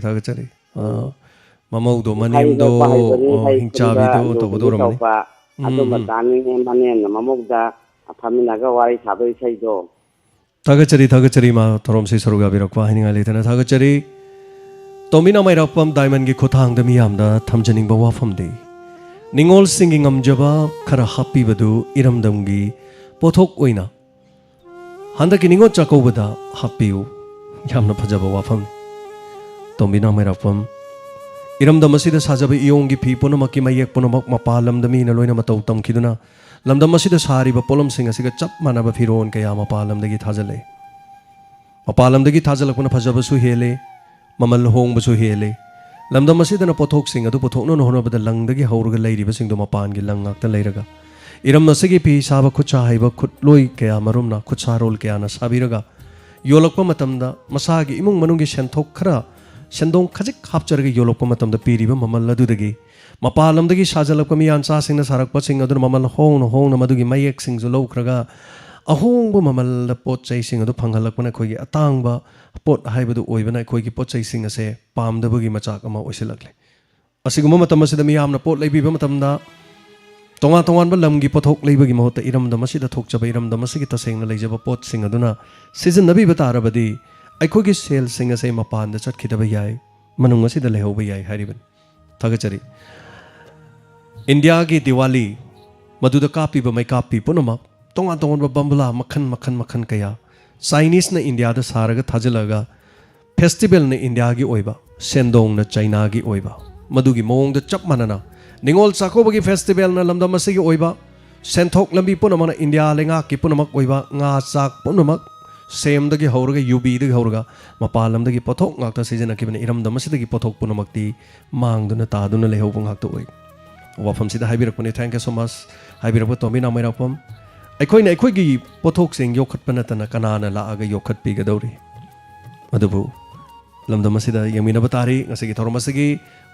ꯃꯃꯧꯗꯣ ꯃꯅꯦꯝꯗꯣ ꯍꯤꯡꯆꯥꯕꯤꯗꯣ ꯇꯧꯒꯗꯧꯔꯝꯃꯅꯤ ꯑꯗꯨꯝꯕ ꯇꯥꯅꯤꯡꯉꯦ ꯃꯅꯦꯅ ꯃꯃꯧꯗ ꯐꯝꯃꯤꯟꯅꯒ ꯋꯥꯔꯤ ꯁꯥꯕ ꯏꯁꯩꯗꯣ ꯊꯥꯒꯠꯆꯔꯤ ꯏꯃꯥ ꯊꯧꯔꯝꯁꯤ ꯁꯔꯨꯛ ꯌꯥꯕꯤꯔꯛꯄ ꯍꯥꯏꯅꯤꯡꯉꯥꯏ ꯂꯩꯇꯅ ꯊꯥꯒꯠꯆꯔꯤ ꯇꯣꯝꯕꯤꯅ ꯃꯩꯔꯥꯛꯄꯝ ꯗꯥꯏꯃꯟꯒꯤ ꯈꯨꯠꯊꯥꯡꯗ ꯃꯤꯌꯥꯝꯗ ꯊꯝꯖꯅꯤꯡꯕ ꯋꯥꯐꯝꯗꯤ ꯅꯤꯡꯉꯣꯜꯁꯤꯡꯒꯤ ꯉꯝꯖꯕ ꯈꯔ ꯍꯥꯞꯄꯤꯕꯗꯨ ꯏꯔꯝꯗꯝꯒꯤ ꯄꯣꯠꯊꯣꯛ ꯑꯣꯏꯅ ꯍꯟꯗꯛꯀꯤ ꯅꯤꯡꯉꯣꯜ ꯆꯥꯛꯀꯧꯕꯗ ꯍꯥꯞꯄꯤꯌꯨ ꯌꯥꯝꯅ ꯐꯖꯕ ꯋꯥꯐꯝꯅꯤ ꯇꯣꯝꯕꯤꯅ ꯃꯩꯔꯥꯛꯄꯝ इरमदम असिदा साजब इयोंगी फी पुनमकी मयेक पुनमक मपाल लमदमी न लोइना मतौ तमखिदुना लमदम असिदा सारिबा पोलम सिंग असिगा चप मानबा फिरोन कया मपाल लमदगी थाजले मपाल लमदगी थाजलकपन फजबसु हेले ममल होंगबसु हेले लमदम असिदना पोथोक सिंग अदु पोथोकनो होनबदा लंगदगी हौरगा लैरिबा सिंगदो मपानगी लंगाक्ता लैरगा इरम असिगी फी साबा खुचा हाइबा खुटलोइ कया मरुमना खुचा रोल कयाना साबिरगा योलकपा मतमदा मसागी इमुंग मनुंगी सेंथोक खरा सेंदोंग खजिक हापचरगे योलकपा मतमदा पीरिबा ममल अदुदगी मपालमदगी साजलकपा मियानचा सिंगना सारकपा सिंग अदुन ममल होंगना मदुगी मयेक सिंगजु लौखरगा अहोंगबा ममल पोट चै सिंग अदु फंगलकपना खोगी अतांगबा पोट हाइबदु ओइबना खोगी पोट चै सिंग असे पामदबगी मचाक अमा ओइसिलकले असिगुम मतम असिदा मियामना पोट लैबिबा मतमदा तोंगा तोंगानबा लमगी पोथोक लैबगी महत्ता इरमदम असिदा थोकजबा इरमदम असिगी तसेंगना लैजबा पोट सिंग अदुना सिजनबीबा तारबदी अखोगी सेल सिंग असे मपान चटखिदबा याय मनुंग असिदा लेहौबा याय हारिबन थागचरी इंडिया की दिवाली मधुदा कापीबा मैकापी पुनमक तोंगा तोंगा बम्बला मखन मखन मखन कया चाइनीस न इंडिया दा सारगा थाजलगा फेस्टिवल न इंडिया की ओइबा सेंदोंग न चाइना की ओइबा मधुगी मोंग द चप मनना निंगोल चाकोबगी फेस्टिवल न लमदम असिगी ओइबा सेंथोक लंबी पुनमना इंडिया लेंगा की पुनमक ओइबा nga चाक पुनमक सेमदगी हौरगा यूबीदगी हौरगा मपालमदगी पोथोक ngakta सिजनकिबने इरमदम असिदगी पोथोक पुनमक्ति मांगदुना तादुना लेहौबा ngakta ओइ वाफम सिदा हाइबिरकपने थैंक यू सो मच हाइबिरकप तोमिना मैरापम अखोइना अखोइगी पोथोक सिंग योखतपनतना कनाना लाआगा योखतपीगदौरी अदुबु लमदम असिदा यमिनबा तारी ngasiगी थोरमसगी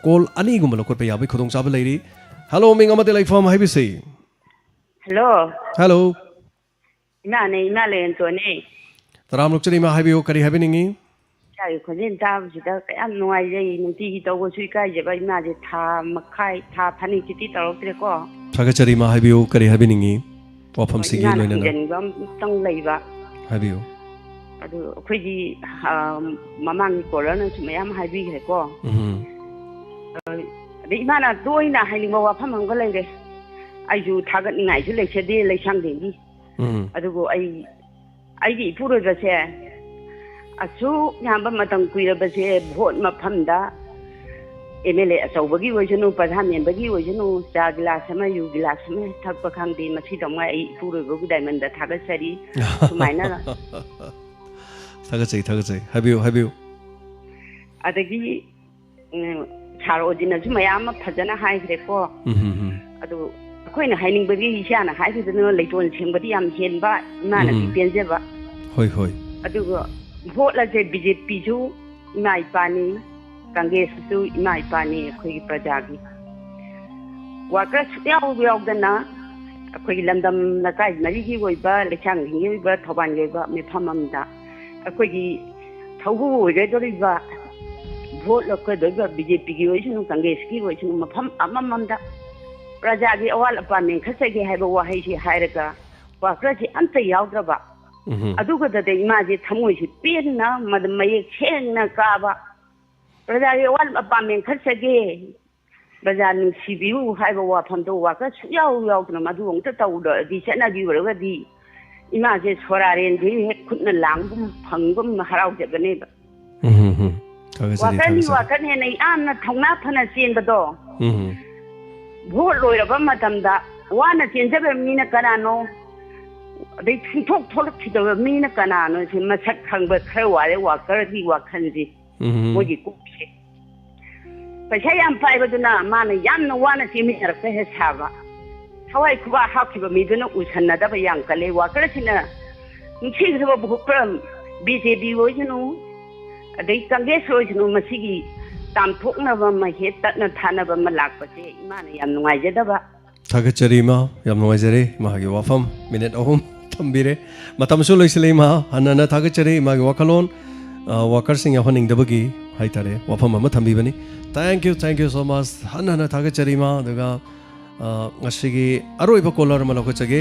कॉल अनीगुम लकोटपा याबै खुदोंग चाबा लैरी हेलो मिंग अमते लाइफम हाइबिसै हेलो हेलो इमा लेंतोने तराम लोकचरी मा हाइबियो करी हाइबिनिंगी चाय खोजिन ताबसिदा कयाम नुवाइजै नुतिगी तौबसु इकाइजेबा इमाजे था मखाइ था फनी चिति तौरक्तरेको थागचरी मा हाइबियो करी हाइबिनिंगी वाफम सिगी लोइना जनिबम तंग लैबा हाइबियो अदु अखोइगी ममांगी कोलरना सुमयाम हाइबिग्रेको अदे इमाना दोइना हाइलिंगबा वाफम हमगा लैरे आइजु थागतनिंगाइजु लैसेदे लैसांदेंगी अदुगो आइगी इपुरोइबसे असु याम मतम कुइरबसे भोट मफमदा एमएलए अचौबगी ओइजनु प्रधान मेंबगी ओइजनु चा गिलास अमा यु गिलास अमा थकप खांदे मसी दंगा आई इपुरोइबगु डायमंड थागसरी सुमाइना थागसै हाबियो हाबियो अदगी ꯁꯥꯔ ꯑꯣꯖꯤꯅꯁꯨ ꯃꯌꯥꯝ ꯑꯃ ꯐꯖꯅ ꯍꯥꯏꯈ꯭ꯔꯦꯀꯣ ꯑꯗꯨ ꯑꯩꯈꯣꯏꯅ ꯍꯥꯏꯅꯤꯡꯕꯗꯤ ꯏꯁꯥꯅ ꯍꯥꯏꯕꯗꯨꯅ ꯂꯩꯇꯣꯟ ꯁꯦꯡꯕꯗꯤ ꯌꯥꯝ ꯍꯦꯟꯕ ꯏꯃꯥꯅꯗꯤ ꯄꯦꯟꯖꯕ ꯍꯣꯏ ꯍꯣꯏ ꯑꯗꯨꯒ ꯚꯣꯠꯂꯁꯦ BJPꯁꯨ ꯏꯃꯥ ꯏꯄꯥꯅꯤ ꯀꯪꯒ꯭ꯔꯦꯁꯁꯨ ꯏꯃꯥ ꯏꯄꯥꯅꯤ ꯑꯩꯈꯣꯏꯒꯤ ꯄ꯭ꯔꯖꯥꯒꯤ ꯋꯥꯀꯔ ꯁꯨꯛꯌꯥꯎ ꯌꯥꯎꯗꯅ ꯑꯩꯈꯣꯏꯒꯤ ꯂꯝꯗꯝ ꯂꯩꯀꯥꯏ ꯃꯔꯤꯒꯤ ꯑꯣꯏꯕ ꯂꯩꯁꯥꯡꯊꯦꯝꯒꯤ ꯑꯣꯏꯕ ꯊꯧꯕꯥꯜꯒꯤ ꯑꯣꯏꯕ ꯃꯤꯐꯝ ꯑꯃꯗ ꯑꯩꯈꯣꯏꯒꯤ ꯊꯧꯕꯨ ꯑꯣꯏꯒꯗꯧꯔꯤꯕ ꯚꯣꯠ ꯂꯧꯒꯗꯧꯔꯤꯕ BJPꯒꯤ ꯑꯣꯏꯁꯅꯨ ꯀꯪꯒ꯭ꯔꯦꯁꯀꯤ ꯑꯣꯏꯁꯅꯨ ꯃꯐꯝ ꯑꯃꯃꯝꯗ ꯄ꯭ꯔꯖꯥꯒꯤ ꯑꯋꯥꯠ ꯑꯄꯥ ꯃꯦꯟꯈꯠꯆꯒꯦ ꯍꯥꯏꯕ ꯋꯥꯍꯩꯁꯤ ꯍꯥꯏꯔꯒ ꯋꯥꯀꯔꯁꯤ ꯑꯝꯇ ꯌꯥꯎꯗ꯭ꯔꯕ ꯑꯗꯨꯒꯗ ꯏꯃꯥꯁꯤ ꯊꯃꯣꯏꯁꯤ ꯄꯦꯟꯅ ꯃꯌꯦꯛ ꯁꯦꯡꯅ ꯀꯥꯕ ꯄ꯭ꯔꯖꯥꯒꯤ ꯑꯋꯥꯠ ꯑꯄꯥ ꯃꯦꯟꯈꯠꯆꯒꯦ ꯄ꯭ꯔꯖꯥ ꯅꯨꯡꯁꯤꯕꯤꯌꯨ ꯍꯥꯏꯕ ꯋꯥꯐꯝꯗꯣ ꯋꯥꯀꯔ ꯁꯨꯛꯌꯥꯎ ꯌꯥꯎꯗꯅ ꯃꯗꯨ ꯑꯃꯨꯛꯇ ꯇꯧꯗ꯭ꯔꯗꯤ ꯆꯠꯅꯕꯤ ꯑꯣꯏꯔꯒꯗꯤ 이마제 소라렌디 굿는 랑금 방금 하라우제거네바. 와카니 와카니네 안나 통나파나 찐버도. 보로이라바 마담다 와나 찐자베 미나 까나노. 데 퉁톡 톨럭치도 미나 까나노 심마 착항버 크와레 와카리 와칸지. 모기 꼽시. pashayam paibaduna mana yamna wana timiharpe he saba hawai kuba hakiba miduna usanna da bayang kale wakrasina nchigba bhupram BJP wojnu adai Congress wojnu masigi tamthokna ba mahe tatna thana ba malakpase imana yam nungaijada ba thagacharima yam nungaijare mahagi wafam minute ahum thambire matamsu loisile ma hanana thagachari magi wakalon worker sing yahoning dabagi haitare wafam ama thambibani thank you so much hanana thagacharima daga ngasigi aroiba caller ma lokachage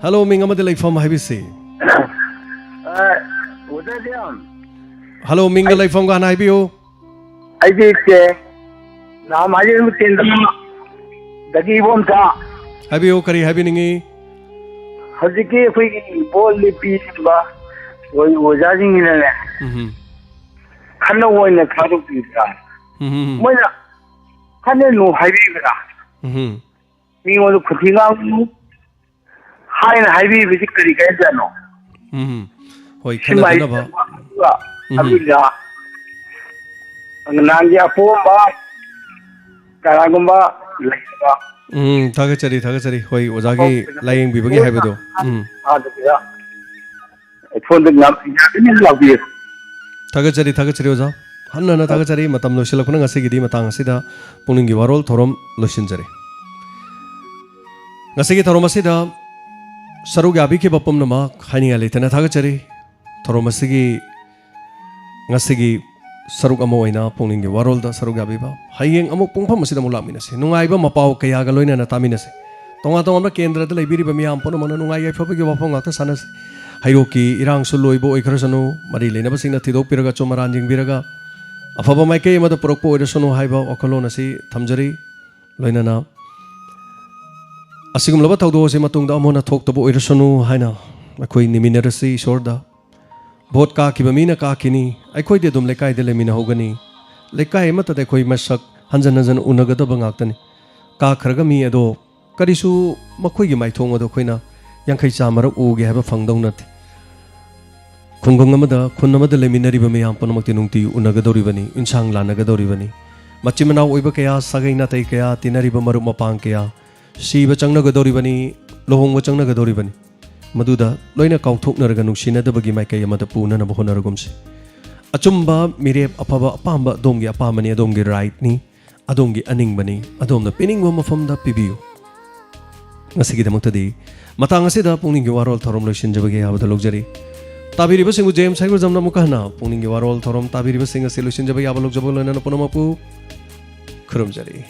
hello minga made laifam haibisi hello minga laifam ga na haibiyo aiji ke na maji mutin dagi bom ta haibiyo kari haibiningi haziki khoi bol lipi ba oi oja jing ne khana woina khadu pi ta moina khane no haibi ga mi ngo khutinga haina haibi bi kari kai jano hoi khana na ba abila nangya pomba karagumba laiba thagachari hoi ojagi layeng bibagi haibado adya phone ngam ni labi thagachari oja hanna thagachari matam losilakuna ngasigi di matang asida puningi warol thorom losinjare ngasigi thorom asida sarugi abike bapum nama khaininga letana thagachari thorom asigi ngasigi saruk amo oina puningi warol da saruk abiba hayeng amuk pungpham asida mulaminase nungaiba mapau kaya ga loina na taminase tonga kendra da leibiri ba miyam pono mona nungai yaifabagi wapong ngakta sanase hairoki irang suloibo oikrasanu mari leinaba singna thidok piraga chomaran jingbiraga afaba maikei amada porokpo oirasanu haiba okolon asi thamjari loinana asigumlaba thaudo se matungda amona thoktabo oirasanu haina akhoi niminarasi isorda vote ka kibamina ka kini akhoi de dum lekai de lemina hogani lekai mata de khoi masak hanjan unagada bangaktani ka khargami ado karisu makhoi gi maithong ado khoina yankai chamara uge haba phangdong nati khungong amada khunamada leminari ba meyam panamakti nungti unagadoribani insang lanagadoribani machimana oiba kaya sagaina tai kaya tinari ba maru mapang kaya siba changnagadoribani lohongwa changnagadoribani maduda loina kauthoknaraga nungsina dabagi maikai amada puna na bahonaragumsi achumba mirep apaba apamba domgi apamani adomgi right ni adomgi aningbani adomna piningwa mafamda pibiyu ngasigi damuktadi matang asida pungningi warol thorom loisinjabagi habada logjari tabiriba singu James Haigur jamna mukahna pungningi warol thorom tabiriba singa solution jabai abalok jabol na ponomapu khurumjari